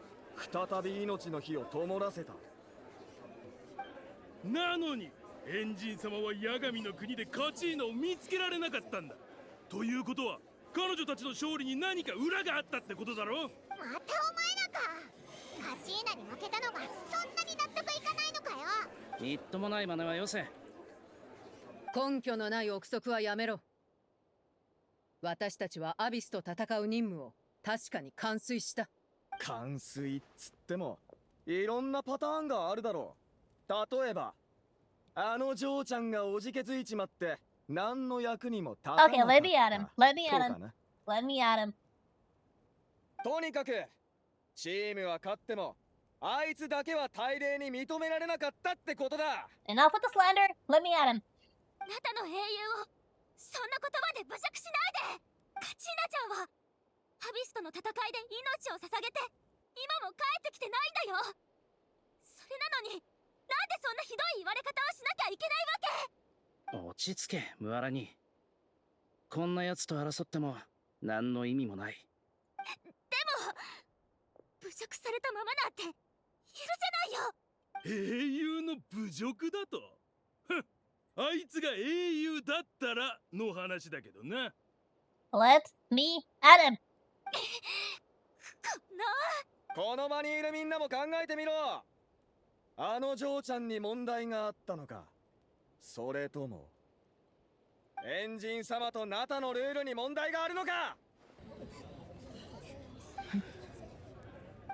再び命の火を灯らせた。なのにエンジン様は八神の国でカチーナを見つけられなかったんだ。ということは彼女たちの勝利に何か裏があったってことだろ？またお前らか。カチーナに負けたのがそんなに納得いかないのかよ。みっともない真似はよせ。根拠のない憶測はやめろ。私たちはアビスと戦う任務を確かに完遂した。完遂っつってもいろんなパターンがあるだろう。例えばあのジョーちゃんがおじけづいちまって何の役にも立たなかった。 Okay, let me at him. Let me そう at か him. な。 Let me at him. とにかくチームは勝ってもあいつだけは大礼に認められなかったってことだ。 Enough with the slander. Let me at him. あなたの英雄をそんな言葉で侮辱しないで。カチーナちゃんはアビスとの戦いで命を捧げて今も帰ってきてないんだよ。それなのになんでそんなひどい言われ方をしなきゃいけないわけ？落ち着け、ムアラに。こんな奴と争っても何の意味もない。でも侮辱されたままなんて許せないよ。英雄の侮辱だと？ふん、あいつが英雄だったらの話だけどな。Let me at him. この場にいるみんなも考えてみろ。あのジョーちゃんに問題があったのか、それともエンジン様とナタのルールに問題があるのか。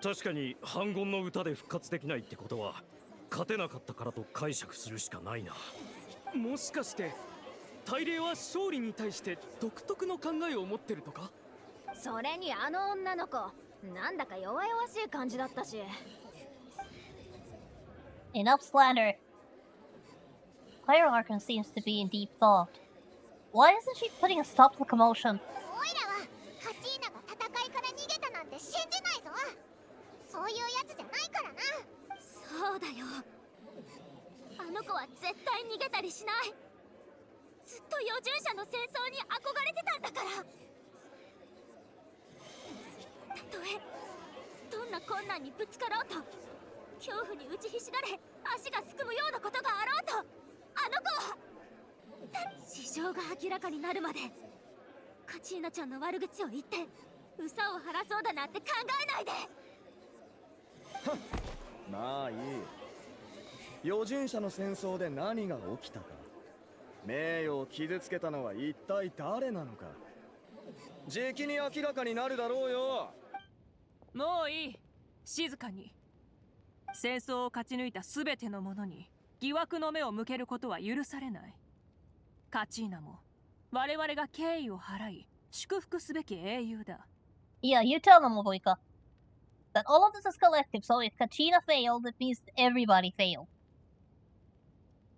確かに反言の歌で復活できないってことは勝てなかったからと解釈するしかないな。もしかして大礼は勝利に対して独特の考えを持ってるとか？それにあの女の子なんだか弱々しい感じだったし。 Enough slander. Player Arkan seems to be in deep thought. Why isn't she putting a stop to the commotion? オイラはカチーナが戦いから逃げたなんて信じないぞ。そういうやつじゃないからな。よ。あの子は絶対逃げたりしない。ずっと余従者の戦争に憧れてたんだから。たとえどんな困難にぶつかろうと、恐怖に打ちひしがれ足がすくむようなことがあろうと、あの子は事情が明らかになるまでカチーナちゃんの悪口を言って憂さを晴らそうだなんて考えないで。まあいい。余順者の戦争で何が起きたか、名誉を傷つけたのは一体誰なのか、じきに明らかになるだろうよ。もういい、静かに。戦争を勝ち抜いた全ての者に疑惑の目を向けることは許されない。カチーナも我々が敬意を払い祝福すべき英雄だ。Yeah, you tell them, Moboika, that all of this is collective, so if Kachina failed, it means everybody failed.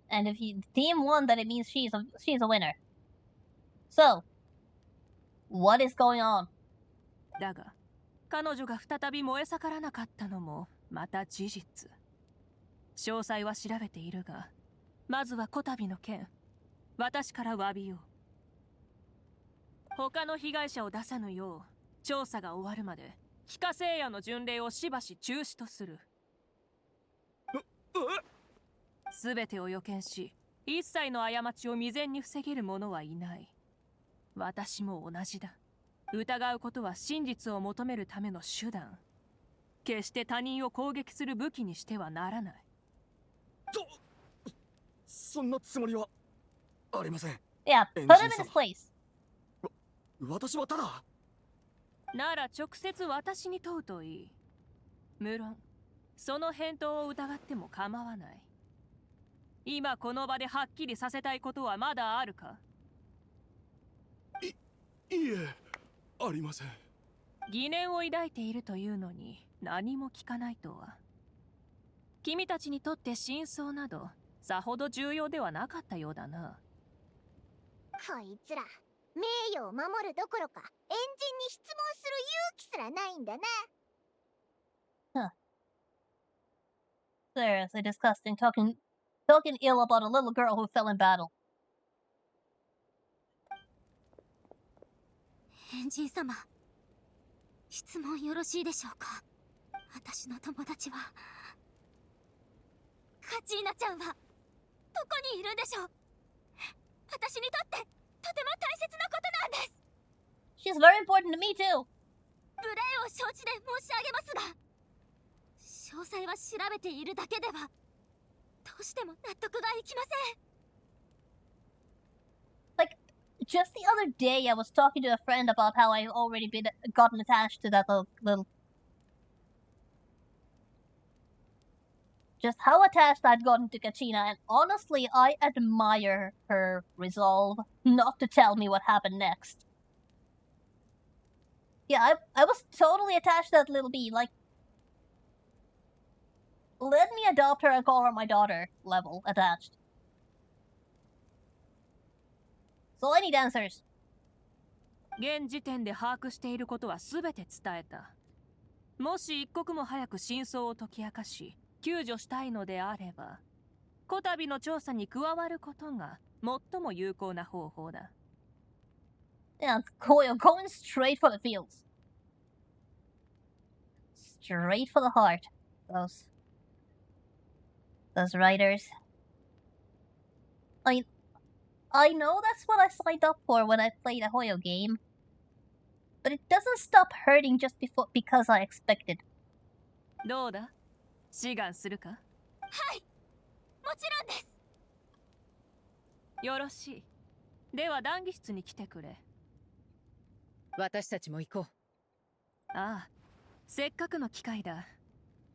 And if the team won, then it means she's a winner. So, what is going on? だが彼女が再び燃え盛らなかったのもまた事実。詳細は調べているが、まずはこたびの件、私から詫びよう。他の被害者を出さぬよう調査が終わるまで非化聖夜の巡礼をしばし中止とする。全てを予見し、一切の過ちを未然に防げる者はいない。私も同じだ。疑うことは真実を求めるための手段。決して他人を攻撃する武器にしてはならない。そんなつもりはありません。Yeah, put him in his place. 私はただ。なら直接私に問うといい。無論その返答を疑っても構わない。今この場ではっきりさせたいことはまだあるか？いえ、ありません。疑念を抱いているというのに何も聞かないとは。君たちにとって真相などさほど重要ではなかったようだな。こいつら名誉を守るどころかエンジンに質問する勇気すらないんだな。Huh. Seriously disgusting, talking ill about a little girl who fell in battle. エンジン様、質問よろしいでしょうか。私の友達は、カチーナちゃんはどこにいるんでしょう。私にとってとても大切なことなんです。 She's very important to me too. 無礼を承知で申し上げますが、詳細は調べているだけではどうしても納得がいきません。 Like, just the other day I was talking to a friend about how I've already gotten attached to that little just how attached I'd gotten to Kachina, and honestly, I admire her resolve not to tell me what happened next. Yeah, I was totally attached to that little bee, like, let me adopt her and call her my daughter level attached. So I need answers. 現時点で把握していることは全て伝えた。もし一刻も早く真相を解き明かし救助したいのであれば、こたびの調査に加わることが最も有効な方法だ。Yeah, going straight for the fields. Straight for the heart. Those writers. I know that's what I signed up for when I played a Hoyo game. But it doesn't stop hurting just because I expected. どうだ？志願するか？はい、もちろんです。よろしい。では談義室に来てくれ。私たちも行こう。ああ、せっかくの機会だ。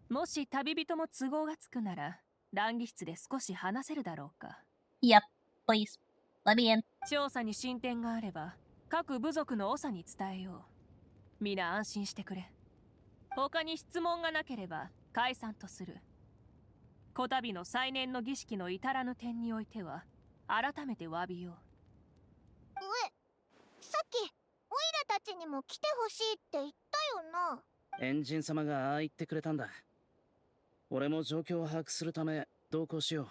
もし旅人も都合がつくなら談義室で少し話せるだろうか。Yep, please. Let me in. 調査に進展があれば各部族の長に伝えよう。皆安心してくれ。他に質問がなければ解散とする。こたびの再燃の儀式の至らぬ点においては改めて詫びよう。さっきオイラたちにも来てほしいって言ったよな。エンジン様がああ言ってくれたんだ。俺も状況を把握するため同行しよう。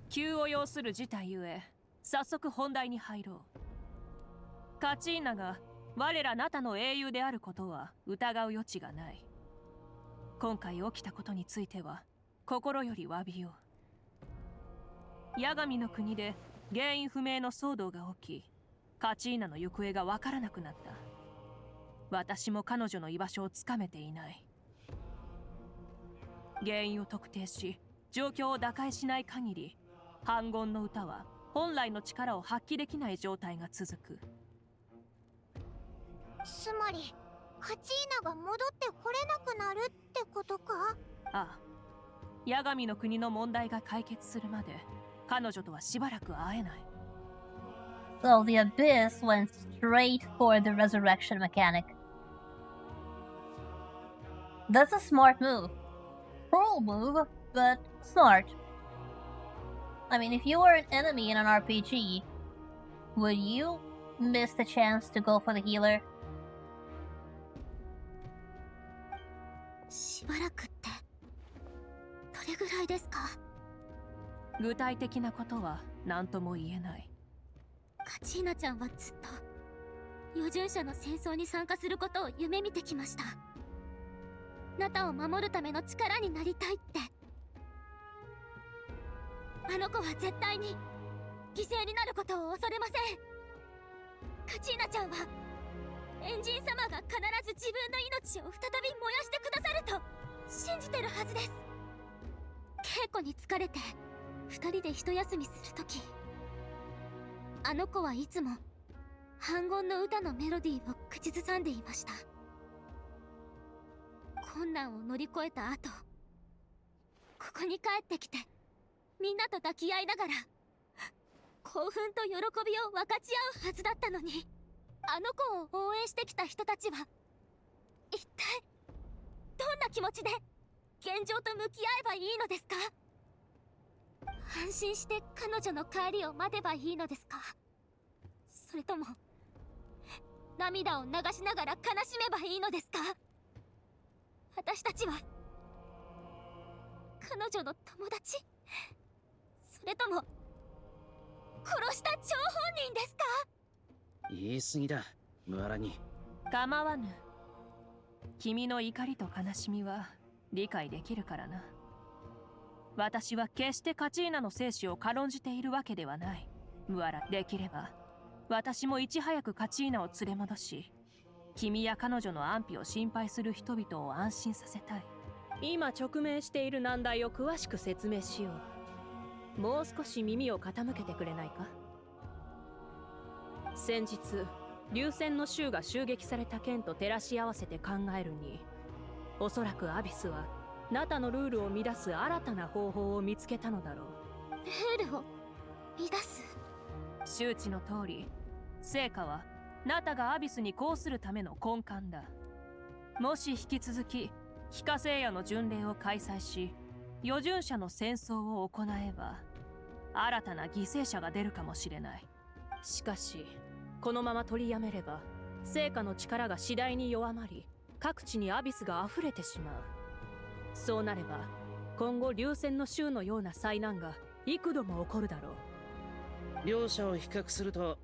急を要する事態ゆえ、早速本題に入ろう。カチーナが我らナタの英雄であることは疑う余地がない。今回起きたことについては心より詫びよう。八神の国で原因不明の騒動が起き、カチーナの行方がわからなくなった。私も彼女の居場所をつかめていない。原因を特定し状況を打開しない限り、反言の歌は本来の力を発揮できない状態が続く。つまりカチーナが戻ってこれなくなるってことか？ああ、八神の国の問題が解決するまで彼女とはしばらく会えない。 So the Abyss went straight for the resurrection mechanic. That's a smart move. Cruel move, but smart. I mean, if you were an enemy in an RPG, would you miss the chance to go for the healer? しばらくってどれぐらいですか？具体的なことは何とも言えない。カチーナちゃんはずっと余順者の戦争に参加することを夢見てきました。ナタを守るための力になりたいって。あの子は絶対に犠牲になることを恐れません。カチーナちゃんはエンジン様が必ず自分の命を再び燃やしてくださると信じてるはずです。稽古に疲れて二人で一休みするとき、あの子はいつも反言の歌のメロディーを口ずさんでいました。困難を乗り越えた後、ここに帰ってきてみんなと抱き合いながら興奮と喜びを分かち合うはずだったのに、あの子を応援してきた人たちは一体どんな気持ちで現状と向き合えばいいのですか？安心して彼女の帰りを待てばいいのですか？それとも涙を流しながら悲しめばいいのですか？私たちは彼女の友達、それとも殺した張本人ですか？言い過ぎだ、ムアラニ。構わぬ。君の怒りと悲しみは理解できるからな。私は決してカチーナの生死を軽んじているわけではない。ムアラ、できれば私もいち早くカチーナを連れ戻し、君や彼女の安否を心配する人々を安心させたい。今直面している難題を詳しく説明しよう。もう少し耳を傾けてくれないか？先日流戦の衆が襲撃された件と照らし合わせて考えるに、おそらくアビスはナタのルールを乱す新たな方法を見つけたのだろう。ルールを乱す？周知の通り、成果はナタがアビスに抗するための根幹だ。もし引き続き非化聖夜の巡礼を開催し、余順者の戦争を行えば新たな犠牲者が出るかもしれない。しかしこのまま取りやめれば成果の力が次第に弱まり、各地にアビスが溢れてしまう。そうなれば今後流戦の衆のような災難が幾度も起こるだろう。両者を比較すると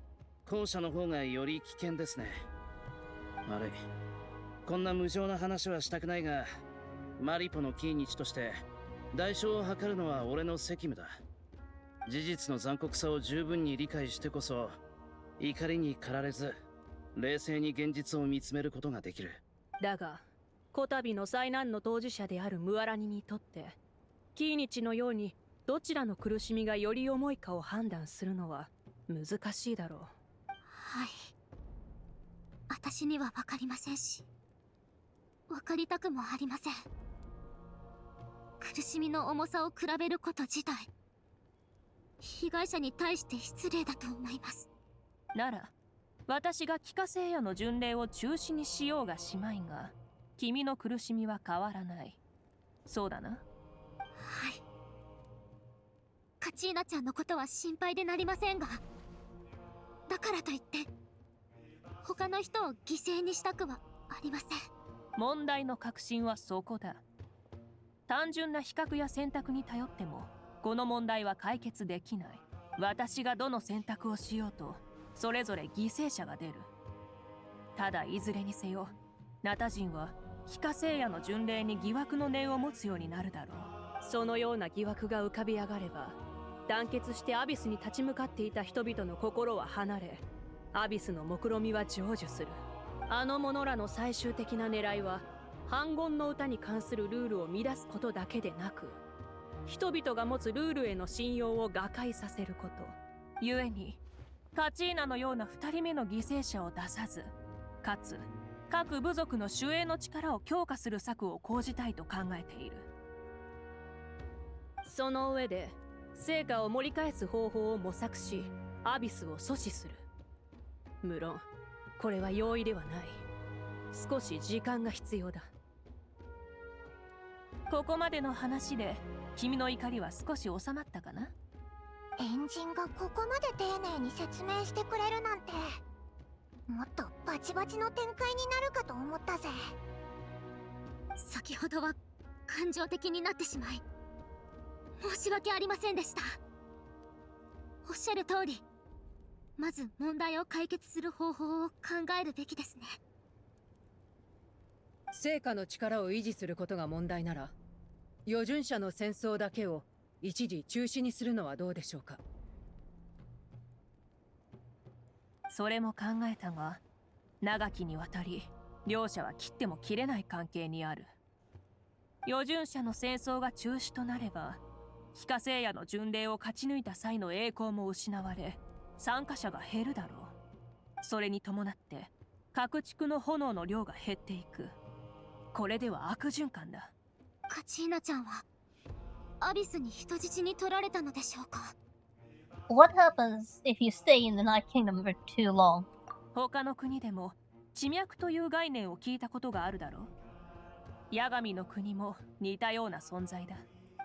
後者の方がより危険ですね。悪い、こんな無情な話はしたくないが、マリポのキーニチとして代償を図るのは俺の責務だ。事実の残酷さを十分に理解してこそ、怒りに駆られず冷静に現実を見つめることができる。だがこたびの災難の当事者であるムアラニにとって、キーニチのようにどちらの苦しみがより重いかを判断するのは難しいだろう。はい、私には分かりませんし、分かりたくもありません。苦しみの重さを比べること自体、被害者に対して失礼だと思います。なら私が帰化聖夜の巡礼を中止にしようがしまいが、君の苦しみは変わらない。そうだな。はい。カチーナちゃんのことは心配でなりませんが、だからといって他の人を犠牲にしたくはありません。問題の核心はそこだ。単純な比較や選択に頼ってもこの問題は解決できない。私がどの選択をしようとそれぞれ犠牲者が出る。ただいずれにせよナタ人は非化聖夜の巡礼に疑惑の念を持つようになるだろう。そのような疑惑が浮かび上がれば団結してアビスに立ち向かっていた人々の心は離れ、アビスの目論見は成就する。あの者らの最終的な狙いは反言の歌に関するルールを乱すことだけでなく、人々が持つルールへの信用を瓦解させること。故にカチーナのような2人目の犠牲者を出さず、かつ各部族の守衛の力を強化する策を講じたいと考えている。その上で成果を盛り返す方法を模索し、アビスを阻止する。無論これは容易ではない。少し時間が必要だ。ここまでの話で君の怒りは少し収まったかな？エンジンがここまで丁寧に説明してくれるなんて、もっとバチバチの展開になるかと思ったぜ。先ほどは感情的になってしまい申し訳ありませんでした。おっしゃる通り、まず問題を解決する方法を考えるべきですね。成果の力を維持することが問題なら、余順者の戦争だけを一時中止にするのはどうでしょうか。それも考えたが、長きにわたり両者は切っても切れない関係にある。余順者の戦争が中止となれば、非化聖夜の巡礼を勝ち抜いた際の栄光も失われ、参加者が減るだろう。それに伴って各地区の炎の量が減っていく。これでは悪循環だ。カチーナちゃんはアビスに人質に取られたのでしょうか。 What happens if you stay in the Night Kingdom for too long? 他の国でも地脈という概念を聞いたことがあるだろう。八神の国も似たような存在だ。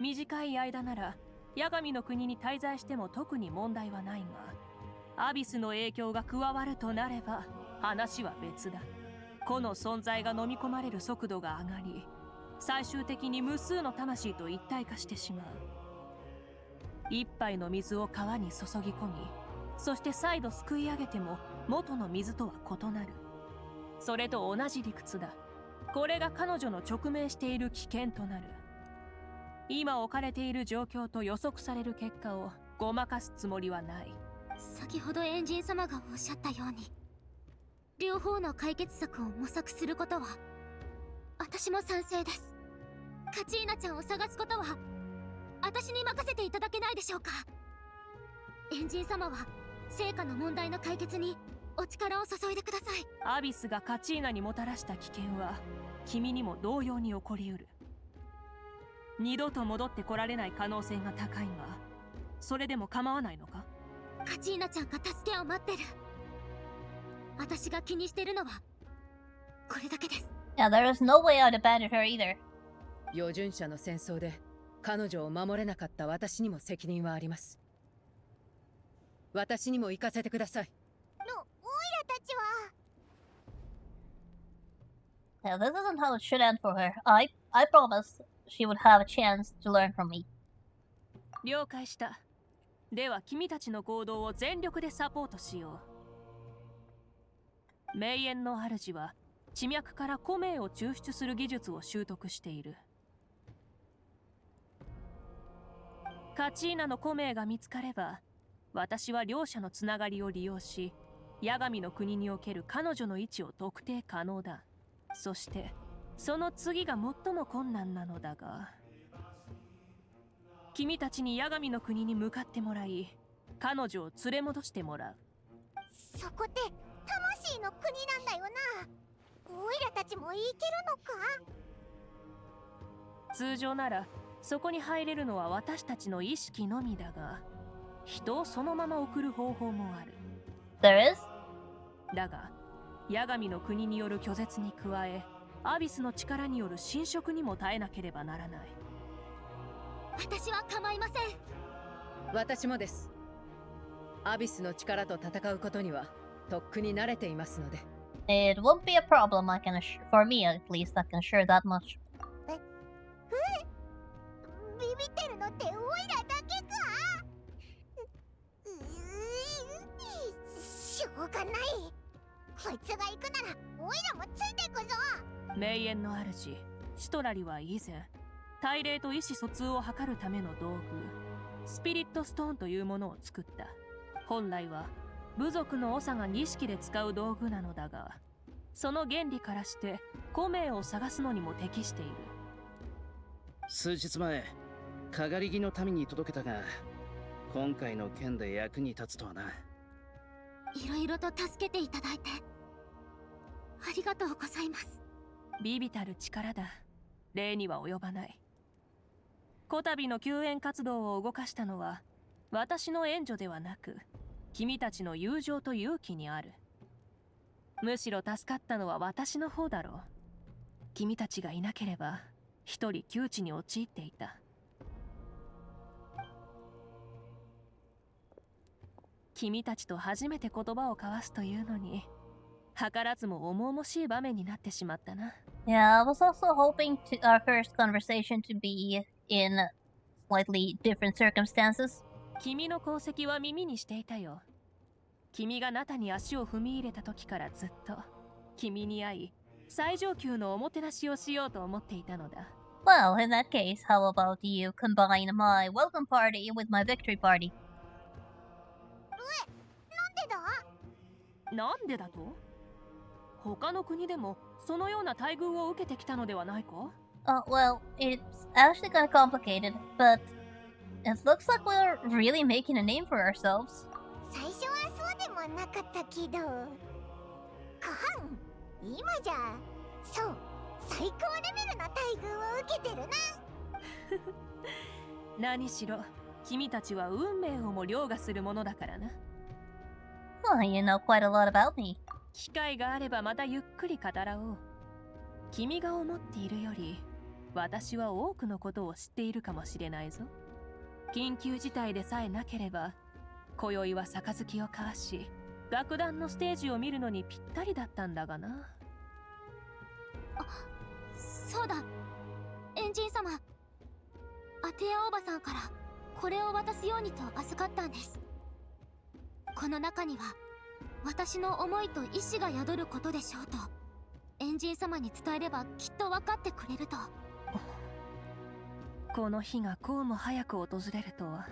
短い間なら八神の国に滞在しても特に問題はないが、アビスの影響が加わるとなれば話は別だ。個の存在が飲み込まれる速度が上がり、最終的に無数の魂と一体化してしまう。一杯の水を川に注ぎ込み、そして再度すくい上げても元の水とは異なる。それと同じ理屈だ。これが彼女の直面している危険となる。今置かれている状況と予測される結果をごまかすつもりはない。先ほどエンジン様がおっしゃったように、両方の解決策を模索することは私も賛成です。カチーナちゃんを探すことは私に任せていただけないでしょうか。エンジン様は成果の問題の解決にお力を注いでください。アビスがカチーナにもたらした危険は君にも同様に起こりうる。二度と戻ってこられない可能性が高いが、それでも構わないのか？カチーナちゃんが助けを待ってる。私が気にしてるのはこれだけです。Yeah, there is no way I'd abandon her either. 余順者の戦争で彼女を守れなかった私にも責任はあります。私にも行かせてください。オイラたちは。 Yeah, this isn't how it should end for her. I promised she would have a chance to learn from me. 了解した。では君たちの行動を全力でサポートしよう。名園の主は地脈から古名を抽出する技術を習得している。カチーナの古名が見つかれば、私は両者のつながりを利用し、八神の国における彼女の位置を特定可能だ。そしてその次が最も困難なのだが、君たちに八神の国に向かってもらい、彼女を連れ戻してもらう。そこって魂の国なんだよな。オイラたちも行けるのか？通常ならそこに入れるのは私たちの意識のみだが、人をそのまま送る方法もある。 There is? だが八神の国による拒絶に加え、アビスの力による侵食にも耐えなければならない。私は構いません。私もです。アビスの力と戦うことにはとっくに慣れていますので。It won't be a problem, for me at least, I can assure that much. ビビってるのってオイラだけか。しょうがない。こいつが行くならオイラもついてくぞ。名園の主シトラリは以前、大霊と意思疎通を図るための道具スピリットストーンというものを作った。本来は部族の長が儀式で使う道具なのだが、その原理からして古名を探すのにも適している。数日前かがり木の民に届けたが、今回の件で役に立つとはな。いろいろと助けていただいてありがとうございます。ビビたる力だ。礼には及ばない。こたびの救援活動を動かしたのは私の援助ではなく、君たちの友情と勇気にある。むしろ助かったのは私の方だろう。君たちがいなければ一人窮地に陥っていた。君たちと初めて言葉を交わすというのに、図らずも重々しい場面になってしまったな。Yeah, I was also hoping our first conversation to be in slightly different circumstances. 君の功績は耳にしていたよ。君がナタに足を踏み入れた時からずっと君に会い、最上級のおもてなしをしようと思っていたのだ。Well, in that case, how about you combine my welcome party with my victory party? なんでだと？他の国でもそのような待遇を受けてきたのではないか？ Well, it's actually kind of complicated, but it looks like we're really making a name for ourselves. 最初はそうでもなかったけど、かはん、今じゃそう最高レベルの待遇を受けてるな。何しろ君たちは運命をも凌駕するものだからな。Well, you know quite a lot about me. 機会があればまたゆっくり語らおう。君が思っているより私は多くのことを知っているかもしれないぞ。緊急事態でさえなければ今宵は杯を交わし、楽団のステージを見るのにぴったりだったんだがな。そうだ、エンジン様、アテアおばさんからこれを渡すようにと預かったんです。この中には私の思いと意志が宿ることでしょうと、エンジン様に伝えればきっと分かってくれると。この日がこうも早く訪れるとは。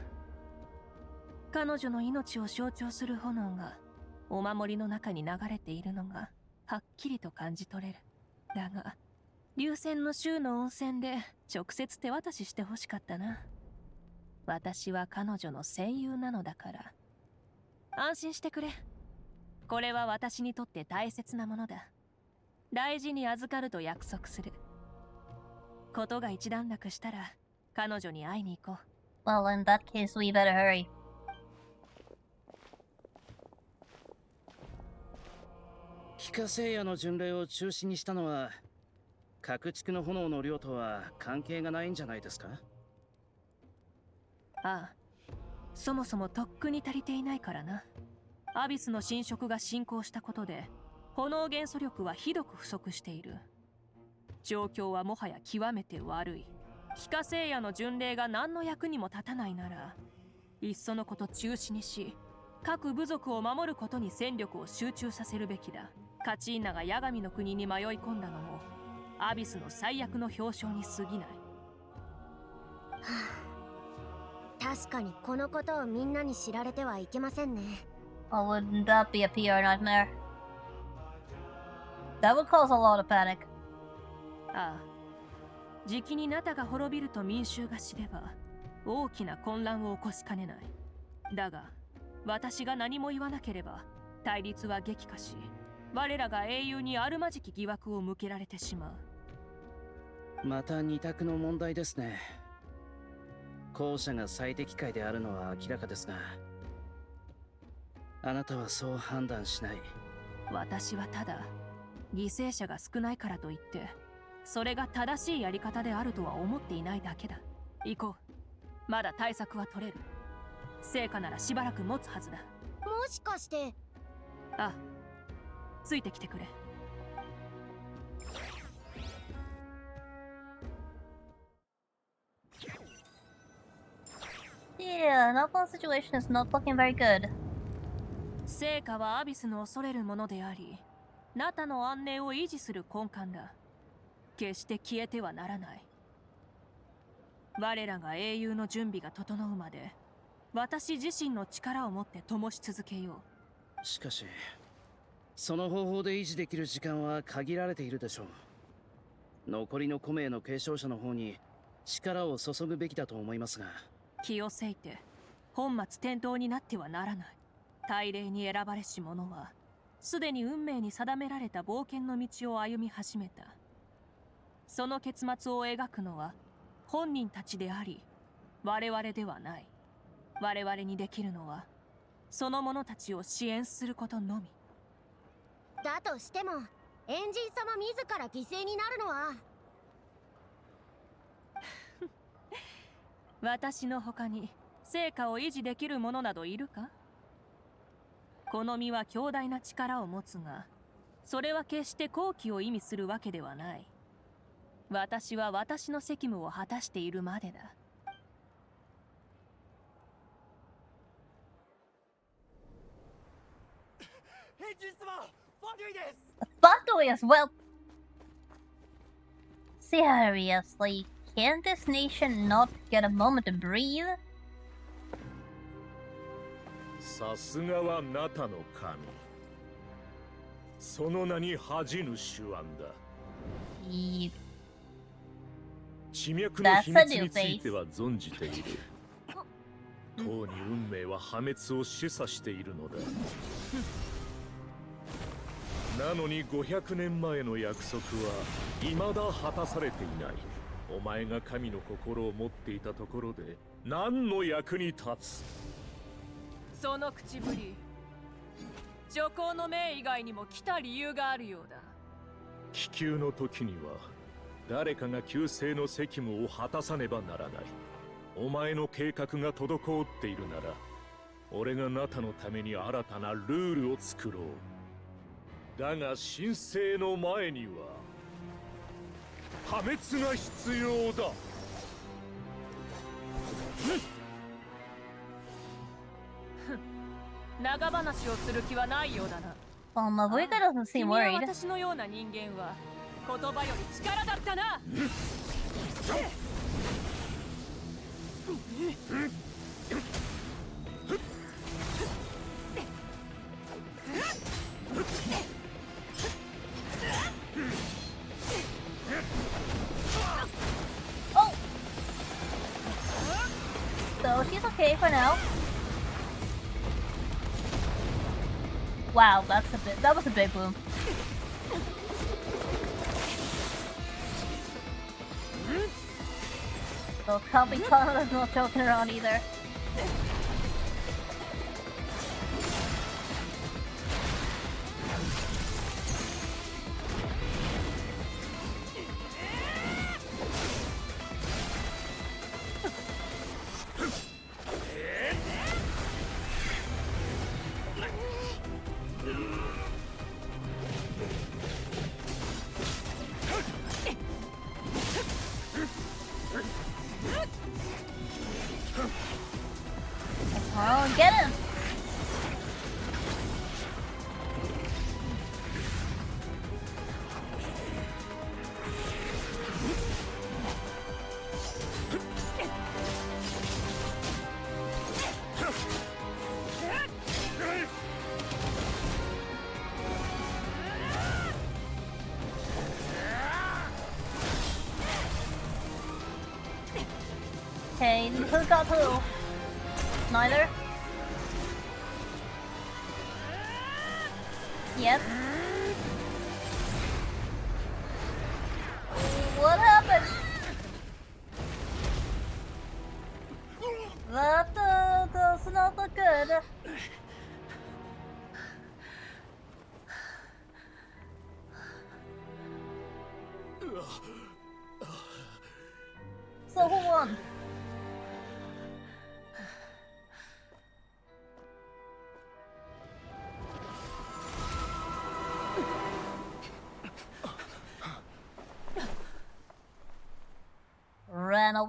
彼女の命を象徴する炎がお守りの中に流れているのがはっきりと感じ取れる。だが流泉の州の温泉で直接手渡ししてほしかったな。私は彼女の戦友なのだから。安心してくれ。これは私にとって大切なものだ。大事に預かると約束する。ことが一段落したら彼女に会いに行こう。Well, in that case, we better hurry. 非化聖夜の巡礼を中止にしたのは、各地区の炎の量とは関係がないんじゃないですか？ああ、そもそもとっくに足りていないからな。アビスの侵食が進行したことで炎元素力はひどく不足している。状況はもはや極めて悪い。非化聖夜の巡礼が何の役にも立たないなら、いっそのこと中止にし、各部族を守ることに戦力を集中させるべきだ。カチーナが八神の国に迷い込んだのもアビスの最悪の表彰に過ぎない。確かにこのことをみんなに知られてはいけませんね。Oh, wouldn't that be a PR nightmare? That would cause a lot of panic. ああ、じきにナタが滅びると民衆が知れば大きな混乱を起こしかねない。だが私が何も言わなければ対立は激化し、我らが英雄にあるまじき疑惑を向けられてしまう。また二択の問題ですね。後者が最適解であるのは明らかですが、あなたはそう判断しない。私はただ犠牲者が少ないからといってそれが正しいやり方であるとは思っていないだけだ。行こう。まだ対策は取れる。成果ならしばらく持つはずだ。もしかして。あ、ついてきてくれ。Yeah, Nalpon's situation is not looking very good. 成果はアビスの恐れるものであり、ナタの安寧を維持する根幹だ。決して消えてはならない。我らが英雄の準備が整うまで、私自身の力を持って灯し続けよう。しかし、その方法で維持できる時間は限られているでしょう。残りの古名の継承者の方に力を注ぐべきだと思いますが。気をせいて、本末転倒になってはならない。大礼に選ばれし者は、すでに運命に定められた冒険の道を歩み始めた。その結末を描くのは、本人たちであり、我々ではない。我々にできるのは、その者たちを支援することのみ。だとしても、エンジン様自ら犠牲になるのは。私の他に成果を維持できる者などいるか？この身は強大な力を持つが、それは決して好機を意味するわけではない。私は私の責務を果たしているまでだ。エンジン様、ファンドゥイです。Fatoy as well. Seriously, can't this nation not get a moment to breathe? さすがはナタの神。その名に恥じぬ手腕だ。地脈の秘密については存じている。とうに運命は破滅を示唆しているのだ。なのに500年前の約束は未だ果たされていない。お前が神の心を持っていたところで何の役に立つ？その口ぶり、女皇の命以外にも来た理由があるようだ。気球の時には誰かが救世の責務を果たさねばならない。お前の計画が滞っているなら、俺がナタのために新たなルールを作ろう。だが神聖の前には破滅が必要だ。長話をする気はないようだな。Mabuika doesn't seem 君は worried. 私のような人間は言葉より力だったな。Oh! So she's okay for now. Wow, that was a big boom. So probably Kanada's not joking around either. Oh, get him! Okay, who got who? Neither? Yep. What happened? That does not look good.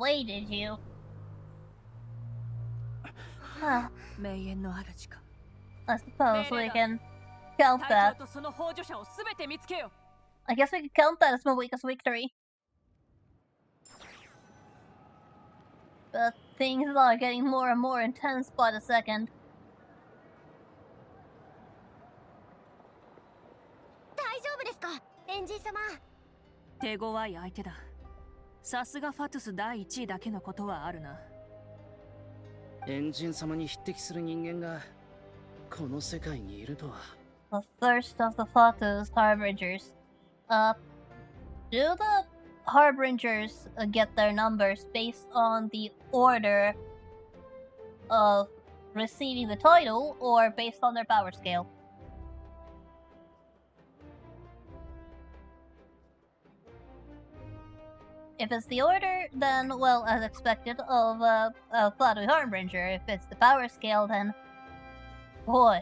way, did you? Huh. 名園の主か。 I suppose we can count 隊 that. 長とその幇助者をすべて見つけよ。 I guess we could count that as Malika's victory. But things are getting more and more intense by the second. 大丈夫ですか、エンジン様。手強い相手だ。さすがファトゥス第1位だけのことはあるな。エンジン様に匹敵する人間がこの世界にいるとは。 The thirst of the Fatus Harbingers. Do the Harbingers get their numbers based on the order of receiving the title or based on their power scale? If it's the order, then, well, as expected, of Flattery Harbinger. If it's the power scale, then... Boy.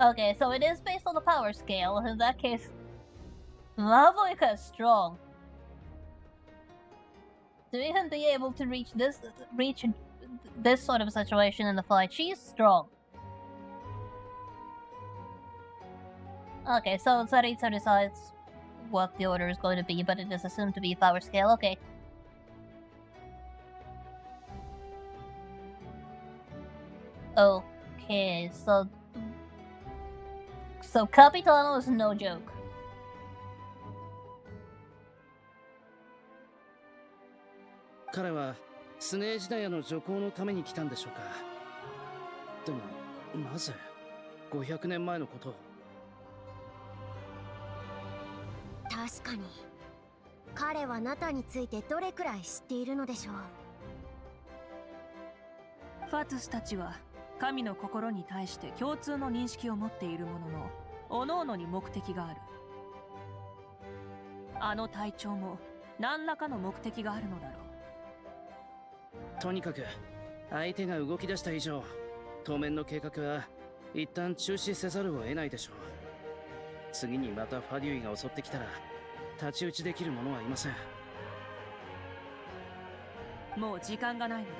Okay, so it is based on the power scale. In that case, Mavoika is strong. To even be able to reach this sort of situation in the fight, she's strong. Okay, so Tsaritsa decides what the order is going to be, but it is assumed to be power scale. Okay. Okay, so Capitano is no joke. 彼はスネージダヤの助行のために来たんでしょうか。でもなぜ500年前のことを。確かに彼はナタについてどれくらい知っているのでしょう。ファトゥスたちは神の心に対して共通の認識を持っているものの、各々に目的がある。あの隊長も何らかの目的があるのだろう。とにかく相手が動き出した以上、当面の計画は一旦中止せざるを得ないでしょう。次にまたファデュイが襲ってきたら太刀打ちできる者はいません。もう時間がないのだ。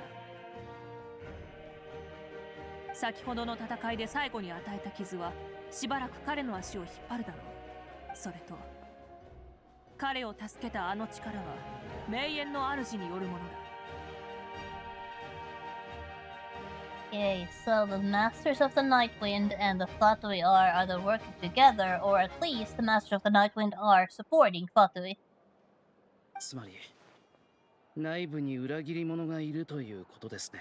先ほどの戦いで最後に与えた傷はしばらく彼の足を引っ張るだろう。それと彼を助けたあの力は名園の主によるものだ。Okay, so the Masters of the Nightwind and the Fatui are either working together, or at least the Masters of the Nightwind are supporting Fatui. つまり内部に裏切り者がいるということですね。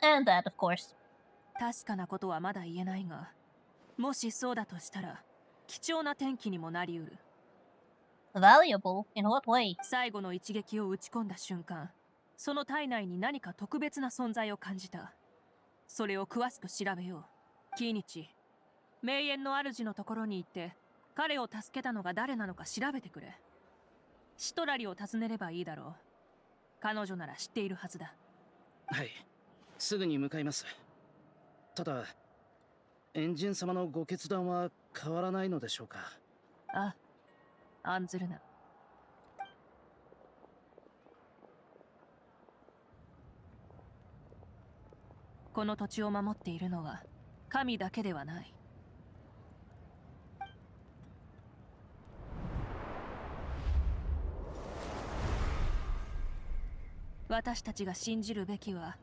And that, of course. 確かなことはまだ言えないが、もしそうだとしたら貴重な転機にもなりうる。Valuable? In what way? 最後の一撃を打ち込んだ瞬間、その体内に何か特別な存在を感じた。それを詳しく調べよう。キーニチ、名園の主のところに行って彼を助けたのが誰なのか調べてくれ。シトラリを訪ねればいいだろう。彼女なら知っているはずだ。はい、すぐに向かいます。ただエンジン様のご決断は変わらないのでしょうか。あ、案ずるな。この土地を守っているのは神だけではない。私たちが信じるべきは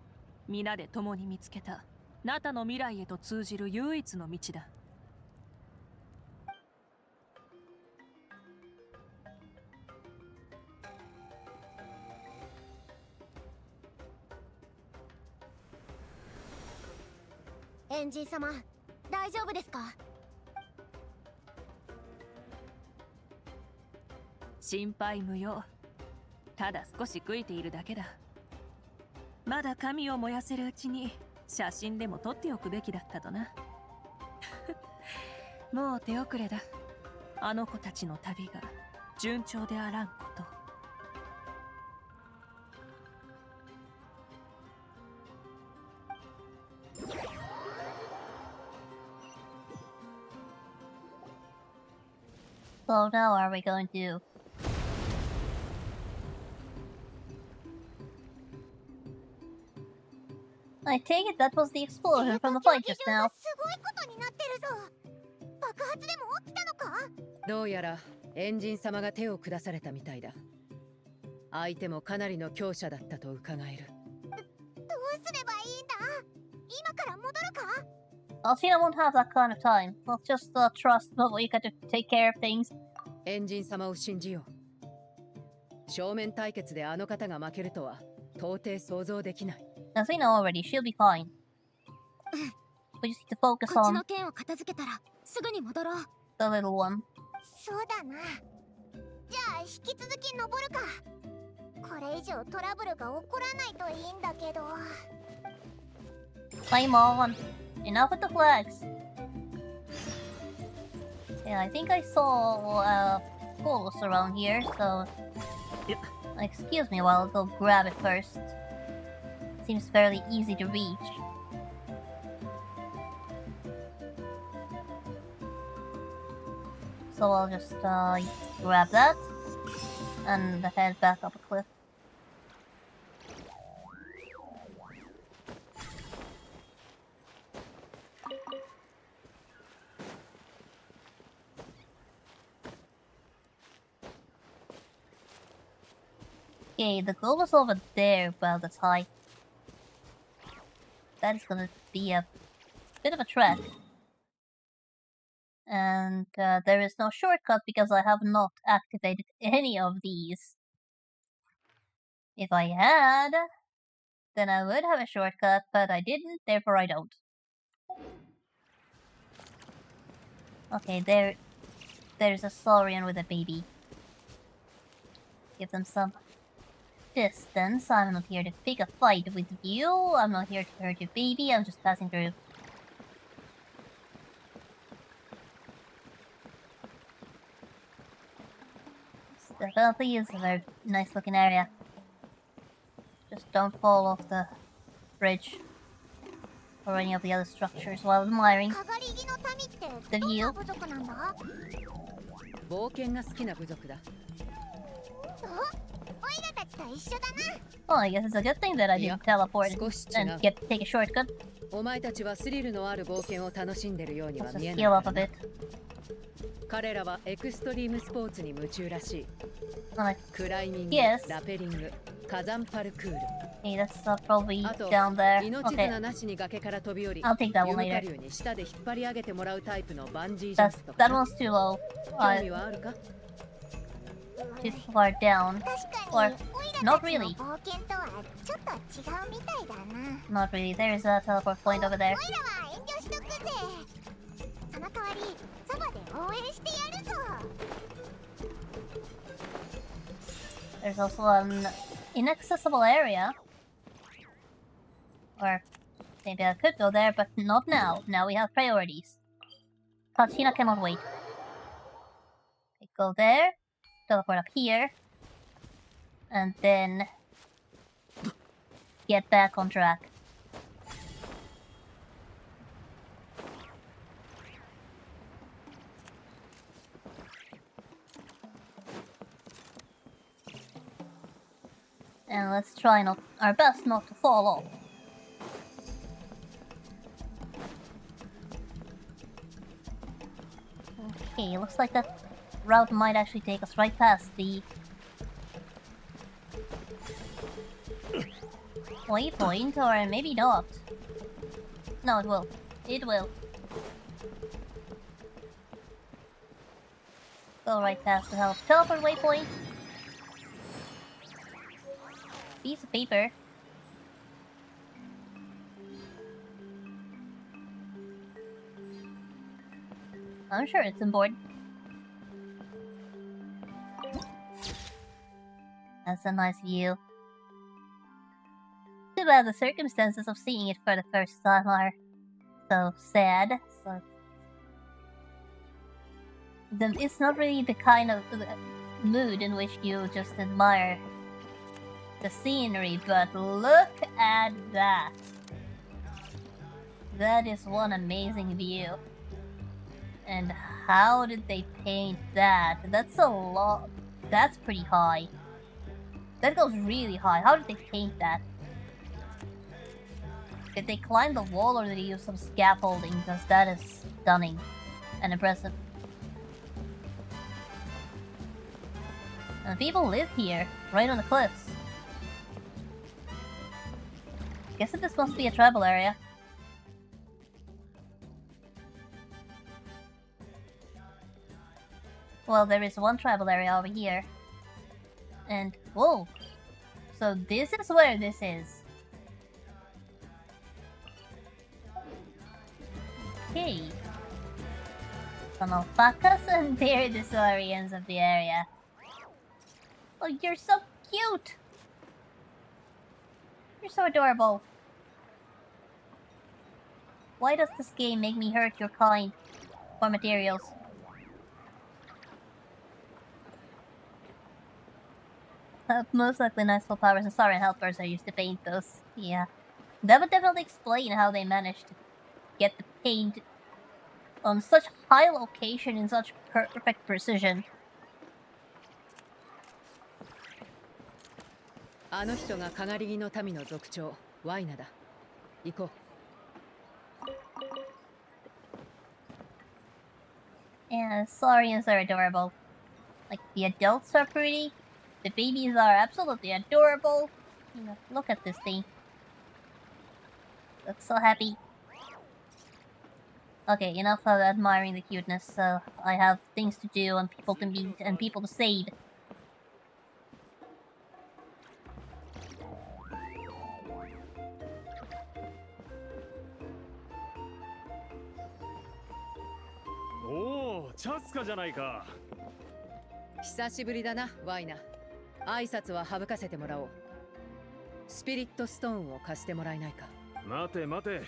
皆で共に見つけたナタの未来へと通じる唯一の道だ。エンジン様、大丈夫ですか？心配無用。ただ少し悔いているだけだ。まだ髪を燃やせるうちに写真でも撮っておくべきだったとな。もう手遅れだ。あの子たちの旅が順調であらんこと。So now are we going to I take it that was the explosion from the fight just now. すごいことになってるぞ。爆発でも起きたのか？どうやらエンジン様が手を下されたみたいだ。相手もかなりの強者だったと伺える。どうすればいいんだ？今から戻るか？ Alcina won't have that kind of time. Let's just trust Moika to take care of things. エンジン様を信じよう。正面対決であの方が負けるとは到底想像できない。As we know already, she'll be fine. We just need to focus こっち on の剣を片付けたらすぐに戻ろう。 the little one. そうだな。じゃあ引き続き登るか。これ以上トラブルが起こらないといいんだけど。Flame on. Enough with the flags. Yeah, I think I saw poles around here, so excuse me while I'll go grab it first. Seems fairly easy to reach. So I'll just grab that and head back up a cliff. Okay, the goal is over there, about that's high. That is gonna be a bit of a trek. And there is no shortcut because I have not activated any of these. If I had, then I would have a shortcut, but I didn't, therefore I don't. Okay, there's a Saurian with a baby. Give them some distance. I'm not here to pick a fight with you. I'm not here to hurt your baby. I'm just passing through. This definitely is a very nice looking area. Just don't fall off the bridge or any of the other structures while admiring the view. 冒険が好きな部族だ。Well, I guess it's a good thing that I didn't teleport and take a shortcut. お前たちはスリルのある冒険を楽しんでるようには見え Let's ない heal か up ら a な。 bit. 彼らはエクストリームスポーツに夢中らしい。 Like, クライミング、 yes. ラペリング、火山パルクール。 Okay, that's probably あと、 down there. 命 Okay, 綱なしに崖から飛び降り、 I'll take that one ユーカ later. リュウに下で引っ張り上げてもらうタイプのバンジージャン That's プとか that な。 one's too low. 興味はあるか？ Too far down. Or not really. Not really. There's a teleport point over there. There's also an inaccessible area. Or maybe I could go there, but not now. Now we have priorities. Tachina cannot wait. Okay, go there. Teleport up here. And then get back on track. And let's try our best not to fall off. Okay, looks like that route might actually take us right past the waypoint, or maybe not. No, it will. It will. Go right past the teleport waypoint. Piece of paper. I'm sure it's important. That's a nice view. Too bad the circumstances of seeing it for the first time are so sad. So it's not really the kind of mood in which you just admire the scenery, but look at that. That is one amazing view. And how did they paint that? That's a lot. That's pretty high. That goes really high. How did they paint that? Did they climb the wall or did they use some scaffolding? Because that is stunning and impressive. And people live here, right on the cliffs. Guess that this must be a tribal area. Well, there is one tribal area over here. And, whoa! So this is where this is. Okay. Some alpacas and they're the saurians of the area. Oh, you're so cute! You're so adorable. Why does this game make me hurt your kind for materials? Most likely Nightfall Powers and Saurian helpers are used to paint those. Yeah. That would definitely explain how they managed to get the paint on such high location in such perfect precision. あの人がかがり木の民の族長ワイナだ。行こう。Yeah, Saurians are adorable. Like, the adults are pretty. The babies are absolutely adorable. You know, look at this thing. Looks so happy. Okay, enough of admiring the cuteness. So I have things to do and people to meet and people to save. Oh, チャスカじゃないか。久しぶりだな、ワイナ。挨拶は省かせてもらおう。スピリットストーンを貸してもらえないか。待て待て。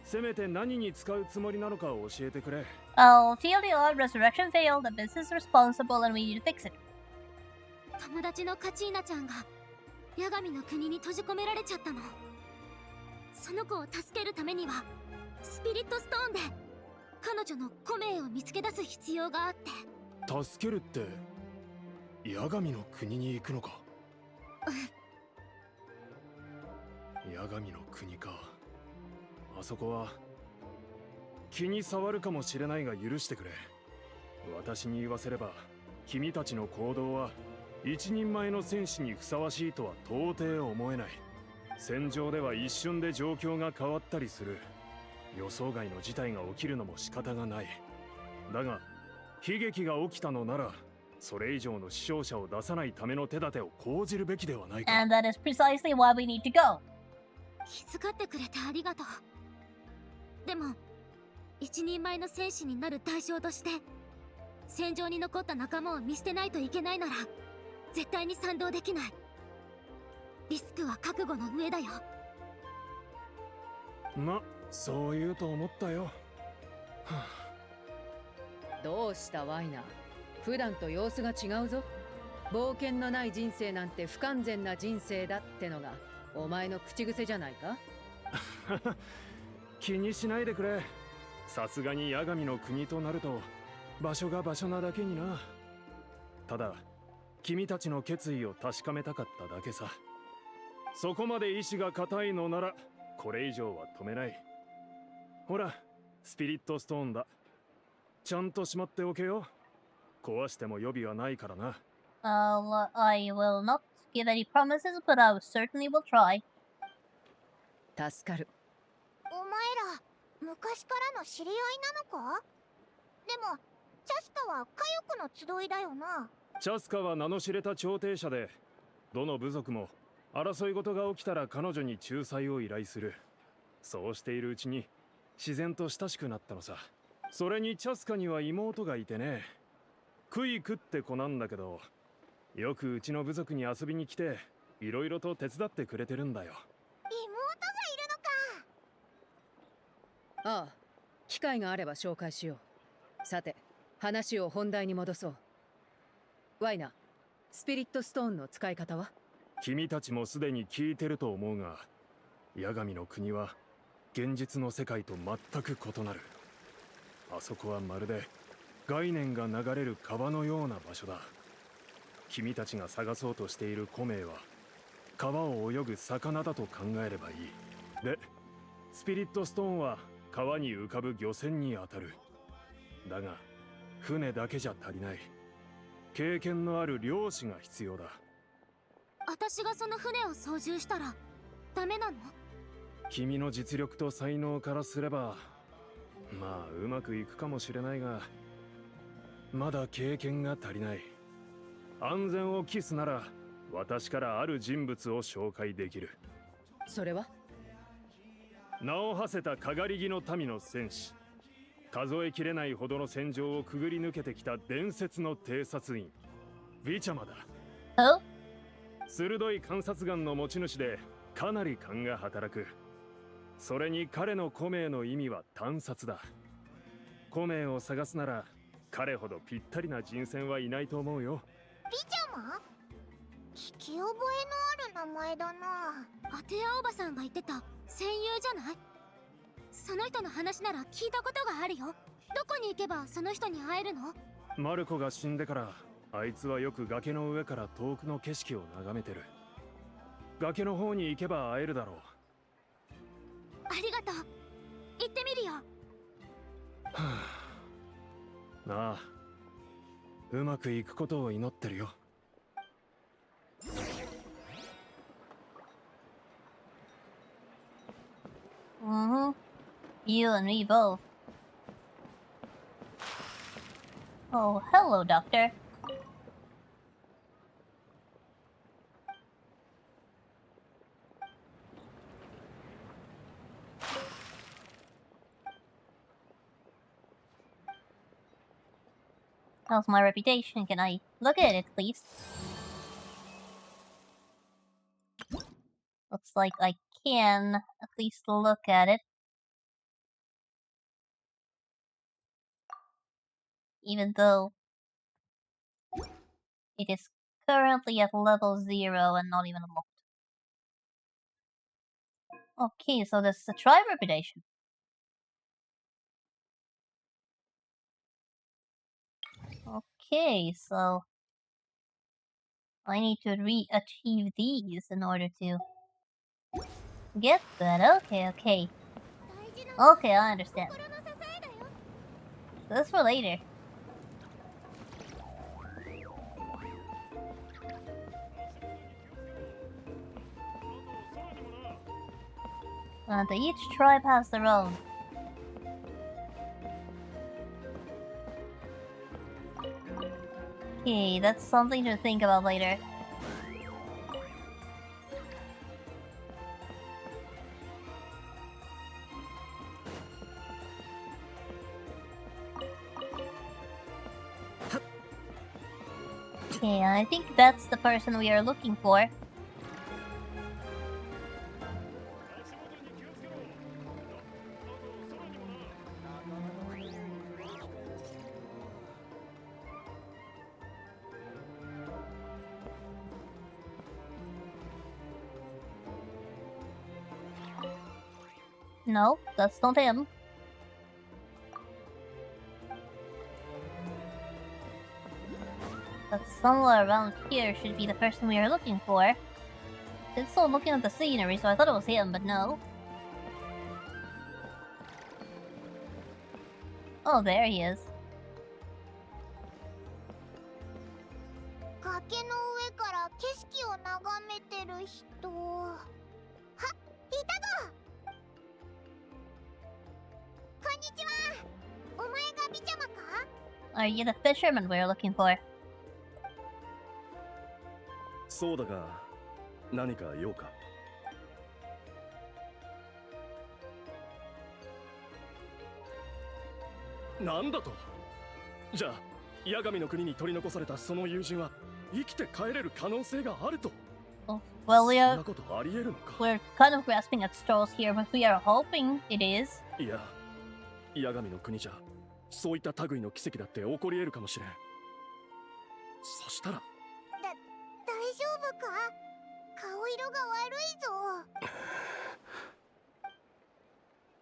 せめて何に使うつもりなのか教えてくれ。Oh, TLDR, resurrection failed, the business is responsible and we need to fix it. 友達のカチーナちゃんが八神の国に閉じ込められちゃったの。その子を助けるためにはスピリットストーンで彼女のコメを見つけ出す必要があって。助けるって八神の国に行くのか。八神の国か。あそこは気に障るかもしれないが許してくれ。私に言わせれば君たちの行動は一人前の戦士にふさわしいとは到底思えない。戦場では一瞬で状況が変わったりする。予想外の事態が起きるのも仕方がない。だが悲劇が起きたのならそれ以上の死傷者を出さないための手立てを講じるべきではないか。 And that is precisely why we need to go. 気遣ってくれてありがとう。でも一人前の戦士になる代償として戦場に残った仲間を見捨てないといけないなら絶対に賛同できない。リスクは覚悟の上だよ。ま、そう言うと思ったよ。はあ、どうしたワイナ。普段と様子が違うぞ。冒険のない人生なんて不完全な人生だってのがお前の口癖じゃないか。気にしないでくれ。さすがに八神の国となると場所が場所なだけにな。ただ君たちの決意を確かめたかっただけさ。そこまで意志が固いのならこれ以上は止めない。ほらスピリットストーンだ。ちゃんとしまっておけよ。壊しても予備はないからな。I will not give any promises, but I certainly will try. 助かる。お前ら昔からの知り合いなのか。でもチャスカは火翼の集いだよな。チャスカは名の知れた調停者で、どの部族も争い事が起きたら彼女に仲裁を依頼する。そうしているうちに自然と親しくなったのさ。それにチャスカには妹がいてね。クイクって子なんだけど、よくうちの部族に遊びに来ていろいろと手伝ってくれてるんだよ。妹がいるのか。ああ、機会があれば紹介しよう。さて話を本題に戻そう。ワイナ、スピリットストーンの使い方は。君たちもすでに聞いてると思うが、八神の国は現実の世界と全く異なる。あそこはまるで概念が流れる川のような場所だ。君たちが探そうとしているコメは川を泳ぐ魚だと考えればいい。で、スピリットストーンは川に浮かぶ漁船に当たる。だが船だけじゃ足りない。経験のある漁師が必要だ。私がその船を操縦したらダメなの？君の実力と才能からすればまあうまくいくかもしれないが、まだ経験が足りない。安全を期すなら私からある人物を紹介できる。それは？名を馳せたかがり木の民の戦士、数えきれないほどの戦場をくぐり抜けてきた伝説の偵察員ビチャマだ。鋭い観察眼の持ち主でかなり勘が働く。それに彼の古名の意味は探察だ。古名を探すなら彼ほどぴったりな人選はいないと思うよ。ビチャマ？聞き覚えのある名前だな。アテアおばさんが言ってた戦友じゃない？その人の話なら聞いたことがあるよ。どこに行けばその人に会えるの？マルコが死んでからあいつはよく崖の上から遠くの景色を眺めてる。崖の方に行けば会えるだろう。ありがとう。行ってみるよ。なあ、うまくいくことを祈ってるよ。You and me both. Oh, hello, Doctor. How's my reputation? Can I look at it, please? Looks like I can at least look at it. Even though it is currently at level 0 and not even unlocked. Okay, so this is a tribe reputation. Okay, so I need to re-achieve these in order to get that. Okay, okay. Okay, I understand. So that's for later. And each tribe has their own. Okay, that's something to think about later. Okay, I think that's the person we are looking for. No, that's not him. But somewhere around here should be the person we are looking for. It's still looking at the scenery, so I thought it was him, but no. Oh, there he is. 崖の上から景色を眺めてる人。は、いたぞ。こんにちは。お前がビチャマか？ Are you the fisherman we're looking for? そうだが、何か用か？なんだと？じゃあ、八神の国に取り残されたその友人は生きて帰れる可能性があると？ Oh, well, そんなことあり得るのか？ we're kind of grasping at straws here, but we are hoping it is. いや、八神の国じゃそういった類の奇跡だって起こり得るかもしれん。そしたら大丈夫か？顔色が悪いぞ。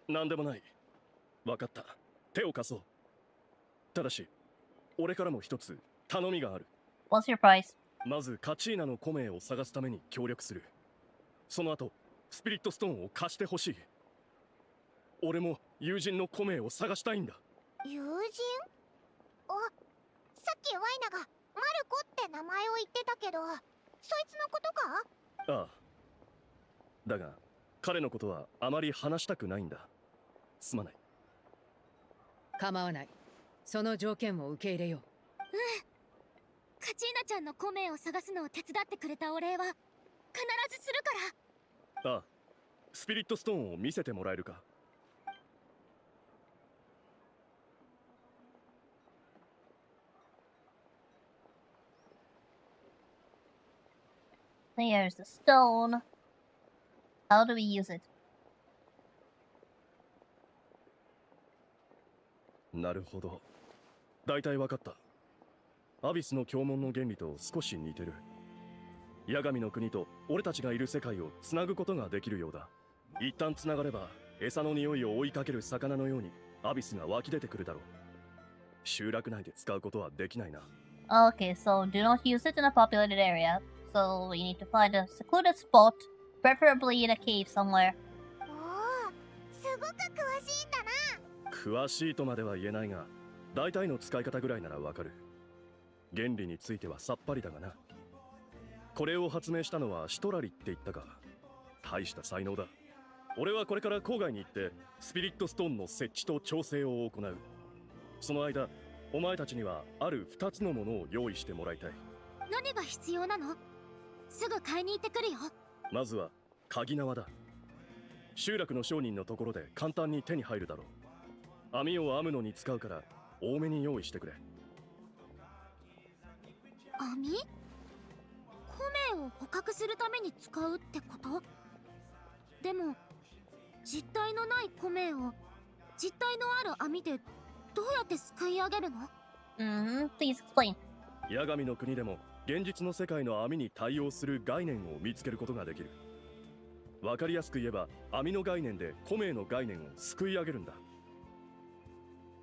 なんでもない。わかった。手を貸そう。ただし、俺からも一つ頼みがある。What's your price? まずカチーナの古名を探すために協力する。その後、スピリットストーンを貸してほしい。俺も友人のコメを探したいんだ。友人？あ、さっきワイナがマルコって名前を言ってたけど、そいつのことか？ああ。だが彼のことはあまり話したくないんだ。すまない。構わない。その条件を受け入れよう。カチーナちゃんのコメを探すのを手伝ってくれたお礼は必ずするから。ああ、スピリットストーンを見せてもらえるか。There's the stone. How do we use it? なるほど。大体わかった。アビスの教文の原理と少し似てる。八神の国と俺たちがいる世界をつなぐことができるようだ。一旦つながれば餌の匂いを追いかける魚のようにアビスが湧き出てくるだろう。集落内で使うことはできないな。Okay, so do not use it in a populated area. So we need to find a secluded spot, preferably in a cave somewhere. おお、すごく詳しいんだな。詳しいとまでは言えないが、大体の使い方ぐらいならわかる。原理についてはさっぱりだがな。これを発明したのはシトラリって言ったか。大した才能だ。俺はこれから郊外に行ってスピリットストーンの設置と調整を行う。その間、お前たちにはある2つのものを用意してもらいたい。何が必要なの？すぐ買いに行ってくるよ。まずは鍵縄だ。集落の商人のところで簡単に手に入るだろう。網を編むのに使うから多めに用意してくれ。網？コメを捕獲するために使うってこと？でも実体のないコメを実体のある網でどうやってすくい上げるの？Please explain. 八神の国でも現実の世界の網に対応する概念を見つけることができる。わかりやすく言えば網の概念でコメの概念をすくい上げるんだ。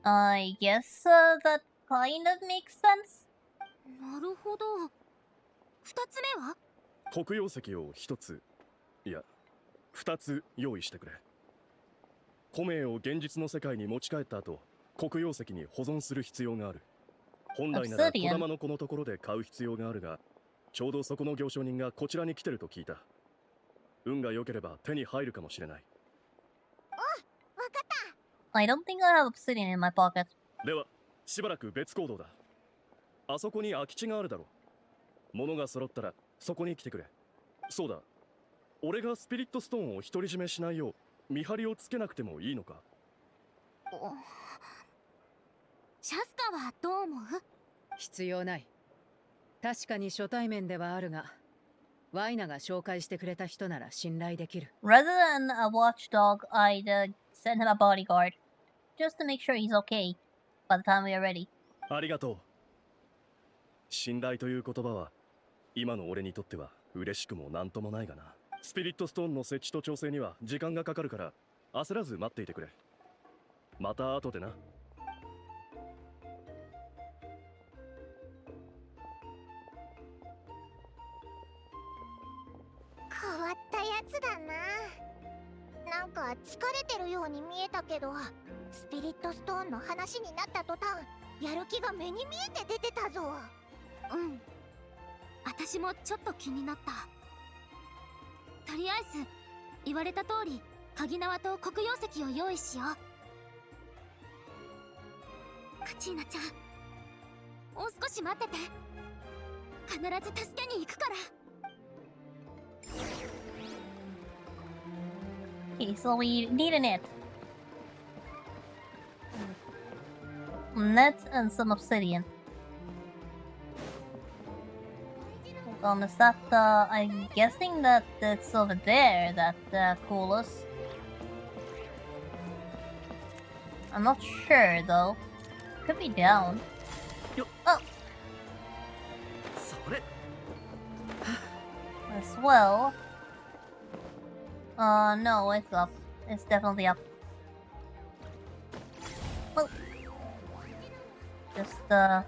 I guess that kind of makes sense. なるほど。二つ目は？黒曜石を一つ、いや二つ用意してくれ。コメを現実の世界に持ち帰った後、黒曜石に保存する必要がある。本来なら児玉の子のところで買う必要があるが、ちょうどそこの行商人がこちらに来てると聞いた。運が良ければ手に入るかもしれない。お、わかった。I don't think I have obsidian in my pocket. では、しばらく別行動だ。あそこに空き地があるだろう。物が揃ったらそこに来てくれ。そうだ。俺がスピリットストーンを独り占めしないよう見張りをつけなくてもいいのか？シャスカはどう思う？必要ない。確かに初対面ではあるが、ワイナが紹介してくれた人なら信頼できる。Rather than a watchdog, I'd send him a bodyguard. Just to make sure he's okay by the time we are ready. ありがとう。信頼という言葉は今の俺にとっては嬉しくもなんともないがな。スピリットストーンの設置と調整には時間がかかるから焦らず待っていてくれ。また後でな。変わったやつだな。なんか疲れてるように見えたけど、スピリットストーンの話になった途端、やる気が目に見えて出てたぞ。うん。私もちょっと気になった。とりあえず言われた通り鍵縄と黒曜石を用意しよう。カチーナちゃん、もう少し待ってて。必ず助けに行くから。Okay, so we need a net. Net and some obsidian. Is that, I'm guessing that it's over there that cool us. I'm not sure though. Could be down. Oh! As well. No, it's up. It's definitely up. Oh! Just, put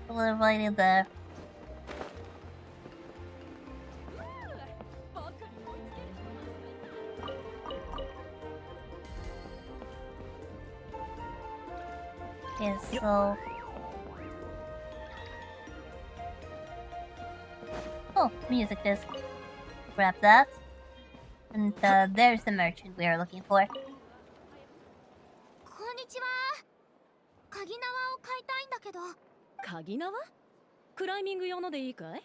it right in there. Okay, so... Oh, music disc. Grab that. And there's the merchant we are looking for. こんにちは。鍵縄を買いたいんだけど。鍵縄？クライミング用のでいいかい？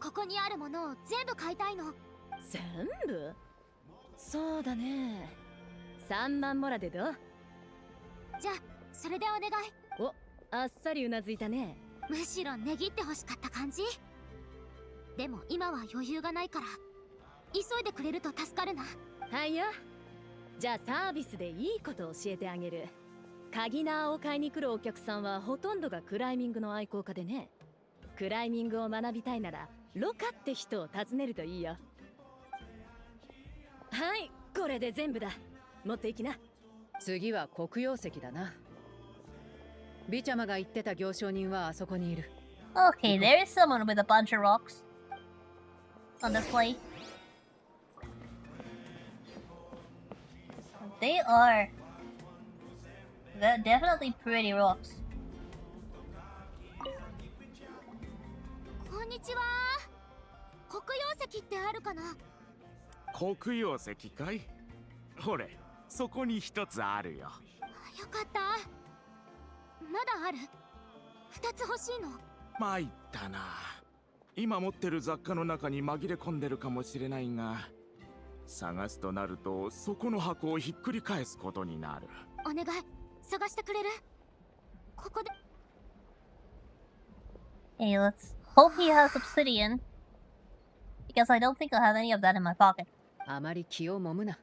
ここにあるものを全部買いたいの。全部？そうだね。3万モラでどう？じゃあそれでお願い。お、あっさりうなずいたね。むしろ値切ってほしかった感じ。でも今は余裕がないから急いでくれると助かるな。はいよ。じゃあサービスでいいこと教えてあげる。鍵縄を買いに来るお客さんはほとんどがクライミングの愛好家でね。クライミングを学びたいならロカって人を訪ねるといいよ。はい、これで全部だ。持っていきな。次は黒曜石だな。ビチャマが言ってた行商人はあそこにいる。Okay, there is someone with a bunch of rocks on display. They are definitely pretty rocks. こんにちは。黒曜石ってあるかな？黒曜石かい？ほれ、そこに一つあるよ。よかった。まだある？2つ欲しいの。参ったな。今持ってる雑貨の中に紛れ込んでるかもしれないが、探すとなるとそこの箱をひっくり返すことになる。お願い、探してくれる？ここで。Hey, let's hope he has obsidian. Because I don't think I'll have any of that in my pocket. あまり気をもむな。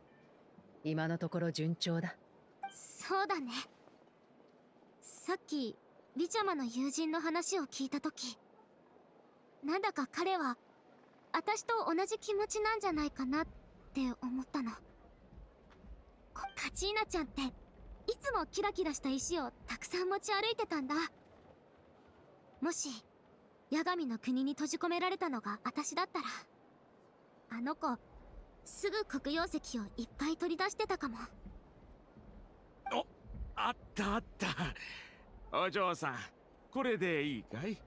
今のところ順調だ。そうだね。さっきビチャマの友人の話を聞いたとき、なんだか彼は私と同じ気持ちなんじゃないかなって思ったの。カチーナちゃんっていつもキラキラした石をたくさん持ち歩いてたんだ。もし八神の国に閉じ込められたのが私だったら、あの子すぐ黒曜石をいっぱい取り出してたかも。お、あったあった。お嬢さん、これでいいかい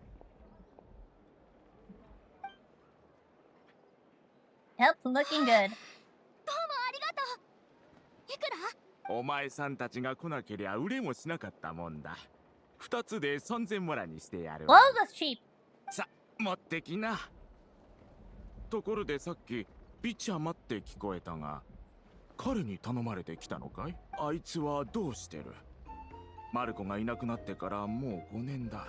Yep, looking good. どうもありがとう。いくら？お前さんたちが来なけりゃ売れもしなかったもんだ。2つで3000モラにしてやるわ。 Well, that's cheap. さ、持ってきな。ところでさっきビチャマって聞こえたが、彼に頼まれてきたのかい？あいつはどうしてる？マルコがいなくなってからもう5年だ。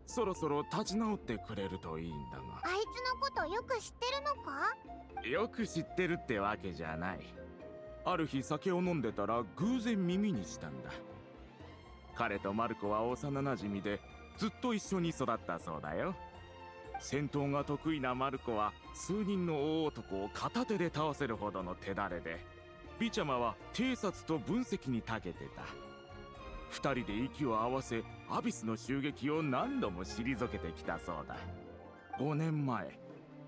そろそろ立ち直ってくれるといいんだが。あいつのことよく知ってるのか？よく知ってるってわけじゃない。ある日酒を飲んでたら偶然耳にしたんだ。彼とマルコは幼なじみでずっと一緒に育ったそうだよ。戦闘が得意なマルコは数人の大男を片手で倒せるほどの手だれで、ビチャマは偵察と分析に長けてた。2人で息を合わせアビスの襲撃を何度も退けてきたそうだ。5年前、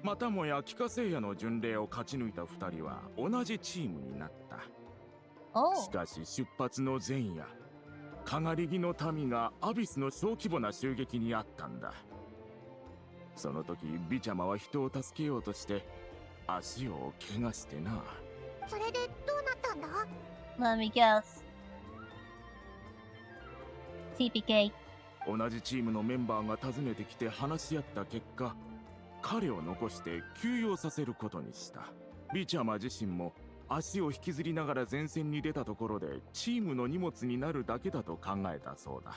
またもや帰化聖夜の巡礼を勝ち抜いた2人は同じチームになった。しかし出発の前夜、かがり木の民がアビスの小規模な襲撃にあったんだ。その時ビチャマは人を助けようとして足を怪我してな。それでどうなったんだ？ Let me guess. TPK. 同じチームのメンバーが訪ねてきて話し合った結果、彼を残して休養させることにした。ビチャマ自身も足を引きずりながら前線に出たところでチームの荷物になるだけだと考えたそうだ。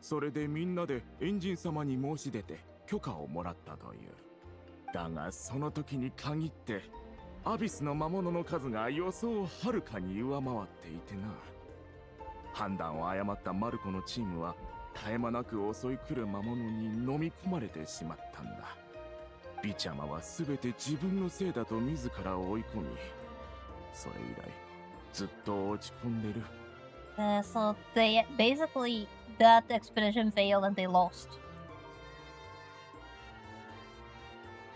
それでみんなでエンジン様に申し出て許可をもらったという。だがその時に限ってアビスの魔物の数が予想をはるかに上回っていてな。判断を誤ったマルコのチームは絶え間なく襲い来る魔物に飲み込まれてしまったんだ。ビチャマは全て自分のせいだと自ら追い込み、それ以来ずっと落ち込んでる。So they basically that expedition failed and they lost.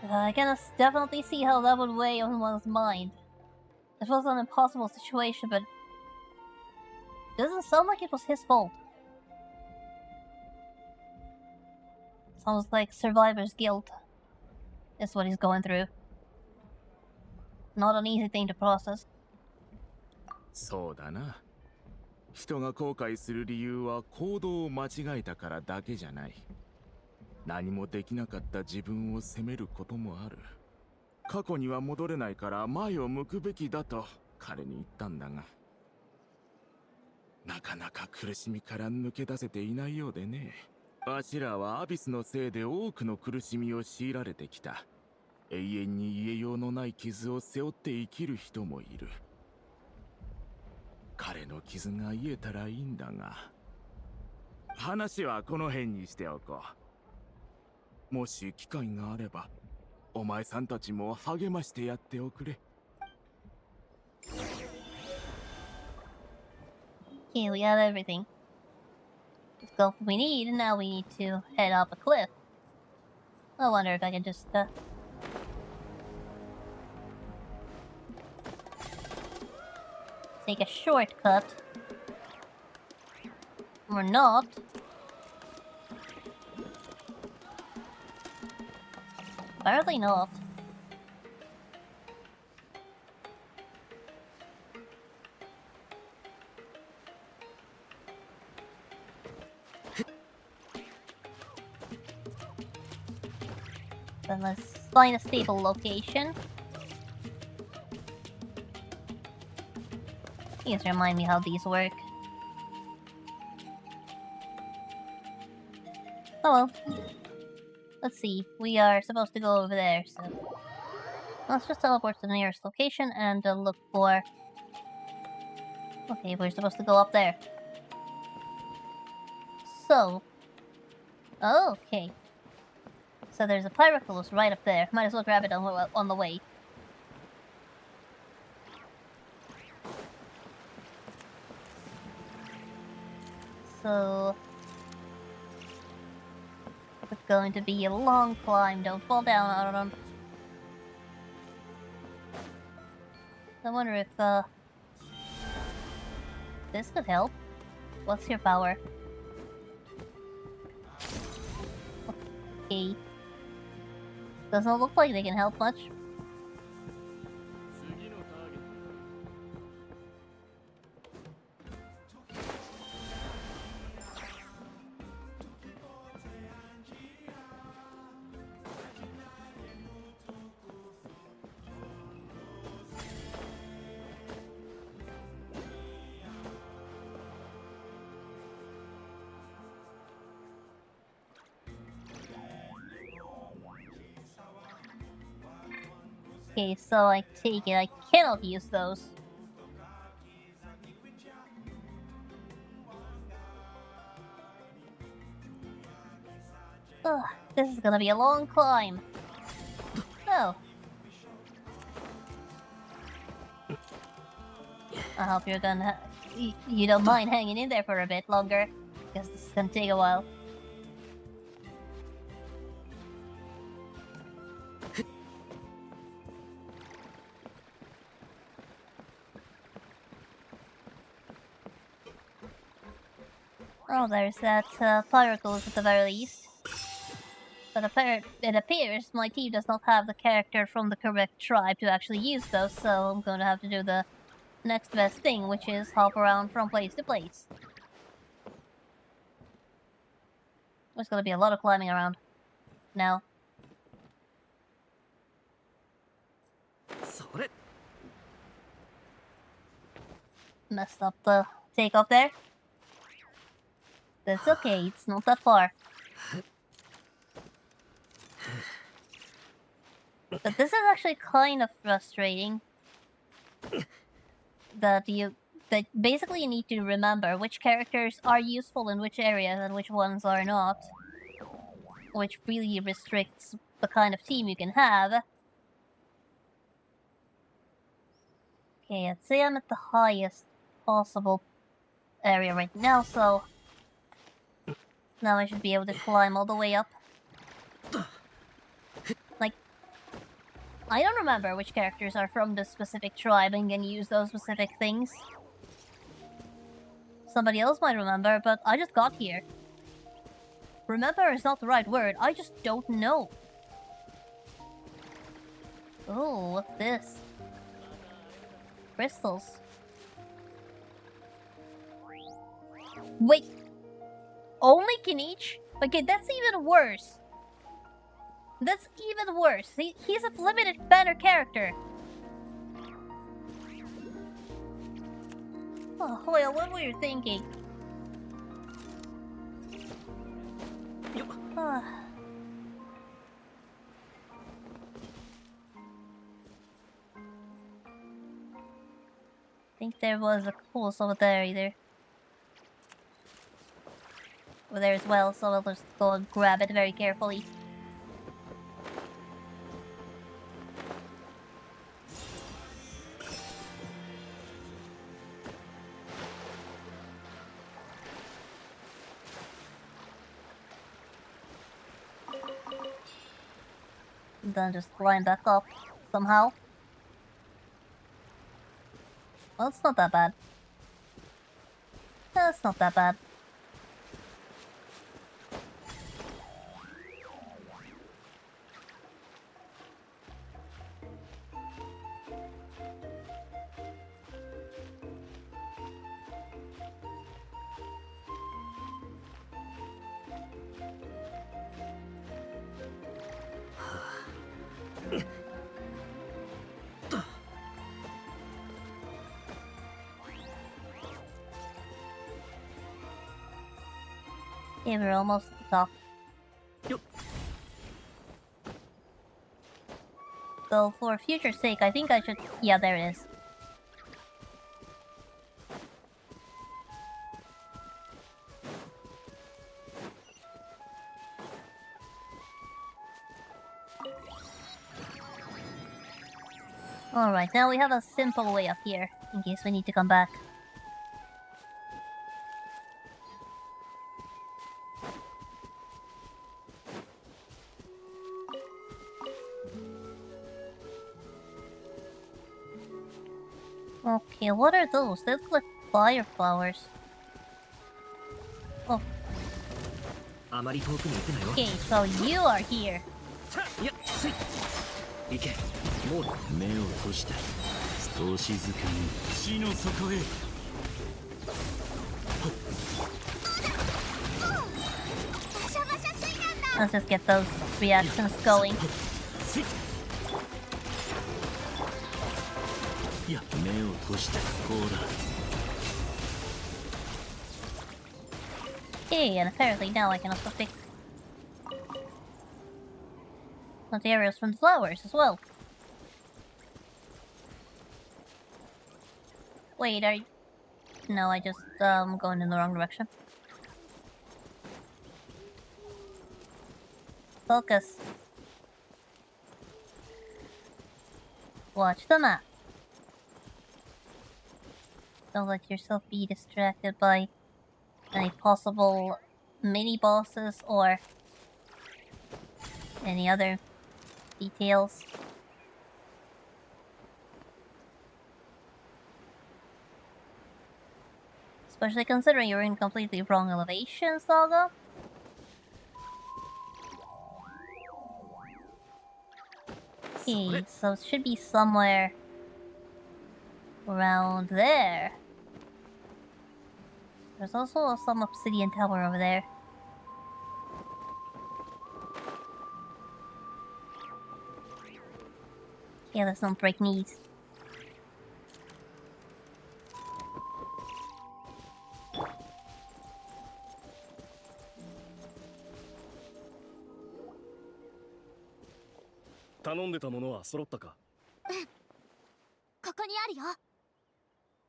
I can definitely see how that would weigh on one's mind. It was an impossible situation, but Doesn't sound like it was his fault. Sounds like survivor's guilt is what he's going through. Not an easy thing to process. そうだな。人が後悔する理由は行動を間違えたからだけじゃない。何もできなかった自分を責めることもある。過去には戻れないから前を向くべきだと彼に言ったんだが、なかなか苦しみから抜け出せていないようでね。わしらはアビスのせいで多くの苦しみを強いられてきた。永遠に癒えようのない傷を背負って生きる人もいる。彼の傷が癒えたらいいんだが、話はこの辺にしておこう。もし機会があればお前さんたちも励ましてやっておくれ。Okay, we have everything. Let's go what we need, and now we need to head up a cliff. I wonder if I can just, take a shortcut. Or not. Apparently not. Then let's find a stable location. Please remind me how these work. Oh well. Let's see, we are supposed to go over there, so let's just teleport to the nearest location and look for... Okay, we're supposed to go up there. So... Okay. So there's a Pyroclus right up there. Might as well grab it on the way. So... It's going to be a long climb. Don't fall down on them. I wonder if, this could help. What's your power? Okay. Doesn't look like they can help much. Okay, so I take it I cannot use those. Ugh, this is gonna be a long climb. Oh. I hope you're gonna... you don't mind hanging in there for a bit longer, because this is gonna take a while. Oh, there's that Pyroclus at the very least. But it appears my team does not have the character from the correct tribe to actually use those, so I'm going to have to do the next best thing, which is hop around from place to place. There's going to be a lot of climbing around now. Messed up the takeoff there. That's okay, it's not that far. But this is actually kind of frustrating. That basically you need to remember which characters are useful in which areas and which ones are not. Which really restricts the kind of team you can have. Okay, I'd say I'm at the highest possible area right now, so... now I should be able to climb all the way up. Like, I don't remember which characters are from the specific tribe and can use those specific things. somebody else might remember, but I just got here. Remember is not the right word, I just don't know. Oh, what's this? Crystals. Wait. Only Kinich? Okay, that's even worse. That's even worse. He's a limited banner character. Oh, well, what were you thinking? I think there was a course over there either. Over there as well, so I'll just go and grab it very carefully. And then just climb back up somehow. Well, it's not that bad. It's not that bad. Yeah, we're almost at the top. So for future's sake, I think I should... Yeah, there it is. Alright, now we have a simple way up here, in case we need to come back. Okay, what are those? They look like fire flowers. Oh. Okay, so you are here. 行けもう目を閉して少しずつに死の底へ Let's just get those reactions going. いや目を閉してこうだ Okay, and apparently now I can also pick materials from the flowers as well. Wait, are you... No, I just, going in the wrong direction. Focus. Watch the map. Don't let yourself be distracted by any possible mini-bosses or any other details. Especially considering you're in completely wrong elevation, Saga. Okay, so it should be somewhere around there. There's also some obsidian tower over there. Yeah, let's not break knees.頼んでたものは揃ったか？ここにあるよ。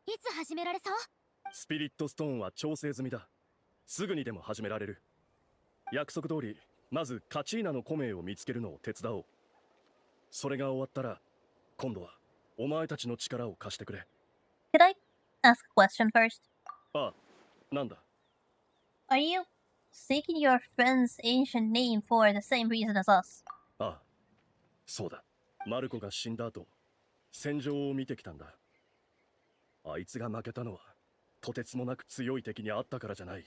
いつ始められそう？スピリットストーンは調整済みだ。すぐにでも始められる。約束通り、まずカチーナのコメを見つけるのを手伝おう。それが終わったら、今度はお前たちの力を貸してくれ。Could I ask a question first? あ、なんだ？ Are you seeking your friend's ancient name for the same reason as us? ああ、そうだ。マルコが死んだ後、戦場を見てきたんだ。あいつが負けたのはとてつもなく強い敵に会ったからじゃない。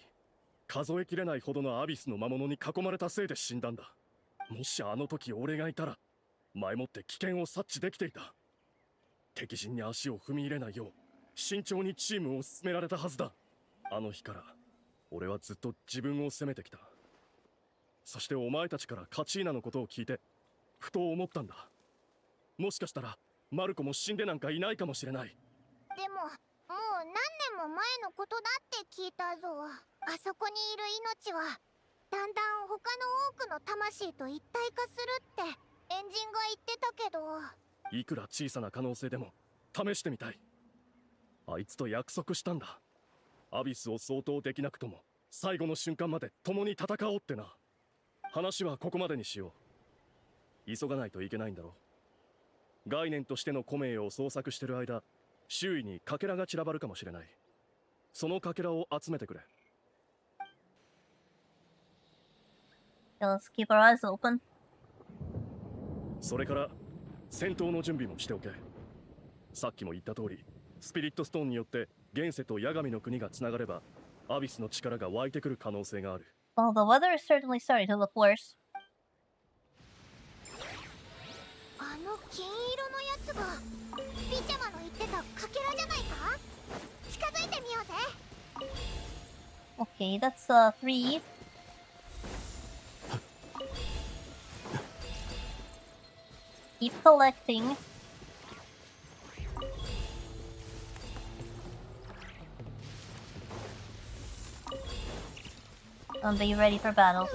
数えきれないほどのアビスの魔物に囲まれたせいで死んだんだ。もしあの時俺がいたら、前もって危険を察知できていた。敵陣に足を踏み入れないよう慎重にチームを進められたはずだ。あの日から俺はずっと自分を責めてきた。そしてお前たちからカチーナのことを聞いてふと思ったんだ。もしかしたらマルコも死んでなんかいないかもしれない。でももう何年も前のことだって聞いたぞ。あそこにいる命はだんだん他の多くの魂と一体化するってエンジンが言ってたけど、いくら小さな可能性でも試してみたい。あいつと約束したんだ。アビスを相当できなくとも最後の瞬間まで共に戦おうってな。話はここまでにしよう。急がないといけないんだろう。概念としての古名を捜索してる間、周囲にかけらが散らばるかもしれない。そのかけらを集めてくれ。Let's keep our eyes open. それから戦闘の準備もしておけ。さっきも言った通り、スピリットストーンによって現世とヤガミの国がつながれば、アビスの力が湧いてくる可能性がある。Well, the weather is certainly starting to look worse. あの金色のやつがビチャマの言ってたかけらじゃないか。近づいてみようぜ。Okay, that's 3. Keep collecting. And be ready for battle.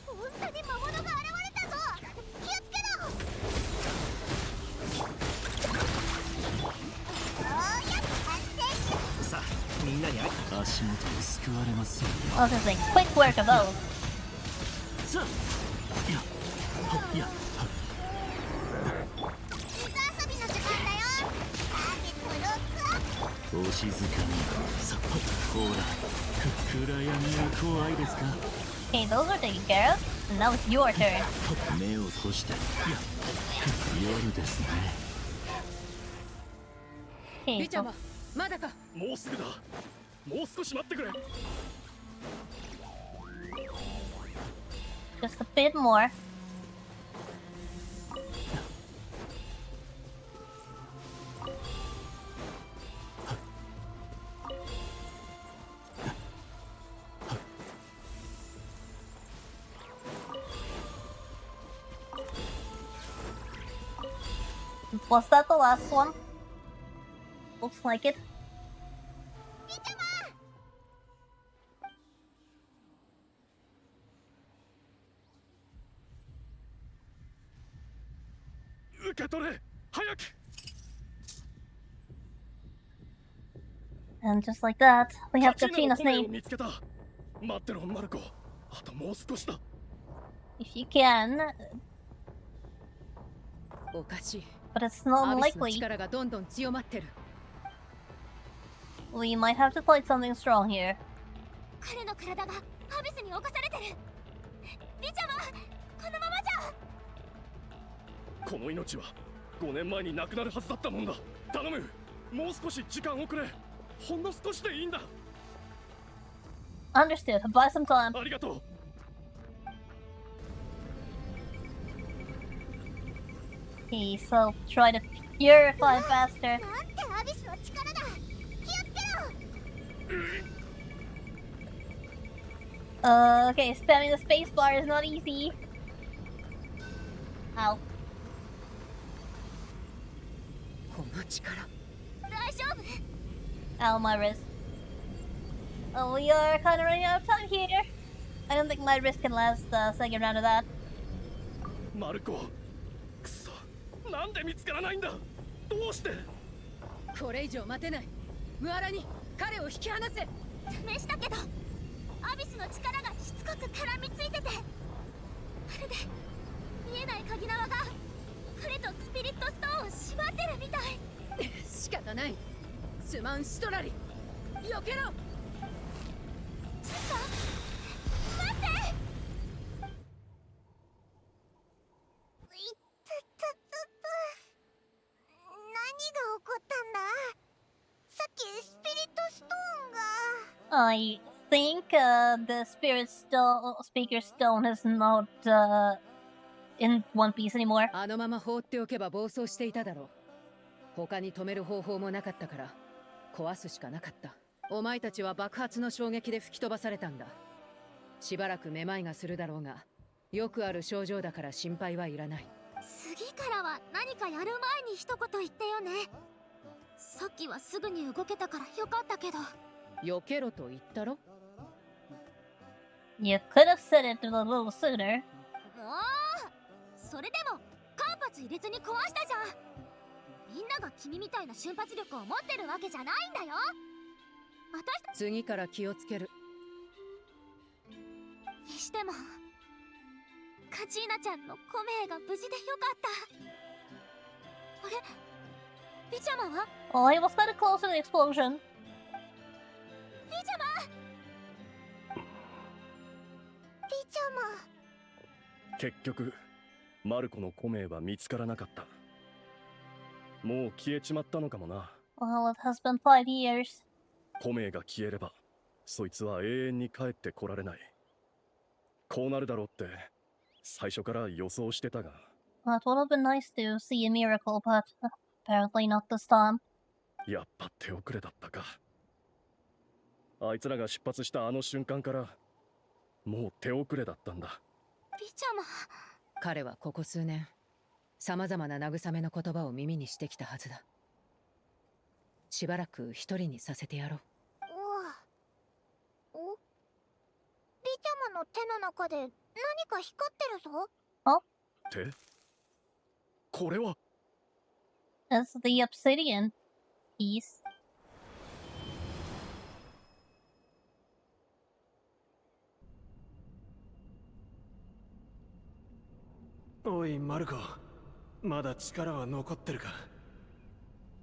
本当に魔物が現れたぞ。気をつけろ。さあ、みんなに足元を救われますよ。 I was gonna say, quick work of those. さあ、やっ水遊びの時間だよ。ターゲットロックアップ。お静かに。さあ、ほら、暗闇が怖いですか。 Okay, those are taken care of. And now it's your turn. 目を閉して。夜ですね。Okay, ビチャマ、まだか。もうすぐだ。もう少し待ってくれ。just a bit more. Was that the last one? Looks like it. 受け取れ、早く。 And just like that, we have カチーナ Kachina's の声を name. 見つけた。待ってろ、マルコ。あともう少しだ。 If you can, おかしい。 but it's not アビスの likely. 力がどんどん強まってる。 We might have to fight something strong here. 彼の体がアビスに侵されてる。ビチャマ、このままじゃ。この命は5年前に亡くなるはずだったもんだ。頼む、もう少し時間をくれ。ほんの少しでいいんだ。 Understood. Buy some time. ありがとう。 Okay, so try to purify faster. なんてアビスの力だ。気をつけろ。 Okay, spamming the space bar is not easy. Ow. この力。大丈夫？ Ow, my wrist. Oh, we are kind of running out of time here. I don't think my wrist can last the second round of that. マルコ、くそ、なんで見つからないんだ。どうして。これ以上待てない。ムアラに彼を引き離せ。試したけどアビスの力がしつこく絡みついてて、まるで見えない鍵縄が彼とスピリットストーンを縛ってるみたい。仕方ない。スマンシトラリ、避けろ。ちょっと待って。何が起こったんだ。さっきスピリットストーンが I think the Speaker Stone is not in One Piece anymore. あのまま放っておけば暴走していただろう。他に止める方法もなかったから壊すしかなかった。お前たちは爆発の衝撃で吹き飛ばされたんだ。しばらくめまいがするだろうが、よくある症状だから心配はいらない。次からは何かやる前に一言言ってよね。さっきはすぐに動けたからよかったけど。避けろと言ったろ。 You could have said it a little sooner. もうそれでも間髪入れずに壊したじゃん。みんなが君みたいな瞬発力を持ってるわけじゃないんだよ。次から気をつける。にしてもカチーナちゃんのコメが無事でよかった。あれ、ビジャマは？ Oh, I was kind of close to the explosion. ビジャマ！ビジャマ。結局マルコのコメは見つからなかった。もう消えちまったのかもな。Well, it has been 5 years. コメが消えればそいつは永遠に帰ってこられない。こうなるだろうって最初から予想してたが。It would have been nice to see a miracle, but apparently not this time. やっぱ手遅れだったか。あいつらが出発したあの瞬間からもう手遅れだったんだ。ビジャマ。彼はここ数年さまざまな慰めの言葉を耳にしてきたはずだ。しばらく一人にさせてやろう。お、ビジャマの手の中で何か光ってるぞ。手？これは It's the obsidian piece. おいマルコ、まだ力は残ってるか？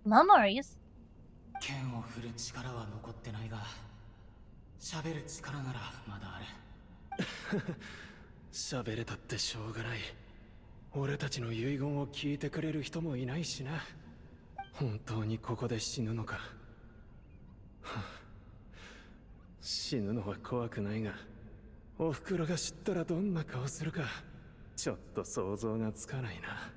Memories? 剣を振る力は残ってないが、喋る力ならまだある。喋れたってしょうがない。俺たちの遺言を聞いてくれる人もいないしな。本当にここで死ぬのか。死ぬのは怖くないが、おふくろが知ったらどんな顔するかちょっと想像がつかないな。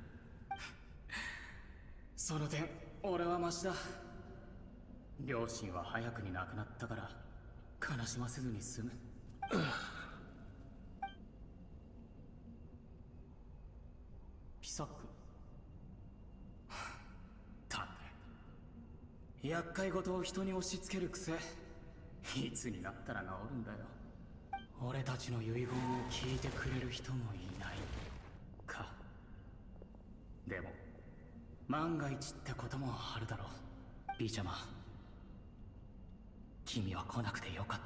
その点俺はマシだ。両親は早くに亡くなったから悲しませずに済む。ピサックため厄介事を人に押し付ける癖、いつになったら治るんだよ。俺たちの遺言を聞いてくれる人もいないか。でも万が一ってこともあるだろう。ビーチャマ、君は来なくてよかっ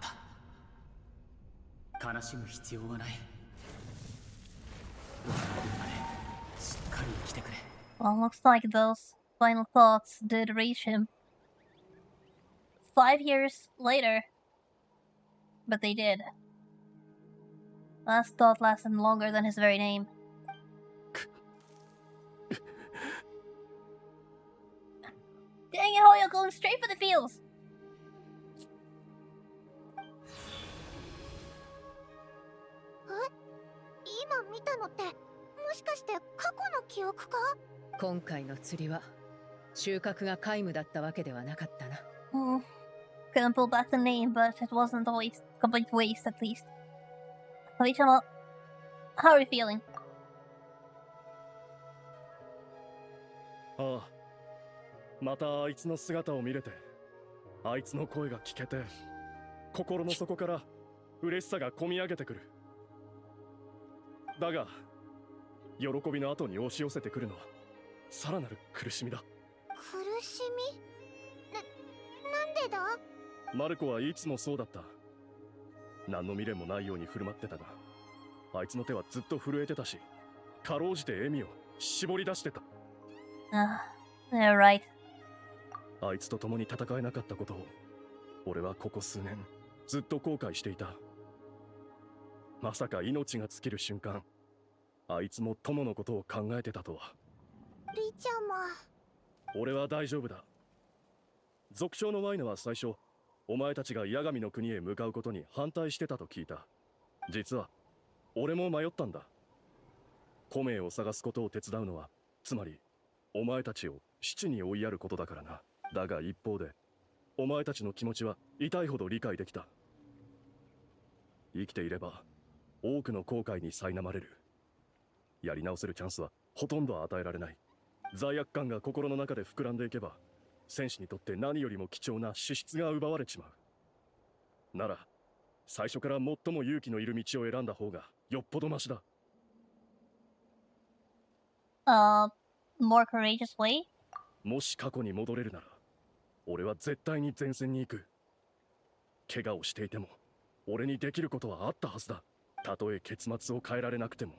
た。悲しむ必要はない。ここまでしっかり生きてくれ。 Well, looks like those final thoughts did reach him. 5 years later. But they did. Last thought lasted longer than his very name. Dang it, Hoyo, going straight for the feels! 今見たのってもしかして過去の記憶か？今回の釣りは収穫が皆無だったわけではなかったな。Couldn't pull back the name, but it wasn't a waste, complete waste at least. Hoichama, how are you feeling? ああ、またあいつの姿を見れて、あいつの声が聞けて、心の底から嬉しさがこみ上げてくる。だが喜びの後に押し寄せてくるのはさらなる苦しみだ。苦しみ？なんでだ？マルコはいつもそうだった。何の未練もないように振る舞ってたが、あいつの手はずっと震えてたし、かろうじて笑みを絞り出してた。They're right. あいつと共に戦えなかったことを俺はここ数年ずっと後悔していた。まさか命が尽きる瞬間、あいつも友のことを考えてたとは。リちゃんも。俺は大丈夫だ。族長のワイナは最初お前たちが八神の国へ向かうことに反対してたと聞いた。実は俺も迷ったんだ。古名を探すことを手伝うのは、つまりお前たちを死地に追いやることだからな。だが一方でお前たちの気持ちは痛いほど理解できた。生きていれば多くの後悔に苛まれる。やり直せるチャンスはほとんど与えられない。罪悪感が心の中で膨らんでいけば、戦士にとって何よりも貴重な資質が奪われちまう。なら最初から最も勇気のいる道を選んだ方がよっぽどマシだ。More courageous way? もし過去に戻れるなら、俺は絶対に前線に行く。怪我をしていても俺にできることはあったはずだ。たとえ結末を変えられなくても、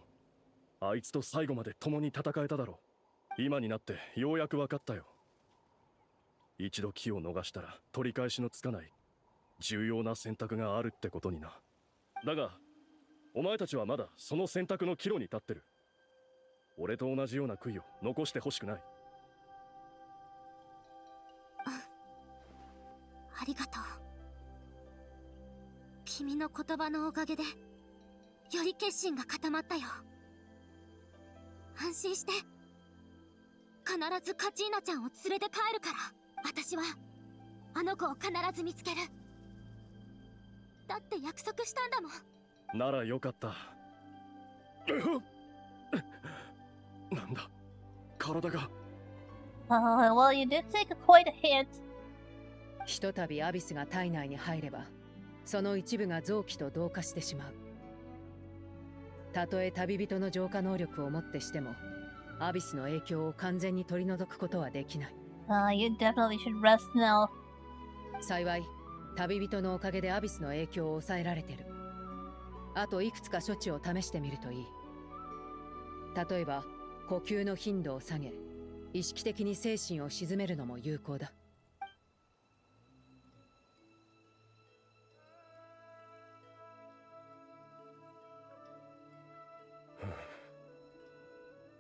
あいつと最後まで共に戦えただろう。今になってようやく分かったよ。一度機を逃したら取り返しのつかない重要な選択があるってことにな。だがお前たちはまだその選択の岐路に立ってる。俺と同じような悔いを残してほしくない。ありがとう。君の言葉のおかげでより決心が固まったよ。安心して。必ずカチーナちゃんを連れて帰るから。私はあの子を必ず見つける。だって約束したんだもん。ならよかった。なんだ、体が。Well, you did take quite a hit. ひとたびアビスが体内に入れば、その一部が臓器と同化してしまう。たとえ旅人の浄化能力をもってしても、アビスの影響を完全に取り除くことはできない。You definitely should rest now. 幸い、旅人のおかげでアビスの影響を抑えられてる。あといくつか処置を試してみるといい。例えば、呼吸の頻度を下げ、意識的に精神を鎮めるのも有効だ。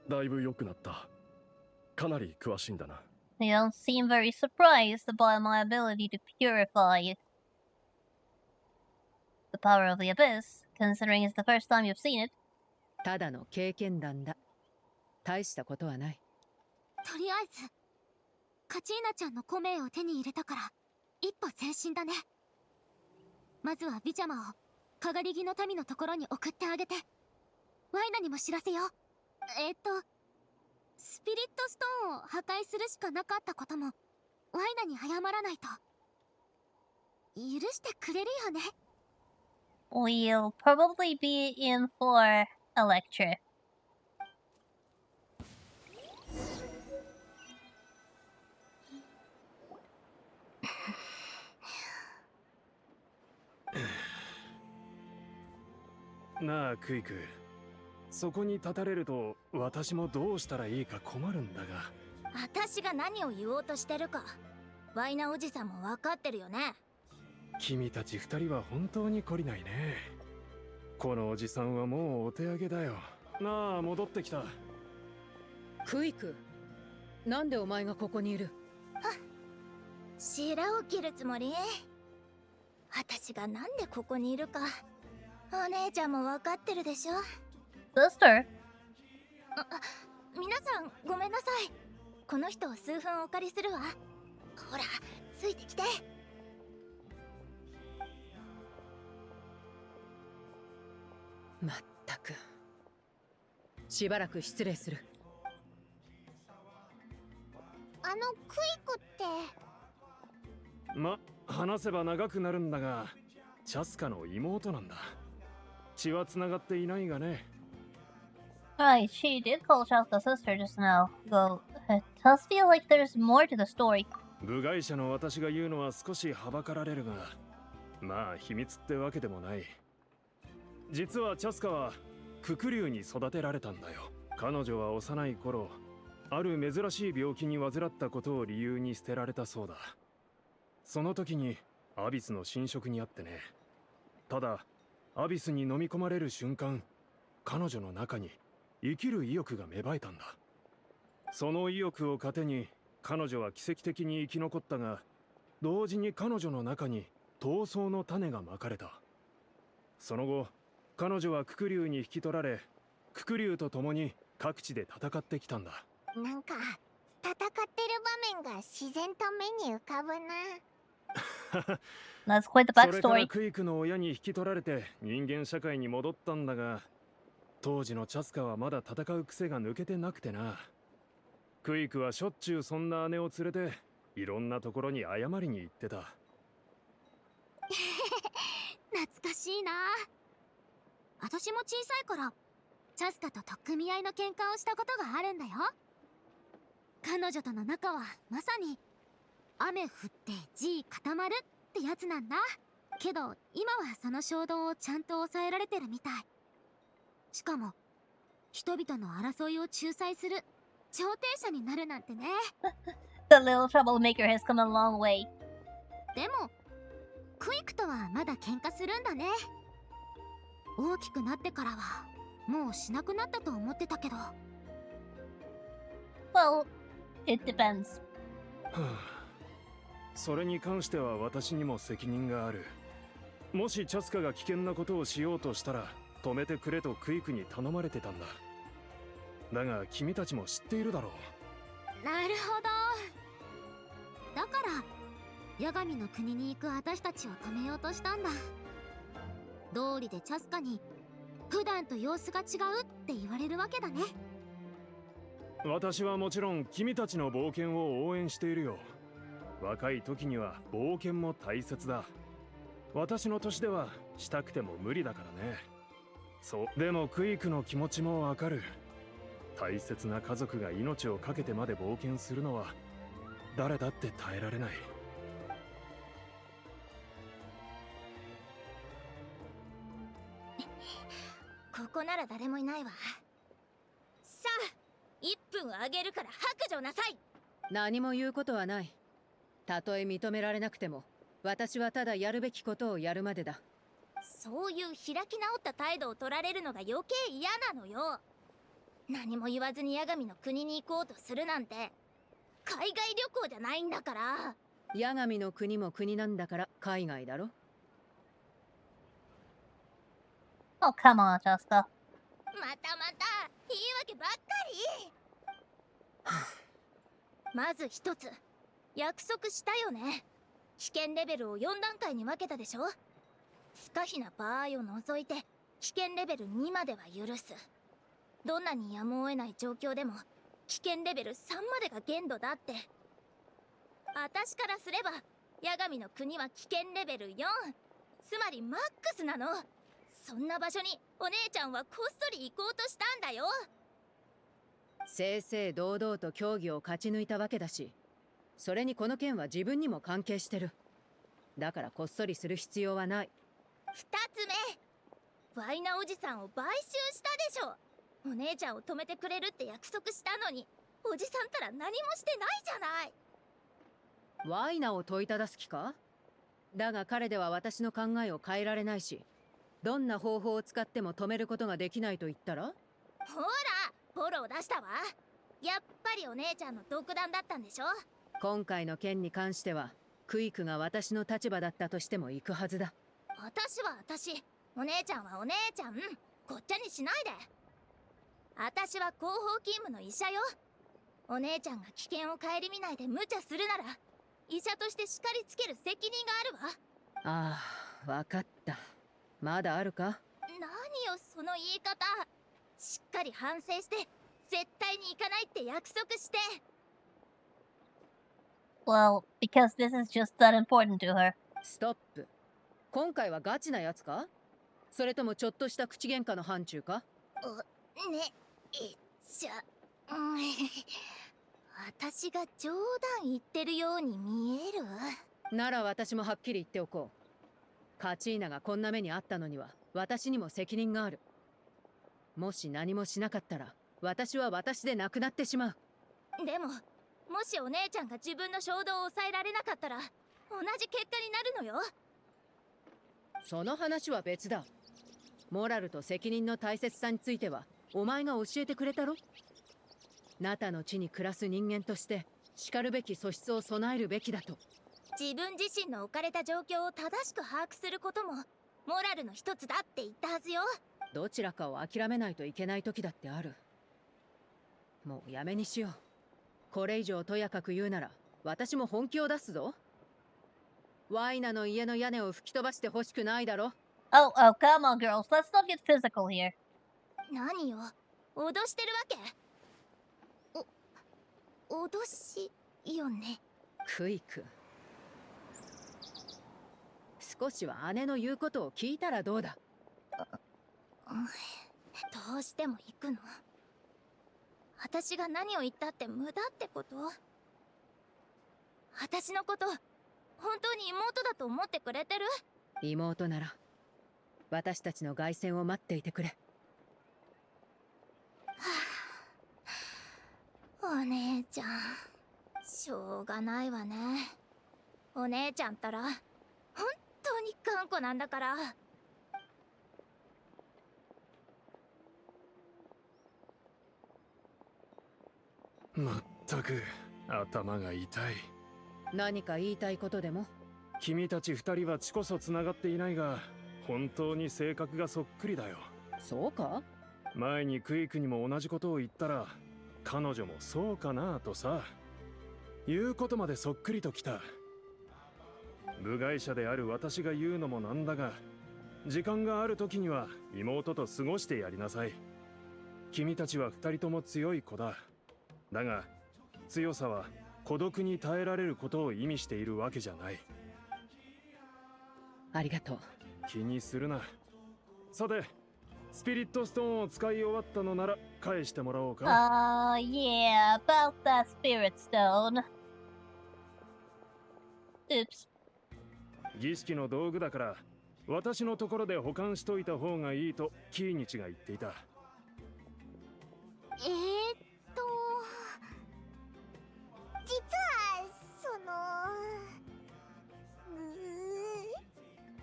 だいぶ良くなった。かなり詳しいんだな。You don't seem very surprised by my ability to purify the power of the abyss, considering it's the first time you've seen it. ただの経験談だ。大したことはない。とりあえずカチーナちゃんの古名を手に入れたから一歩前進だね。まずはビジャマをかがり木の民のところに送ってあげて、ワイナにも知らせよう。スピリットストーンを破壊するしかなかったこともワイナに謝らないと。許してくれるよね。We'll probably be in for a lecture. なあクイク、そこに立たれると私もどうしたらいいか困るんだが。私が何を言おうとしてるかワイナおじさんも分かってるよね。君たち二人は本当に懲りないね。このおじさんはもうお手上げだよ。なあ、戻ってきた。クイク、なんでお前がここにいる？白を切るつもり？私がなんでここにいるかお姉ちゃんも分かってるでしょ。Sister? 皆さんごめんなさい。この人を数分お借りするわ。ほらついてきて。まったく。しばらく失礼する。クイクってま、話せば長くなるんだが、チャスカの妹なんだ。血は繋がっていないがね。Right, she did call Shasta sister just now. Though, it does feel like there's more to the story. 部外者の私が言うのは少しはばかられるが、まあ秘密ってわけでもない。実はチャスカはククリュウに育てられたんだよ。彼女は幼い頃、ある珍しい病気に患ったことを理由に捨てられたそうだ。その時にアビスの侵食にあってね。ただアビスに飲み込まれる瞬間、彼女の中に生きる意欲が芽生えたんだ。その意欲を糧に彼女は奇跡的に生き残ったが、同時に彼女の中に闘争の種がまかれた。その後彼女はククリュウに引き取られ、ククリュウと共に各地で戦ってきたんだ。なんか戦ってる場面が自然と目に浮かぶな。That's quite the それから backstory. クイクの親に引き取られて人間社会に戻ったんだが、当時のチャスカはまだ戦う癖が抜けてなくてな。クイクはしょっちゅうそんな姉を連れていろんなところに謝りに行ってた。懐かしいな。私も小さい頃チャスカと取っ組み合いの喧嘩をしたことがあるんだよ。彼女との仲はまさに雨降って地固まるってやつなんだけど、今はその衝動をちゃんと抑えられてるみたい。しかも人々の争いを仲裁する調停者になるなんてね。The little troublemaker has come a long way. でもクイクとはまだ喧嘩するんだね。大きくなってからはもうしなくなったと思ってたけど。Well, it depends. それに関しては私にも責任がある。もしチャスカが危険なことをしようとしたら止めてくれとクイクに頼まれてたんだ。だが君たちも知っているだろう。なるほど。だから八神の国に行く私たちを止めようとしたんだ。道理でチャスカに普段と様子が違うって言われるわけだね。私はもちろん君たちの冒険を応援しているよ。若い時には冒険も大切だ。私の年ではしたくても無理だからね。そう、でもクイクの気持ちもわかる。大切な家族が命を懸けてまで冒険するのは誰だって耐えられない。ここなら誰もいないわ。さあ1分あげるから白状なさい。何も言うことはない。たとえ認められなくても私はただやるべきことをやるまでだ。そういう開き直った態度を取られるのが余計嫌なのよ。何も言わずに八神の国に行こうとするなんて海外旅行じゃないんだから。八神の国も国なんだから海外だろ。Oh, come on, Chaska. またまた言い訳ばっかり。まず一つ約束したよね。危険レベルを4段階に分けたでしょ。不可避な場合を除いて危険レベル2までは許す。どんなにやむを得ない状況でも危険レベル3までが限度だって。私からすれば八神の国は危険レベル4、つまりマックスなの。そんな場所にお姉ちゃんはこっそり行こうとしたんだよ。正々堂々と競技を勝ち抜いたわけだし、それにこの件は自分にも関係してる。だからこっそりする必要はない。2つ目、ワイナおじさんを買収したでしょ。お姉ちゃんを止めてくれるって約束したのに、おじさんたら何もしてないじゃない。ワイナを問いただす気か？だが彼では私の考えを変えられないし、どんな方法を使っても止めることができないと言ったら？ほらフォロー出したわ。やっぱりお姉ちゃんの独断だったんでしょ。今回の件に関してはクイクが私の立場だったとしても行くはずだ。私は私、お姉ちゃんはお姉ちゃん、ごっちゃにしないで。私は広報勤務の医者よ。お姉ちゃんが危険を顧みないで無茶するなら医者として叱りつける責任があるわ。ああ、わかった。まだあるか？何よその言い方。しっかり反省して絶対に行かないって約束して。 Well, because this is just that important to her. ストップ。今回はガチなやつか？それともちょっとした口喧嘩の範疇か？ね、私が冗談言ってるように見える？なら私もはっきり言っておこう。カチーナがこんな目にあったのには私にも責任がある。もし何もしなかったら私は私でなくなってしまう。でももしお姉ちゃんが自分の衝動を抑えられなかったら同じ結果になるのよ。その話は別だ。モラルと責任の大切さについてはお前が教えてくれたろ。ナタの地に暮らす人間としてしかるべき素質を備えるべきだと。自分自身の置かれた状況を正しく把握することもモラルの一つだって言ったはずよ。どちらかを諦めないといけない時だってある。もうやめにしよう。これ以上とやかく言うなら私も本気を出すぞ。ワイナの家の屋根を吹き飛ばしてほしくないだろ。Oh, oh, come on, girls. Let's not get physical here. 何よ、脅してるわけ？脅しよね。クイク、少しは姉の言うことを聞いたらどうだ。どうしても行くの？私が何を言ったって無駄ってこと？私のこと本当に妹だと思ってくれてる？妹なら私たちの凱旋を待っていてくれ。お姉ちゃん、しょうがないわね。お姉ちゃんったら本当に頑固なんだから。まったく頭が痛い。何か言いたいことでも？君たち二人は血こそつながっていないが本当に性格がそっくりだよ。そうか？前にクイクにも同じことを言ったら彼女もそうかなとさ、言うことまでそっくりときた。部外者である私が言うのもなんだが、時間がある時には妹と過ごしてやりなさい。君たちは二人とも強い子だ。だが強さは孤独に耐えられることを意味しているわけじゃない。ありがとう。気にするな。さて、スピリットストーンを使い終わったのなら返してもらおうか。Yeah, about that spirit stone. Oops. 儀式の道具だから私のところで保管しといた方がいいとキーニチが言っていた。実は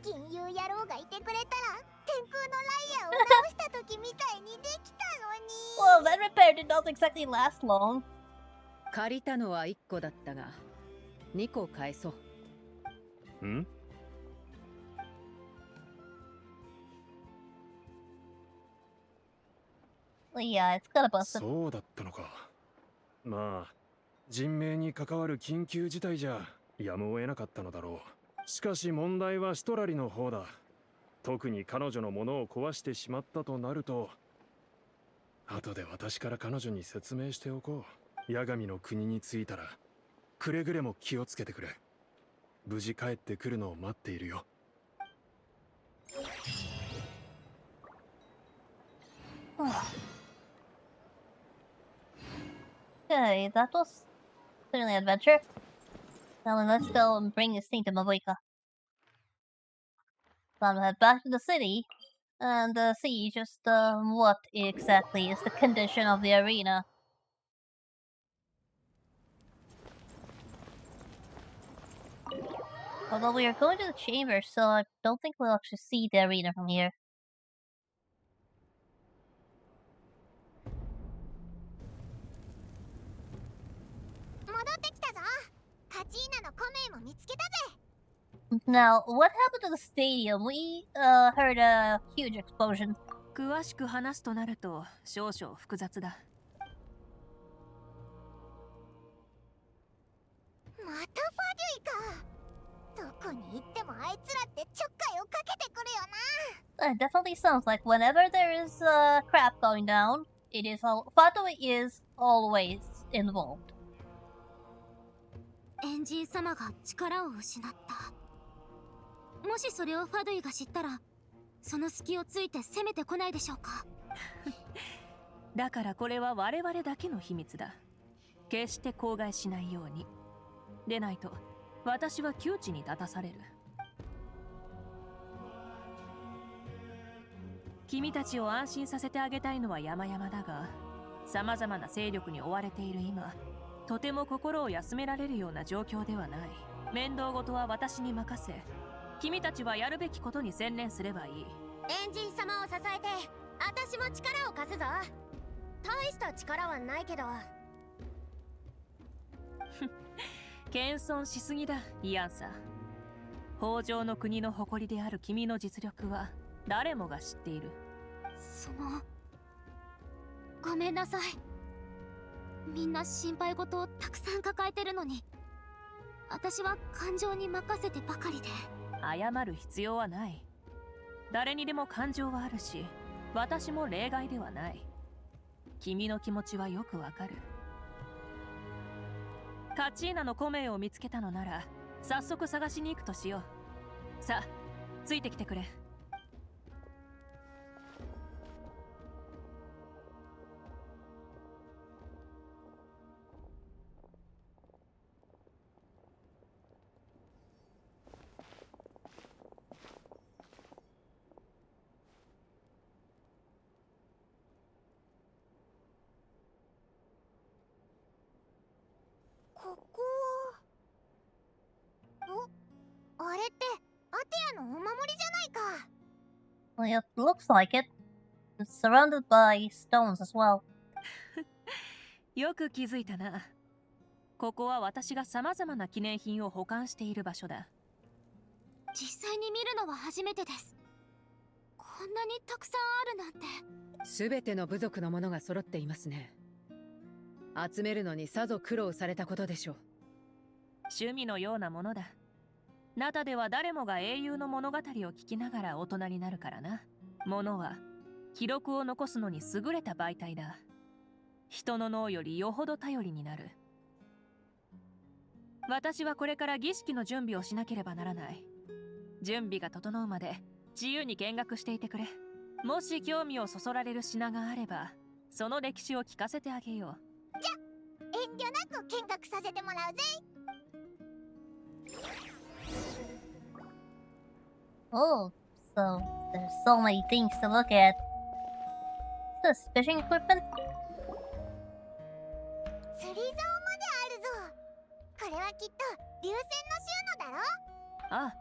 銀融野郎がいてくれたら天空のライアーを直した時みたいにできたのに。Well, that repair did not exactly last long. 借りたのは1個だったが2個返そう。ん？Yeah, it's got a bust. そうだったのか。まあ人命に関わる緊急事態じゃやむを得なかったのだろう。しかし問題はシトラリの方だ。特に彼女のものを壊してしまったとなると、後で私から彼女に説明しておこう。八神の国に着いたらくれぐれも気をつけてくれ。無事帰ってくるのを待っているよ。Okay, that was clearly an adventure. Now then, let's go and bring this thing to Mavuika. Time to head back to the city and see just what exactly is the condition of the arena. Although we are going to the chamber, so I don't think we'll actually see the arena from here. 戻ってきたぞ。カチーナのコメイも見つけたぜ。 Now, what happened to the stadium? We heard a huge explosion. 詳しく話すとなると少々複雑だ。またファデュイか。どこに行ってもあいつらってちょっかいをかけてくるよな。It definitely sounds like whenever there is crap going down, it is Fatoi is always involved. エンジン様が力を失った。もしそれをファドゥイが知ったら、その隙をついて攻めてこないでしょうか。だからこれは我々だけの秘密だ。決して口外しないように。でないと私は窮地に立たされる。君たちを安心させてあげたいのは山々だが、様々な勢力に追われている今、とても心を休められるような状況ではない。面倒事は私に任せ、君たちはやるべきことに専念すればいい。エンジン様を支えて私も力を貸すぞ。大した力はないけど。謙遜しすぎだ、イアンさん。北条の国の誇りである君の実力は誰もが知っている。ごめんなさい。みんな心配事をたくさん抱えてるのに、私は感情に任せてばかりで。謝る必要はない。誰にでも感情はあるし、私も例外ではない。君の気持ちはよくわかる。カチーナのコメを見つけたのなら早速探しに行くとしよう。さあ、ついてきてくれ。ここはあれってアテアのお守りじゃないか。Well, it looks like it. It's surrounded by stones as well. よく気づいたな。ここは私が様々な記念品を保管している場所だ。実際に見るのは初めてです。こんなにたくさんあるなんて。全ての部族のものが揃っていますね。集めるのにさぞ苦労されたことでしょう。趣味のようなものだ。ナタでは誰もが英雄の物語を聞きながら大人になるからな。物は記録を残すのに優れた媒体だ。人の脳よりよほど頼りになる。私はこれから儀式の準備をしなければならない。準備が整うまで自由に見学していてくれ。もし興味をそそられる品があれば、その歴史を聞かせてあげよう。じゃ、遠慮なく見学させてもらうぜ。Oh, so there's so many things to look at. Is this fishing equipment? 釣り竿まであるぞ。これはきっと流線の収納だろ。ああ、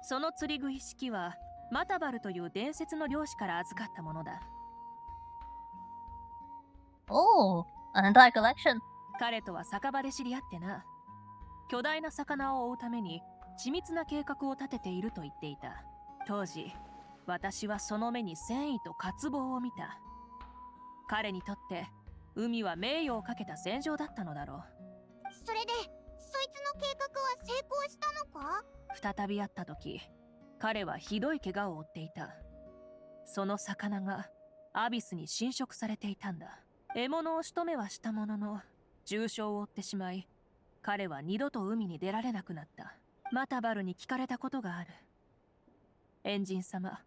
その釣り具一式はマタバルという伝説の漁師から預かったものだ。Oh, an entire collection. 彼とは酒場で知り合ってな。巨大な魚を追うために緻密な計画を立てていると言っていた。当時、私はその目に戦意と渇望を見た。彼にとって海は名誉をかけた戦場だったのだろう。それでそいつの計画は成功したのか？再び会った時、彼はひどい怪我を負っていた。その魚がアビスに侵食されていたんだ。獲物を仕留めはしたものの重傷を負ってしまい、彼は二度と海に出られなくなった。マタバルに聞かれたことがある。エンジン様、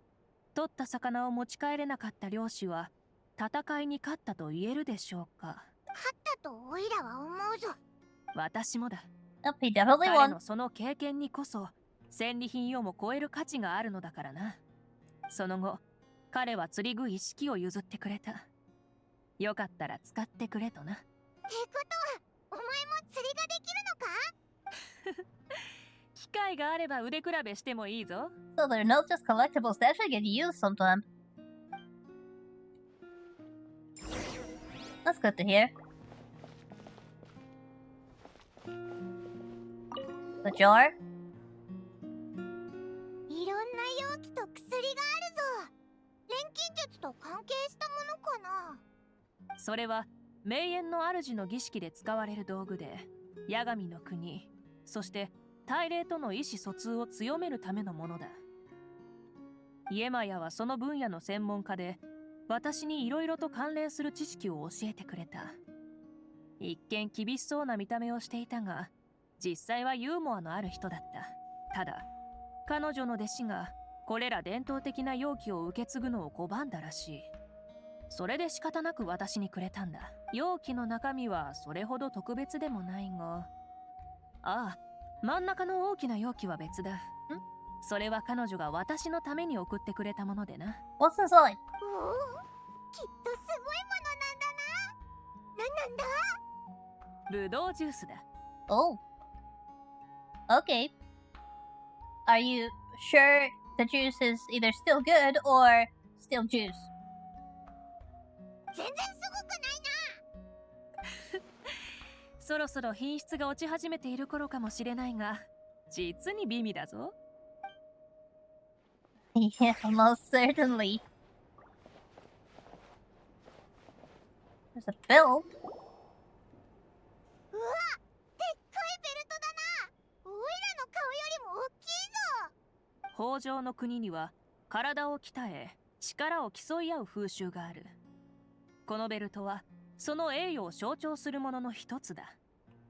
取った魚を持ち帰れなかった漁師は戦いに勝ったと言えるでしょうか？勝ったとオイラは思うぞ。私もだ。He definitely 彼 won. のその経験にこそ戦利品をも超える価値があるのだからな。その後、彼は釣り具一式を譲ってくれた。よかったら使ってくれとな。ってことは、お前も釣りができるのか？機会があれば腕比べしてもいいぞ。So they're not just collectibles, they actually get used sometime. That's good to hear. The jar? いろんな容器と薬があるぞ。錬金術と関係したものかな？それは名園の主の儀式で使われる道具で、八神の国、そして大霊との意思疎通を強めるためのものだ。イエマヤはその分野の専門家で、私に色々と関連する知識を教えてくれた。一見厳しそうな見た目をしていたが、実際はユーモアのある人だった。ただ、彼女の弟子がこれら伝統的な容器を受け継ぐのを拒んだらしい。それで仕方なく私にくれたんだ。容器の中身はそれほど特別でもないが、ああ、真ん中の大きな容器は別だ。それは彼女が私のために送ってくれたものでな。What's inside? おお、きっとすごいものなんだな。なんだ？ブドウジュースだ。Oh. Okay. Are you sure the juice is either still good or still juice? 全然すごくないな。そろそろ品質が落ち始めている頃かもしれないが、実に美味だぞ。Yeah, most certainly. There's a bill. うわ、でっかいベルトだな。オイラの顔よりも大きいぞ。北条の国には体を鍛え力を競い合う風習がある。このベルトはその栄誉を象徴するものの一つだ。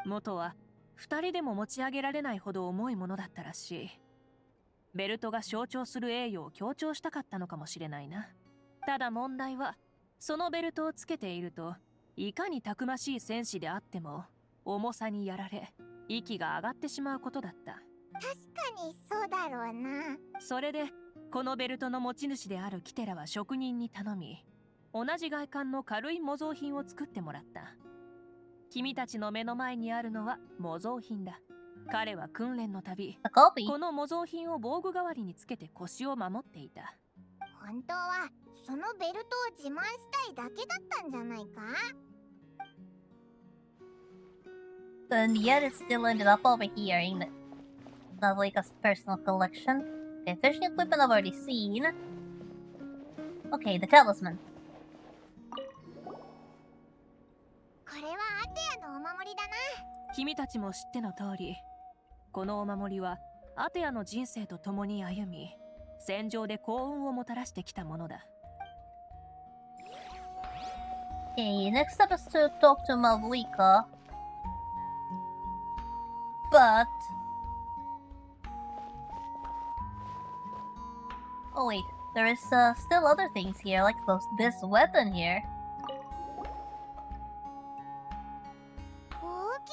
元は2人でも持ち上げられないほど重いものだったらしい。ベルトが象徴する栄誉を強調したかったのかもしれないな。ただ問題は、そのベルトをつけているといかにたくましい戦士であっても重さにやられ息が上がってしまうことだった。確かにそうだろうな。それでこのベルトの持ち主であるキテラは職人に頼み、同じ外観の軽い模造品を作ってもらった。君たちの目の前にあるのは模造品だ。彼は訓練のたび、この模造品を防具代わりにつけて腰を守っていた。本当はそのベルトを自慢したいだけだったんじゃないか。 And yet it still ended up over here in Navalika's personal collection. Okay, fishing equipment I've already seen. Okay, the talisman. これはアテアのお守りだな。君たちも知っての通り、このお守りはアテアの人生と共に歩み、戦場で幸運をもたらしてきたものだ。Okay, next step is to talk to Malvika. But... Oh wait, there is still other things here, like this weapon here.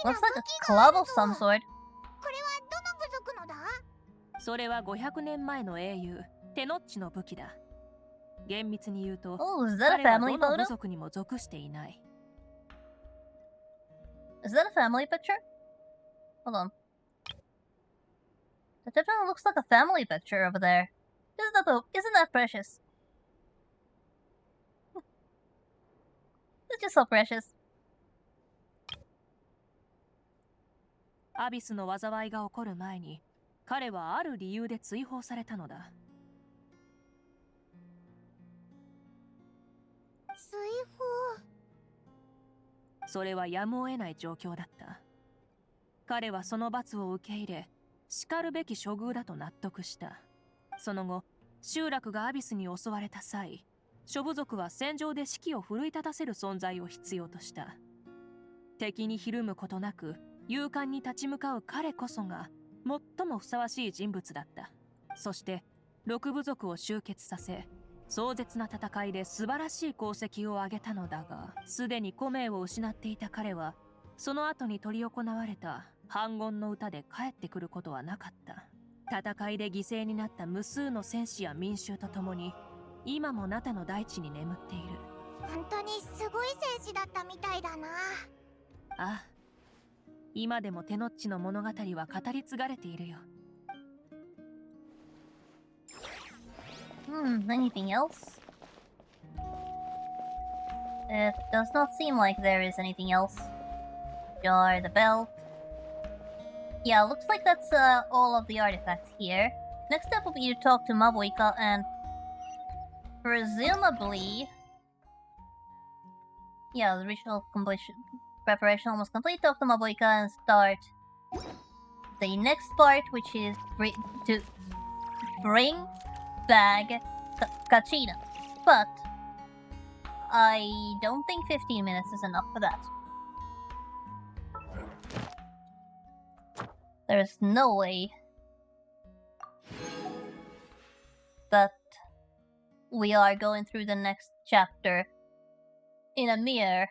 Looks like a club of some sort. これはどの部族のだ？それは500年前の英雄テノッチの武器だ。厳密に言うと、Oh, is that a 彼は family どの photo? 部族にも属していない。Is that a family picture? Hold on. That definitely looks like a family picture over there. Isn't that precious? It's just so precious. アビスの災いが起こる前に、彼はある理由で追放されたのだ。追放？それはやむを得ない状況だった。彼はその罰を受け入れ、叱るべき処遇だと納得した。その後、集落がアビスに襲われた際、諸部族は戦場で士気を奮い立たせる存在を必要とした。敵にひるむことなく、勇敢に立ち向かう彼こそが最もふさわしい人物だった。そして6部族を集結させ、壮絶な戦いで素晴らしい功績を上げたのだが、すでに古名を失っていた彼はその後に執り行われた反言の歌で帰ってくることはなかった。戦いで犠牲になった無数の戦士や民衆と共に今もナタの大地に眠っている。本当にすごい戦士だったみたいだな。ああ、今でもテノッチの物語は語り継がれているよ。Anything else? It does not seem like there is anything else. Jar, the belt. Yeah, looks like that's all of the artifacts here. Next step will be to talk to Mabuika and presumably... Yeah, the ritual completion preparation almost complete. Talk to Mabuika and start the next part, which is to bring back Kachina. But I don't think 15 minutes is enough for that. There's no way that we are going through the next chapter in a mere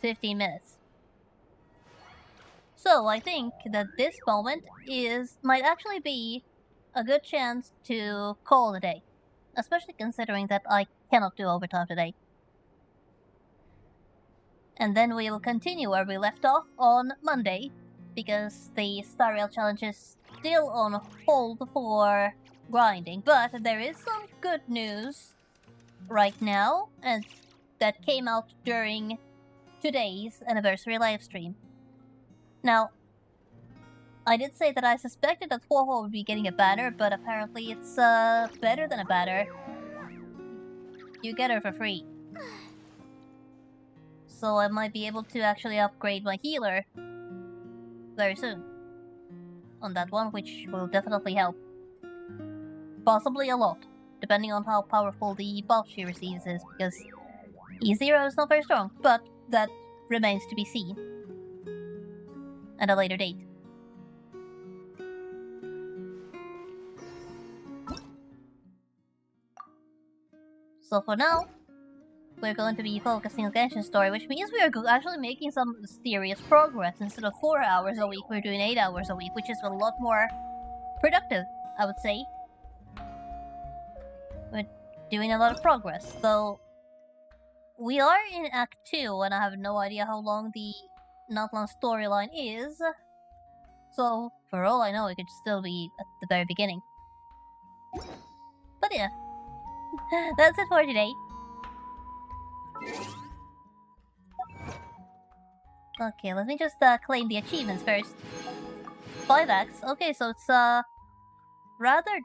15 minutes. So I think that this moment might actually be a good chance to call it a day, especially considering that I cannot do overtime today. And then we will continue where we left off on Monday, because the Star Rail challenge is still on hold for grinding. But there is some good news right now, and that came out during today's anniversary livestream. Now, I did say that I suspected that Huohuo would be getting a banner, but apparently it's better than a banner. You get her for free. So I might be able to actually upgrade my healer very soon on that one, which will definitely help. Possibly a lot, depending on how powerful the buff she receives is, because E0 is not very strong, but that remains to be seen at a later date. So for now, we're going to be focusing on Genshin story, which means we are actually making some serious progress. Instead of 4 hours a week, we're doing 8 hours a week, which is a lot more productive, I would say. We're doing a lot of progress, so we are in Act 2, and I have no idea how long the Natlan storyline is. So, for all I know, it could still be at the very beginning. But yeah, that's it for today. Okay, let me just claim the achievements first. 5 acts. Okay, so it's rather...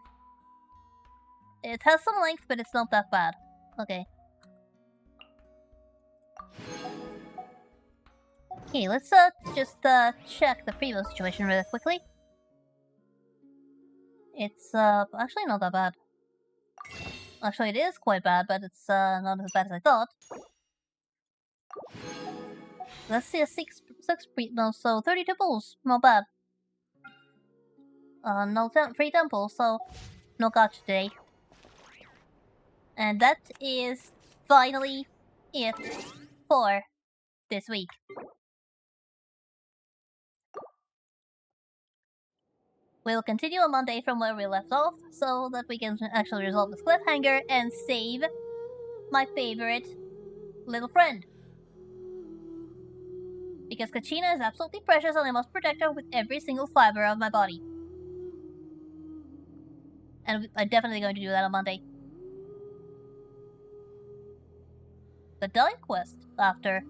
It has some length, but it's not that bad. Okay. Okay, let's just check the previous situation really quickly. It's actually not that bad. Actually, it is quite bad, but it's not as bad as I thought. Let's see, so 32 bulls, not bad. No free temples, so no gacha today. And that is finally it for this week. We'll continue on Monday from where we left off, so that we can actually resolve this cliffhanger and save my favorite little friend. Because Kachina is absolutely precious and I must protect her with every single fiber of my body. And I'm definitely going to do that on Monday. The Dying Quest after.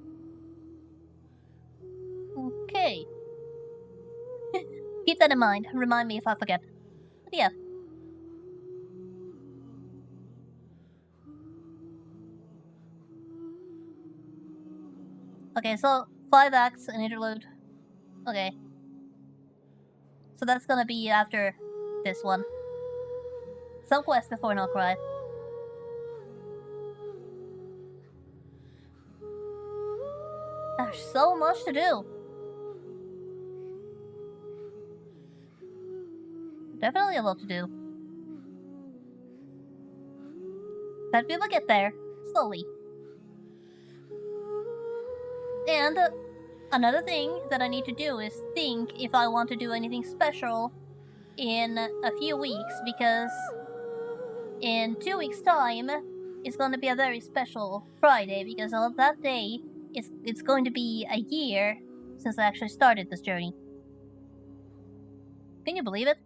Okay. Keep that in mind. Remind me if I forget. But yeah. Okay, so 5 acts, an interlude. Okay. So that's gonna be after this one. Some quest before No Cry. There's so much to do. Definitely a lot to do. But we will get there, slowly. And another thing that I need to do is think if I want to do anything special in a few weeks, because in 2 weeks' time is going to be a very special Friday, because on that day it's going to be a year since I actually started this journey. Can you believe it?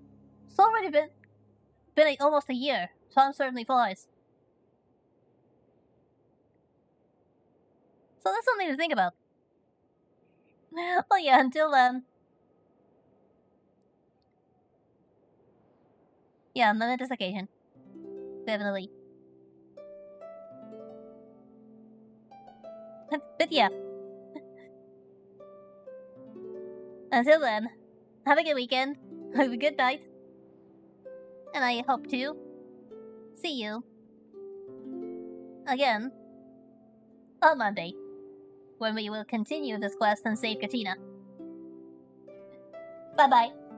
It's already been almost a year. Time certainly flies. So that's something to think about. But yeah, until then. Yeah, on this occasion. Definitely. But yeah. Until then, have a good weekend, have a good night, and I hope to see you again on Monday, when we will continue this quest and save Katina. Bye bye.